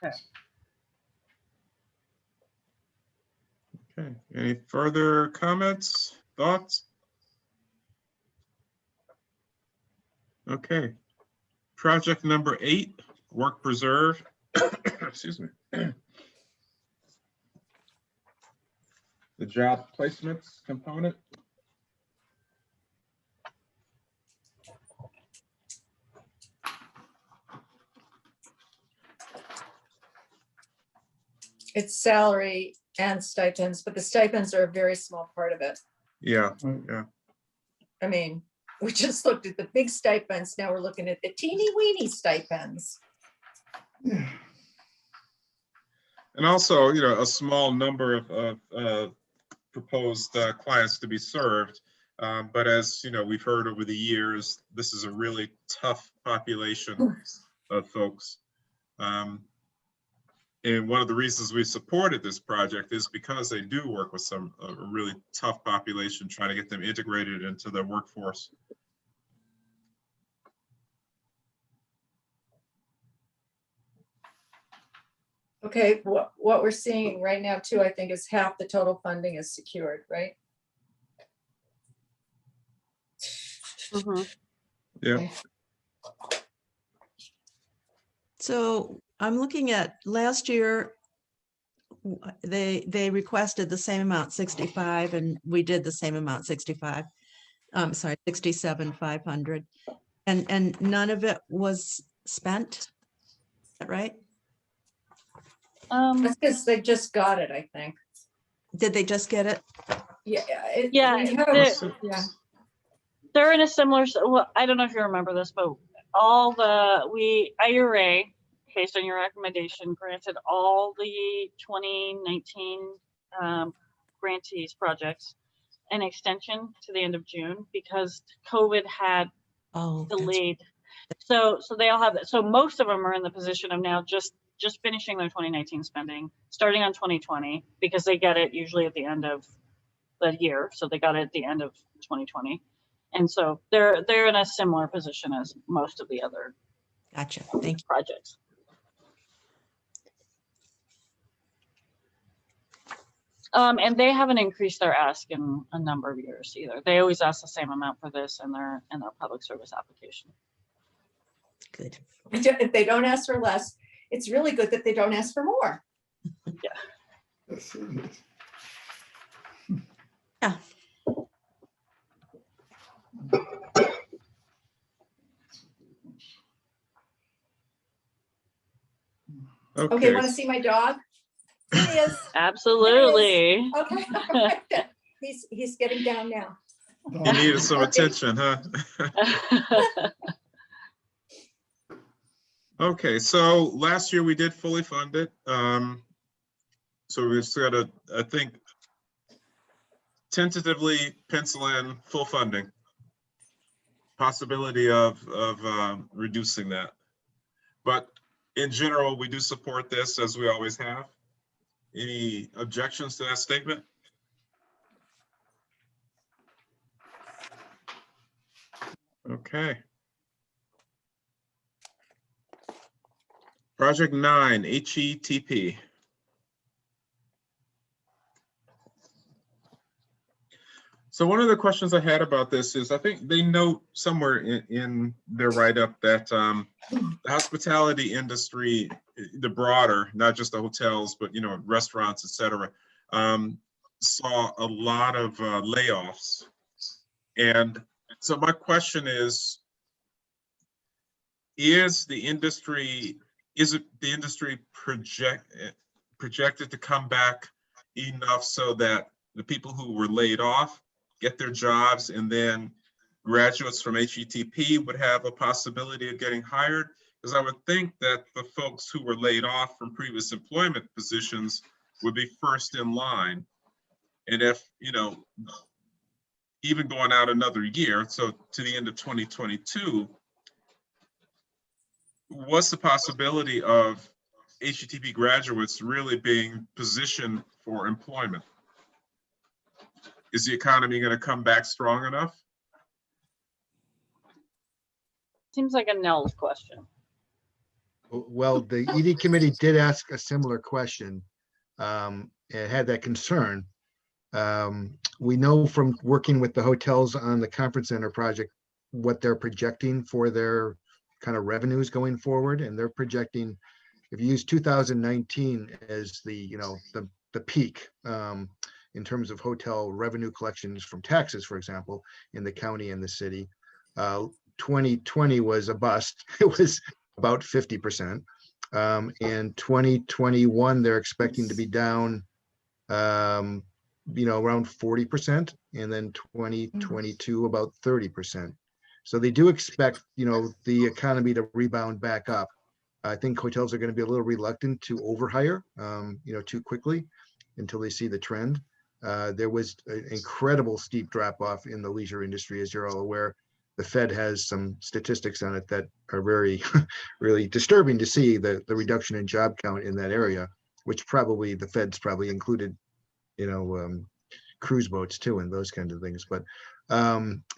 Okay. Any further comments, thoughts? Okay. Project number 8, work preserve. Excuse me. The job placements component. It's salary and stipends, but the stipends are a very small part of it. Yeah, Right. yeah. I mean, we just looked at the big stipends. Now we're looking at the teeny weeny stipends. Yeah. And also, you know, a small number of proposed clients to be served. But as you know, we've heard over the years, this is a really tough population of folks. And one of the reasons we supported this project is because they do work with a really tough population, trying to get them integrated into the workforce. Okay, what we're seeing right now too, I think, is half the total funding is secured, right? Mhm. Yeah. So I'm looking at last year, they requested the same amount, 65, and we did the same amount, 65. Sorry, 67,500. And none of it was spent, is that right? That's because they just got it, I think. Did they just get it? Yeah. Yeah, we have- yeah. They're in a similar, well, I don't know if you remember this, but IURA, based on your recommendation, granted all the 2019 grantees projects an extension to the end of June because COVID had Oh, delayed. So they all have that. So most of them are in the position of now just finishing their 2019 spending, starting on 2020, because they get it usually at the end of the year. So they got it at the end of 2020. And so they're in a similar position as most of the other gotcha. Thank you. projects. And they haven't increased their ask in a number of years either. They always ask the same amount for this in their public service application. Good. If they don't ask for less, it's really good that they don't ask for more. Yes, it is. Yeah. Okay, want to see my dog? Here he is. Absolutely. Okay, all right then. He's getting down now. He needed some attention, huh? Okay, so last year we did fully fund it. So we just got to, I think, tentatively pencil in full funding. Possibility of reducing that. But in general, we do support this as we always have. Any objections to that statement? Okay. Project 9, HETP. So one of the questions I had about this is, I think they note somewhere in their write-up that the hospitality industry, the broader, not just the hotels, but restaurants, et cetera, saw a lot of layoffs. And so my question is the industry projected to come back enough so that the people who were laid off get their jobs, and then graduates from HETP would have a possibility of getting hired? Because I would think that the folks who were laid off from previous employment positions would be first in line. And if, even going out another year, so to the end of 2022, what's the possibility of HETP graduates really being positioned for employment? Is the economy going to come back strong enough? Seems like a Nels question. Well, the ED committee did ask a similar question. It had that concern. We know from working with the hotels on the conference center project what they're projecting for their kind of revenues going forward, and they're projecting, if you use 2019 as the peak in terms of hotel revenue collections from taxes, for example, in the county and the city, 2020 was a bust. It was about 50%. In 2021, they're expecting to be down around 40%, and then 2022 about 30%. So they do expect, the economy to rebound back up. I think hotels are going to be a little reluctant to overhire, too quickly until they see the trend. There was an incredible steep drop off in the leisure industry, as you're all aware. The Fed has some statistics on it that are very, really disturbing to see the reduction in job count in that area, which probably the Fed's probably included, cruise boats too, and those kinds of things. But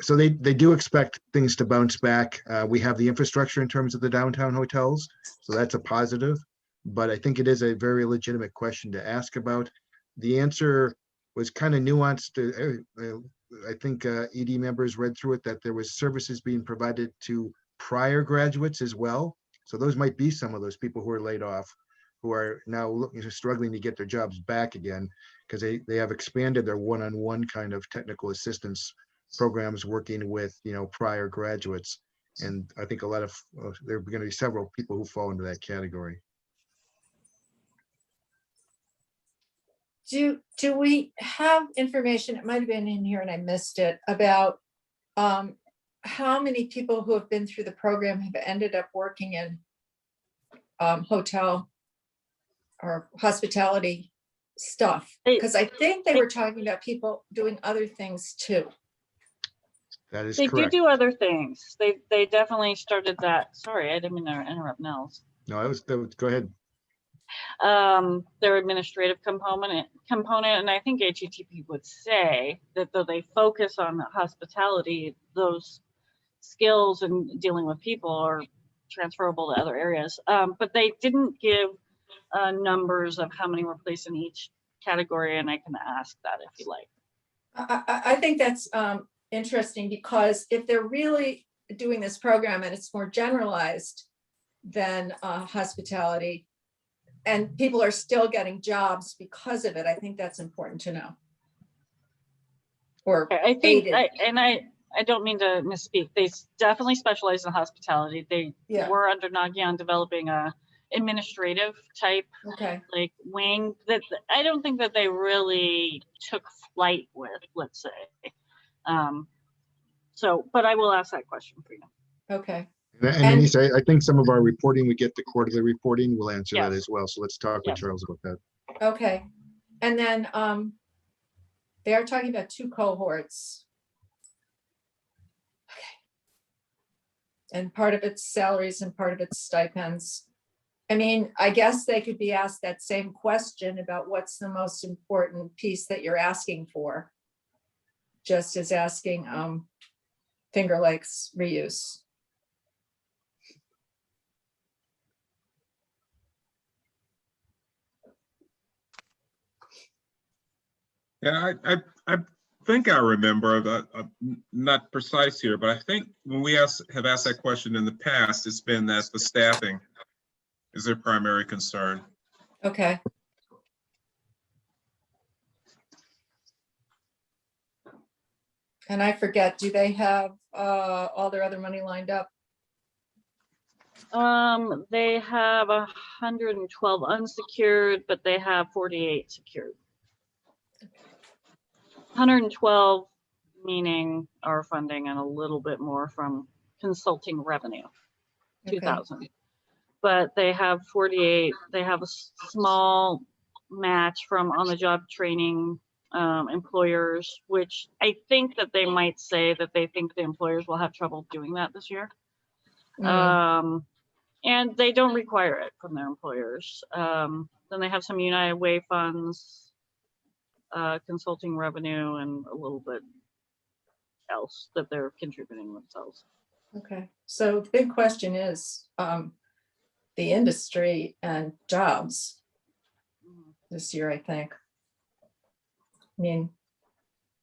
so they do expect things to bounce back. We have the infrastructure in terms of the downtown hotels, so that's a positive. But I think it is a very legitimate question to ask about. The answer was kind of nuanced. I think ED members read through it that there was services being provided to prior graduates as well. So those might be some of those people who are laid off, who are now struggling to get their jobs back again, because they have expanded their one-on-one kind of technical assistance programs working with, prior graduates. And I think a lot of, there are going to be several people who fall into that category. Do we have information, it might have been in here and I missed it, about how many people who have been through the program have ended up working in hotel or hospitality stuff? Because I think they were talking about people doing other things too. That is They correct. do other things. They definitely started that. Sorry, I didn't mean to interrupt Nels. No, go ahead. Their administrative component, and I think HETP would say that though they focus on hospitality, those skills and dealing with people are transferable to other areas. But they didn't give numbers of how many were placed in each category, and I can ask that if you like. I think that's interesting, because if they're really doing this program and it's more generalized than hospitality, and people are still getting jobs because of it, I think that's important to know. Or I think, aided. I don't mean to misspeak. They definitely specialize in hospitality. They were under Nagyan developing a administrative type like wing that I don't think that they really took flight with, let's say. So, but I will ask that question for you. Okay. And Anissa, I think some of our reporting, we get the quarterly reporting, we'll answer that as well. So let's talk with Charles about that. Okay. And then they are talking about 2 cohorts. Okay. And part of it's salaries and part of it's stipends. I mean, I guess they could be asked that same question about what's the most important piece that you're asking for, just as asking Finger Lakes reuse. Yeah, I think I remember, not precise here, but I think when we have asked that question in the past, it's been that the staffing is their primary concern. Okay. And I forget, do they have all their other money lined up? They have 112 unsecured, but they have 48 secured. 112 meaning our funding and a little bit more from consulting revenue, 2,000. But they have 48. They have a small match from on-the-job training employers, which I think that they might say that they think the employers will have trouble doing that this year. And they don't require it from their employers. Then they have some United Way funds, consulting revenue, and a little bit else that they're contributing themselves. Okay, so the big question is the industry and jobs this year, I think. I mean,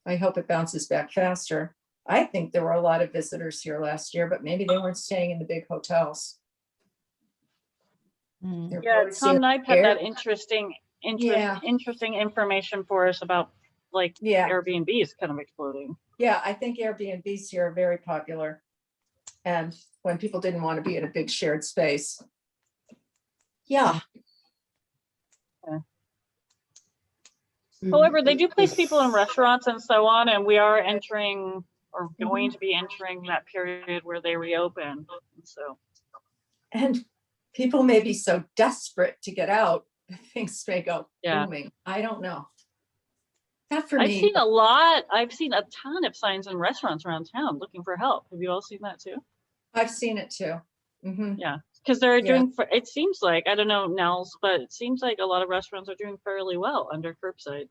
I hope it bounces back faster. I think there were a lot of visitors here last year, but maybe they weren't staying in the big hotels. Yeah, Tom Knipe had that interesting information for us about like Airbnbs kind of exploding. Yeah, I think Airbnbs here are very popular. And when people didn't want to be in a big shared space. Yeah. However, they do place people in restaurants and so on, and we are entering or going to be entering that period where they reopen. So, And people may be so desperate to get out, things may go Yeah. booming. I don't know. Not for I've me. seen I've seen a ton of signs in restaurants around town looking for help. Have you all seen that too? I've seen it too. Mhm. Yeah, because they're Yeah. doing, it seems like, I don't know, Nels, but it seems like a lot of restaurants are doing fairly well under curbside.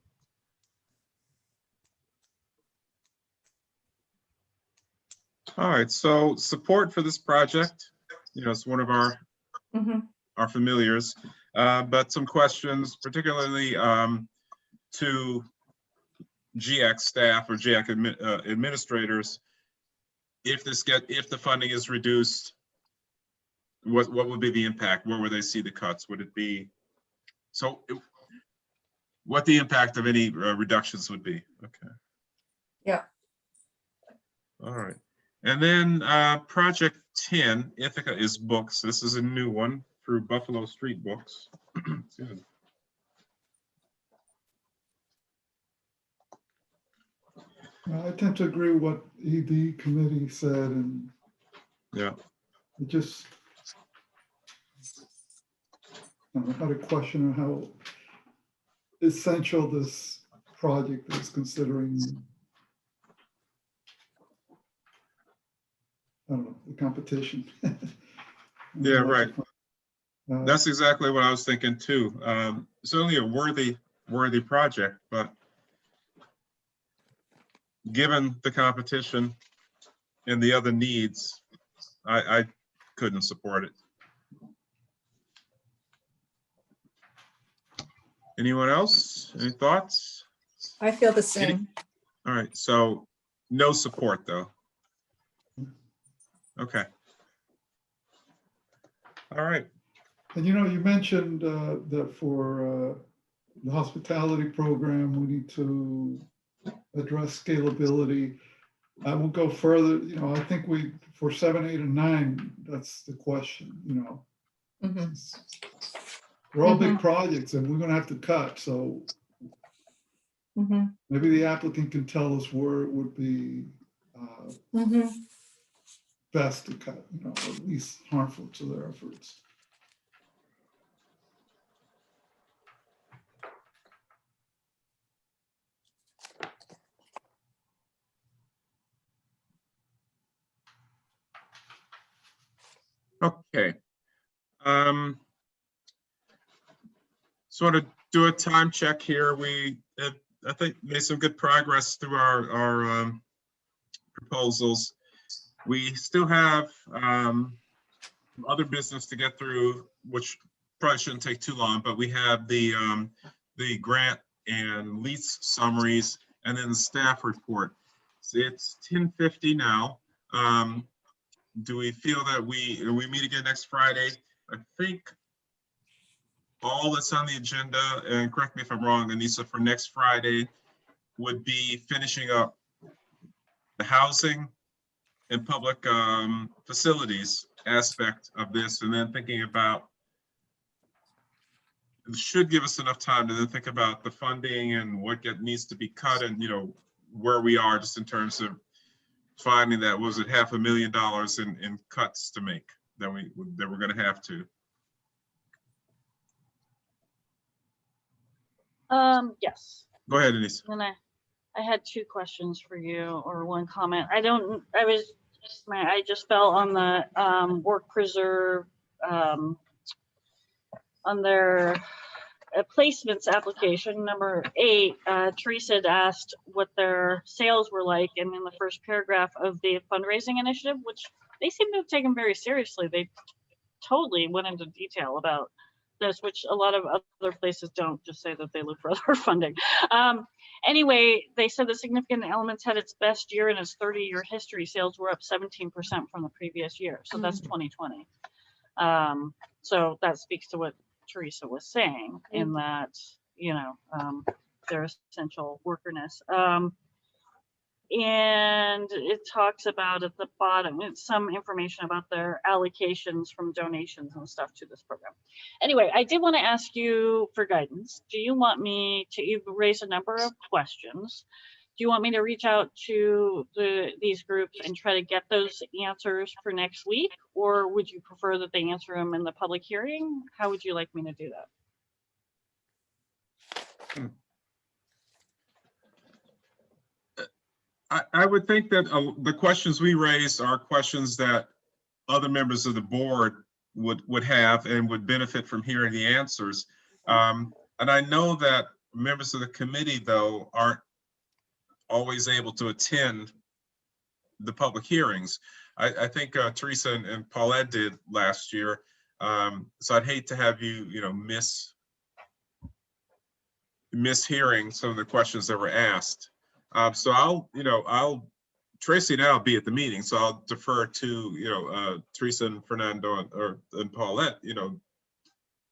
All right, so support for this project, it's one of Mhm. our familiars, but some questions, particularly to GX staff or GX administrators. If the funding is reduced, what would be the impact? Where would they see the cuts? Would it be what the impact of any reductions would be? Okay. Yeah. All right. And then project 10, Ithaca is books. This is a new one through Buffalo Street Books. Excuse me. I tend to agree with what ED committee said, and Yeah. it just, I don't know how to question how essential this project is, considering, I don't know, the competition. Yeah, right. Uh, That's exactly what I was thinking too. Certainly a worthy project, but given the competition and the other needs, I couldn't support it. Anyone else? Any thoughts? I feel the same. All right, so no support though. Okay. All right. And you mentioned that for the hospitality program, we need to address scalability. I will go further, I think for 7, 8, and 9, that's the question, Mhm. They're all big projects and we're gonna have to cut, so Mhm. maybe the applicant can tell us where it would be Mhm. best to cut, or at least harmful to their efforts. Okay. Sort of do a time check here. We, I think, made some good progress through our proposals. We still have other business to get through, which probably shouldn't take too long, but we have the grant and lease summaries and then the staff report. So it's 10:50 now. Do we feel that we meet again next Friday? I think all that's on the agenda, and correct me if I'm wrong, Anissa, for next Friday would be finishing up the housing and public facilities aspect of this, and then thinking about, it should give us enough time to then think about the funding and what needs to be cut, and where we are just in terms of finding that, was it $500,000 in cuts to make that we're going to have to. Yes. Go ahead, Anissa. And I had 2 questions for you, or 1 comment. I just fell on the work preserve on their placements application number 8. Teresa had asked what their sales were like, and in the first paragraph of the fundraising initiative, which they seem to have taken very seriously, they totally went into detail about this, which a lot of other places don't, just say that they look for other funding. Anyway, they said the significant elements had its best year in its 30-year history. Sales were up 17% from the previous year. So that's 2020. So that speaks to what Teresa was saying, in that, their essential workerness. And it talks about at the bottom, it's some information about their allocations from donations and stuff to this program. Anyway, I did want to ask you for guidance. Do you want me to, you've raised a number of questions. Do you want me to reach out to these groups and try to get those answers for next week? Or would you prefer that they answer them in the public hearing? How would you like me to do that? I would think that the questions we raised are questions that other members of the board would have and would benefit from hearing the answers. And I know that members of the committee, though, aren't always able to attend the public hearings. I think Teresa and Paulette did last year. So I'd hate to have you, miss hearing some of the questions that were asked. So Tracy and I'll be at the meeting, so I'll defer to, Teresa and Fernando and Paulette,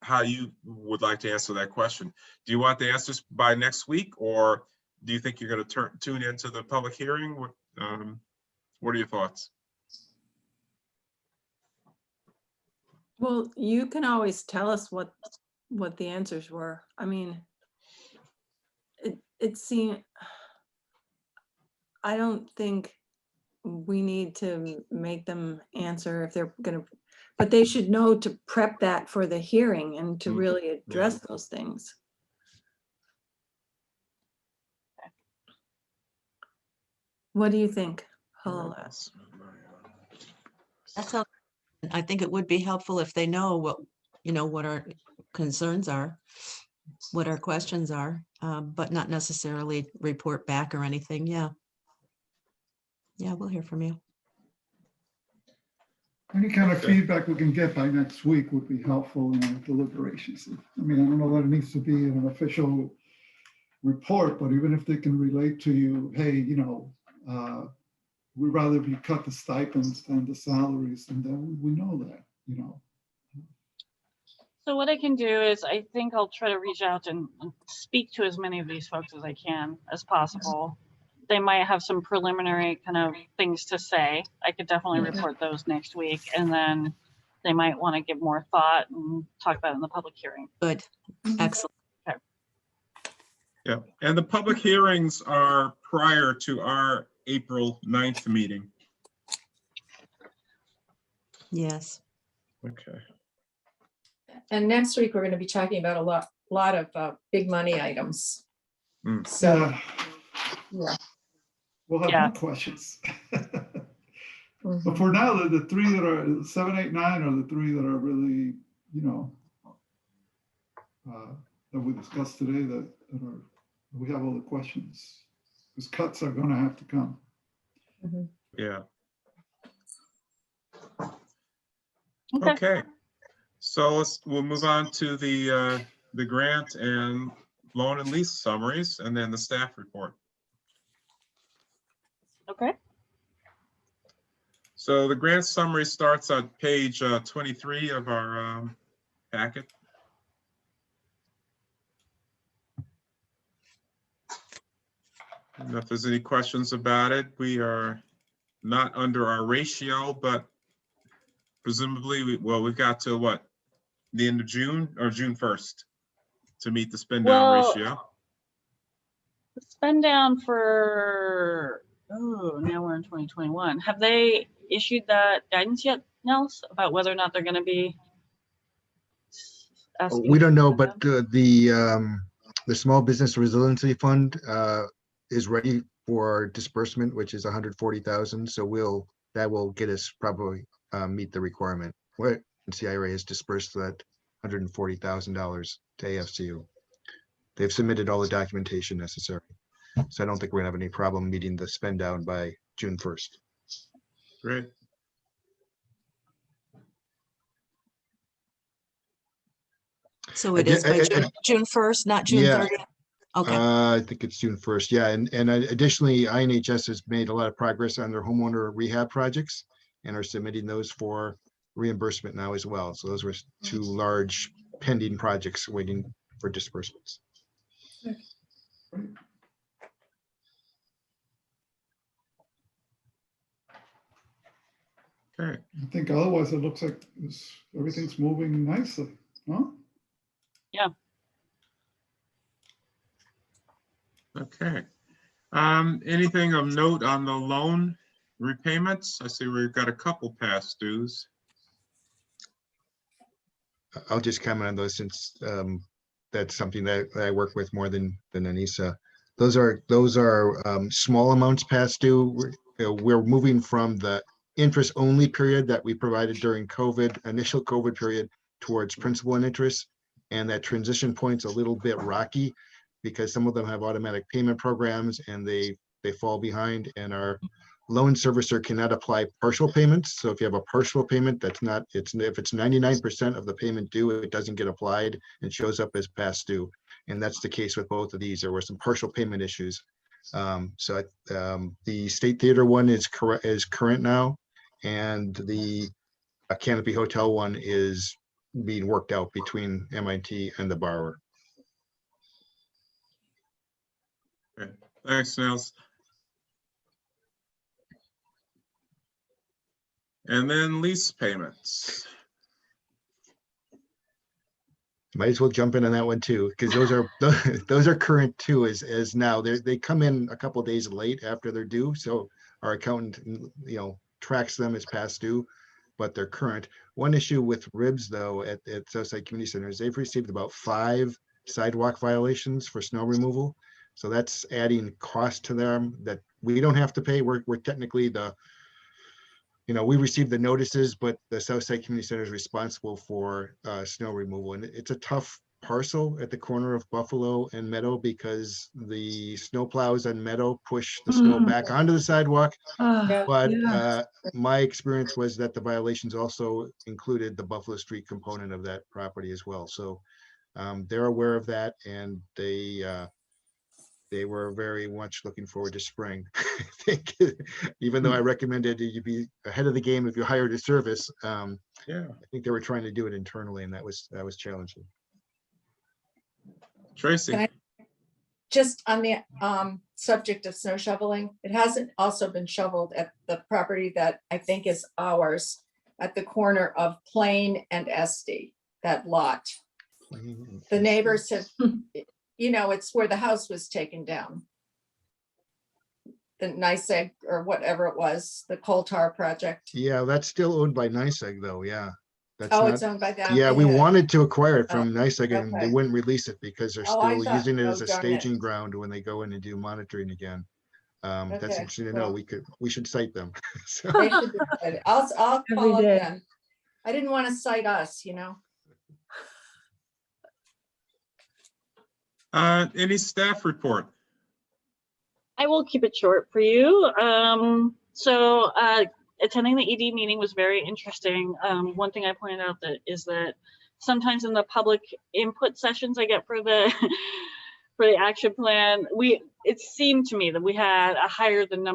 how you would like to answer that question. Do you want the answers by next week, or do you think you're going to tune into the public hearing? What are your thoughts? Well, you can always tell us what the answers were. I mean, it seemed, I don't think we need to make them answer if they're gonna, but they should know to prep that for the hearing and to really address those things. What do you think, Paula? That's how, I think it would be helpful if they know what our concerns are, what our questions are, but not necessarily report back or anything. Yeah. Yeah, we'll hear from you. Any kind of feedback we can get by next week would be helpful in our deliberations. I mean, I don't know that it needs to be an official report, but even if they can relate to you, hey, we'd rather be cut the stipends than the salaries, and then we know that, So what I can do is I think I'll try to reach out and speak to as many of these folks as I can as possible. They might have some preliminary kind of things to say. I could definitely report those next week, and then they might want to give more thought and talk about it in the public hearing. Good. Excellent. Okay. Yeah, and the public hearings are prior to our April 9th meeting. Yes. Okay. And next week, we're going to be talking about a lot of big money items. Mm. So, yeah. We'll have Yeah. more questions. But for now, the three that are 7, 8, 9 are the three that are really, that we discussed today that we have all the questions. Because cuts are going to have to come. Yeah. Okay. Okay. So we'll move on to the grant and loan and lease summaries, and then the staff report. Okay. So the grant summary starts on page 23 of our packet. And if there's any questions about it, we are not under our ratio, but presumably, we've got to what? The end of June or June 1st to meet the spend down ratio. The spend down for, now we're in 2021. Have they issued that guidance yet, Nels, about whether or not they're going to be? We don't know, but the Small Business Resiliency Fund is ready for disbursement, which is 140,000. So that will get us probably meet the requirement. Where IURA has dispersed that $140,000 to AFCU. They've submitted all the documentation necessary. So I don't think we're gonna have any problem meeting the spend down by June 1st. Great. So it is by June 1st, not June 30th? Okay. I think it's June 1st. Yeah, and additionally, INHS has made a lot of progress on their homeowner rehab projects and are submitting those for reimbursement now as well. So those were two large pending projects waiting for disbursements. Okay. I think otherwise it looks like everything's moving nicely, huh? Okay. Anything of note on the loan repayments? I see we've got a couple past dues. I'll just comment on those since that's something that I work with more than Anissa. Those are small amounts past due. We're moving from the interest only period that we provided during COVID, initial COVID period, towards principal and interest. And that transition point's a little bit rocky because some of them have automatic payment programs and they fall behind, and our loan servicer cannot apply partial payments. So if you have a partial payment, if it's 99% of the payment due, it doesn't get applied and shows up as past due. And that's the case with both of these. There were some partial payment issues. The State Theater one is current now, and the Canopy Hotel one is being worked out between MIT and the borrower. Okay. Thanks, Nels. And then lease payments. Might as well jump in on that one too, because those are current too, as now they come in a couple of days late after they're due. So our accountant, tracks them as past due, but they're current. One issue with RIBS though at Southside Community Centers, they've received about 5 sidewalk violations for snow removal. So that's adding cost to them that we don't have to pay. We're technically we receive the notices, but the Southside Community Center is responsible for snow removal. And it's a tough parcel at the corner of Buffalo and Meadow because the snow plows on Meadow push the snow back onto the sidewalk. Yeah. But my experience was that the violations also included the Buffalo Street component of that property as well. So they're aware of that, and they were very much looking forward to spring. I think, even though I recommended you be ahead of the game if you hired a service, I think they were trying to do it internally, and that was challenging. Tracy. Just on the subject of snow shoveling, it hasn't also been shoveled at the property that I think is ours at the corner of Plain and Esty, that lot. The neighbors have, it's where the house was taken down. The NYSEG or whatever it was, the coal tar project. Yeah, that's still owned by NYSEG though, yeah. It's owned by them. Yeah, we wanted to acquire it from NYSEG and they okay. wouldn't release it because they're still using it as a darn staging it. ground when they go in and do monitoring again. That's Okay, interesting to know. We should cite them. So, They should be good. I'll call up them. I didn't want to cite us, Any staff report? I will keep it short for you. Attending the ED meeting was very interesting. One thing I pointed out is that sometimes in the public input sessions I get for the for the action plan, it seemed to me that we had a higher than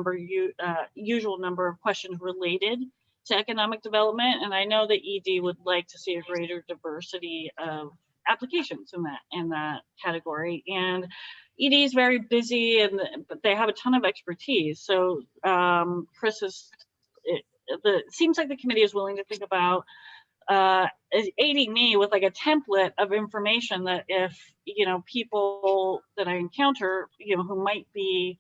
usual number of questions related to economic development, and I know that ED would like to see a greater diversity of applications in that category. And ED is very busy, but they have a ton of expertise. So Chris seems like the committee is willing to think about aiding me with like a template of information that if people that I encounter who might be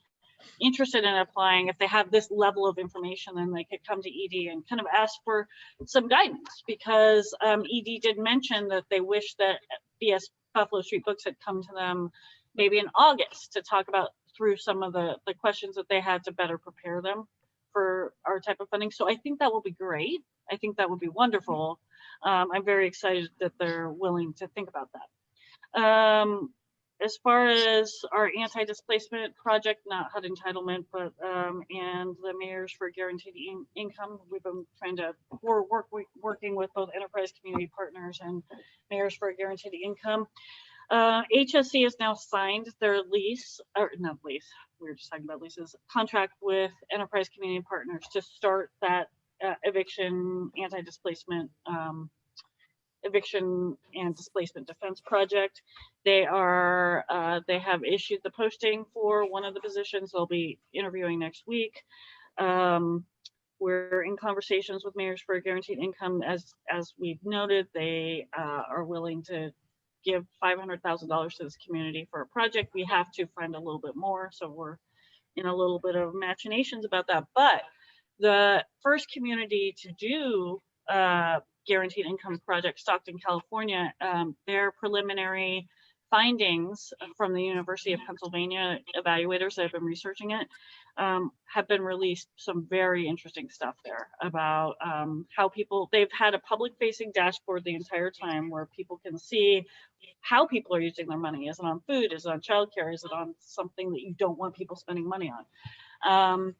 interested in applying, if they have this level of information, then they could come to ED and kind of ask for some guidance, because ED did mention that they wish that BS Buffalo Street Books had come to them maybe in August to talk about through some of the questions that they had to better prepare them for our type of funding. So I think that will be great. I think that would be wonderful. I'm very excited that they're willing to think about that. As far as our anti-displacement project, not HUD entitlement, but and the Mayors for Guaranteed Income, we've been working with both enterprise community partners and Mayors for Guaranteed Income. HSC has now signed their lease, or not lease, we were just talking about leases, contract with enterprise community partners to start that eviction anti-displacement eviction and displacement defense project. They have issued the posting for one of the positions. They'll be interviewing next week. We're in conversations with Mayors for a Guaranteed Income. As we've noted, they are willing to give $500,000 to this community for a project. We have to find a little bit more, so we're in a little bit of machinations about that. But the first community to do Guaranteed Income project, Stockton, California, their preliminary findings from the University of Pennsylvania evaluators that have been researching it have been released. Some very interesting stuff there about how they've had a public facing dashboard the entire time where people can see how people are using their money. Is it on food? Is it on childcare? Is it on something that you don't want people spending money on?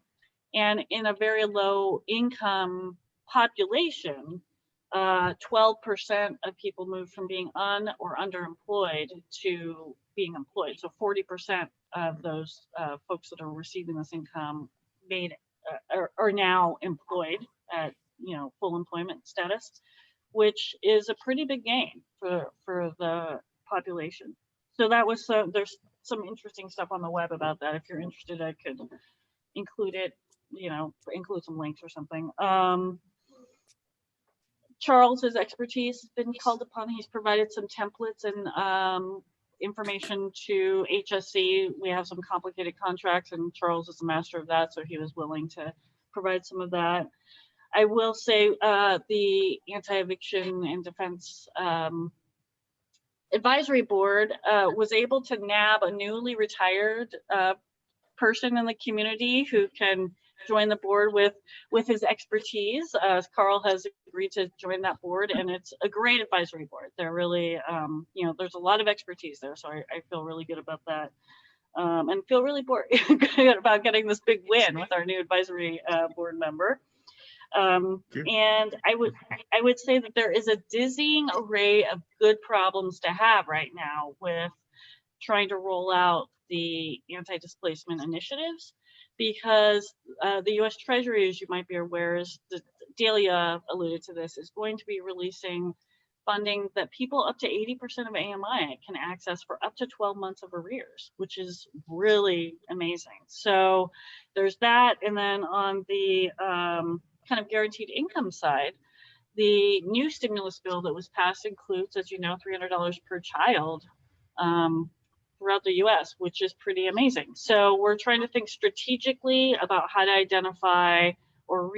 And in a very low income population, 12% of people moved from being or underemployed to being employed. So 40% of those folks that are receiving this income are now employed at full employment status, which is a pretty big gain for the population. So that was there's some interesting stuff on the web about that. If you're interested, I could include it, include some links or something. Charles's expertise has been called upon. He's provided some templates and information to HSC. We have some complicated contracts, and Charles is a master of that, so he was willing to provide some of that. I will say the Anti-Eviction and Defense Advisory Board was able to nab a newly retired person in the community who can join the board with his expertise. Carl has agreed to join that board, and it's a great advisory board. They're really, there's a lot of expertise there, so I feel really good about that, and feel really good about getting this big win with our new advisory board member. And I would say that there is a dizzying array of good problems to have right now with trying to roll out the anti-displacement initiatives, because the U.S. Treasury, as you might be aware, Delia alluded to this, is going to be releasing funding that people up to 80% of AMI can access for up to 12 months of arrears, which is really amazing. So there's that. And then on the kind of guaranteed income side, the new stimulus bill that was passed includes, as you know, $300 per child throughout the US, which is pretty amazing. So we're trying to think strategically about how to identify or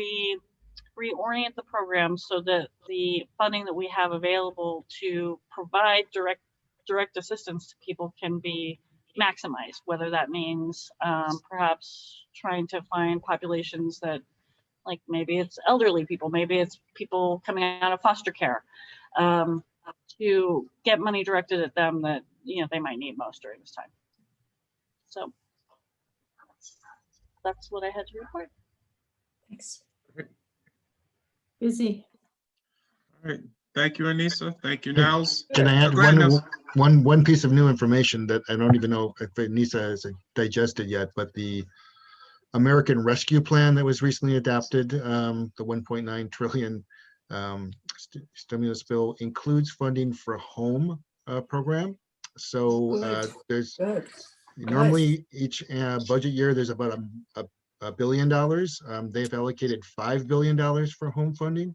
reorient the program so that the funding that we have available to provide direct assistance to people can be maximized, whether that means perhaps trying to find populations that, like maybe it's elderly people, maybe it's people coming out of foster care, to get money directed at them that they might need most during this time. So that's what I had to report. Thanks. Busy. All right. Thank you, Anissa. Thank you, Nels. Can I add Go ahead, Nels. one piece of new information that I don't even know if Anissa has digested yet, but the American Rescue Plan that was recently adopted, the 1.9 trillion stimulus bill, includes funding for home program. So there's normally each budget year there's about $1 billion. They've allocated $5 billion for home funding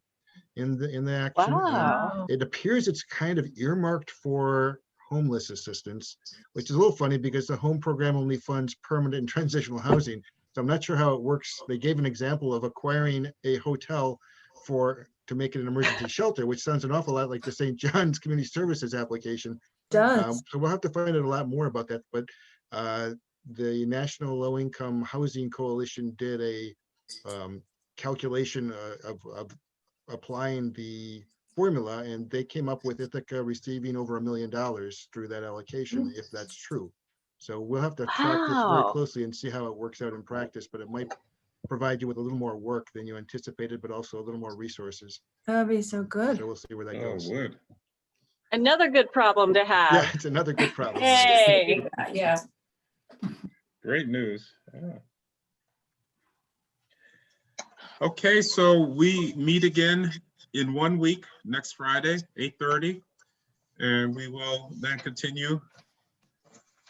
in the action. Wow. It appears it's kind of earmarked for homeless assistance, which is a little funny because the home program only funds permanent and transitional housing. So I'm not sure how it works. They gave an example of acquiring a hotel to make it an emergency shelter, which sounds an awful lot like the St. John's Community Services application. Does. So we'll have to find out a lot more about that. But the National Low Income Housing Coalition did a calculation of applying the formula, and they came up with Ithaca receiving over $1 million through that allocation, if that's true. So we'll have to track this very closely and see how it works out in practice, but it might provide you with a little more work than you anticipated, but also a little more resources. That'd be so good. So we'll see where that Oh, goes. would. Another good problem to have. Yeah, it's another good problem. Yay. Yeah. Great news. Yeah. Okay, so we meet again in 1 week, next Friday, 8:30, and we will then continue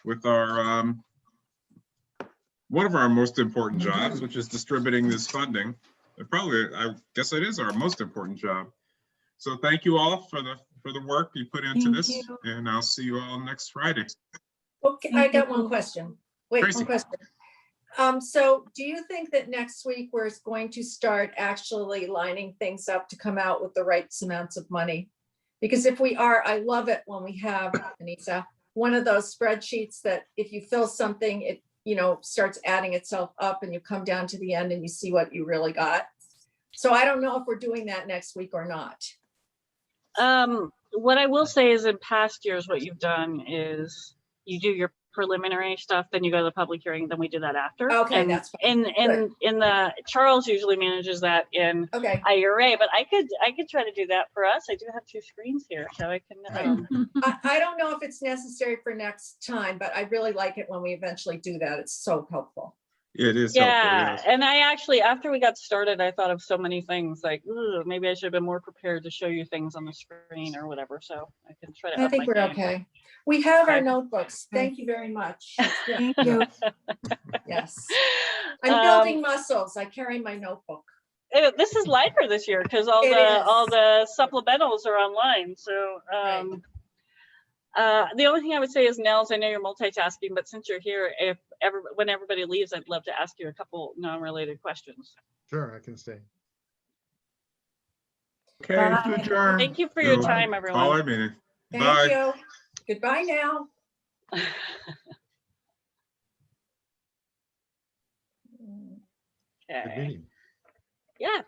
with our one of our most important jobs, which is distributing this funding. Probably, I guess it is our most important job. So thank you all for the work you put into Thank this, you. and I'll see you all next Friday. Okay, I got one question. Wait, Tracy. one question. So do you think that next week we're going to start actually lining things up to come out with the right amounts of money? Because if we are, I love it when we have, Anissa, one of those spreadsheets that if you fill something, it, you know, starts adding itself up and you come down to the end and you see what you really got. So I don't know if we're doing that next week or not. What I will say is in past years, what you've done is you do your preliminary stuff, then you go to the public hearing, then we do that after. Okay, And that's fine. in the, Charles usually manages that in Okay. IURA, but I could try to do that for us. I do have 2 screens here, so I can, I don't know if it's necessary for next time, but I really like it when we eventually do that. It's so helpful. It is yeah. helpful, yes. And I actually, after we got started, I thought of so many things like, ooh, maybe I should have been more prepared to show you things on the screen or whatever. So I can try to I up think my we're game. okay. We have our Okay. notebooks. Thank you very much. Thank you. Yes. I'm building muscles. I carry my notebook. This is lighter this year because all It is. the supplementals are online. So the only thing I would say is, Nels, I know you're multitasking, but since you're here, when everybody leaves, I'd love to ask you a couple non-related questions. Sure, I can stay. Okay. To adjourn. Thank you for your We'll time, call everyone. our meeting. Thank Bye. you. Goodbye now. Good Okay. meeting. Yeah.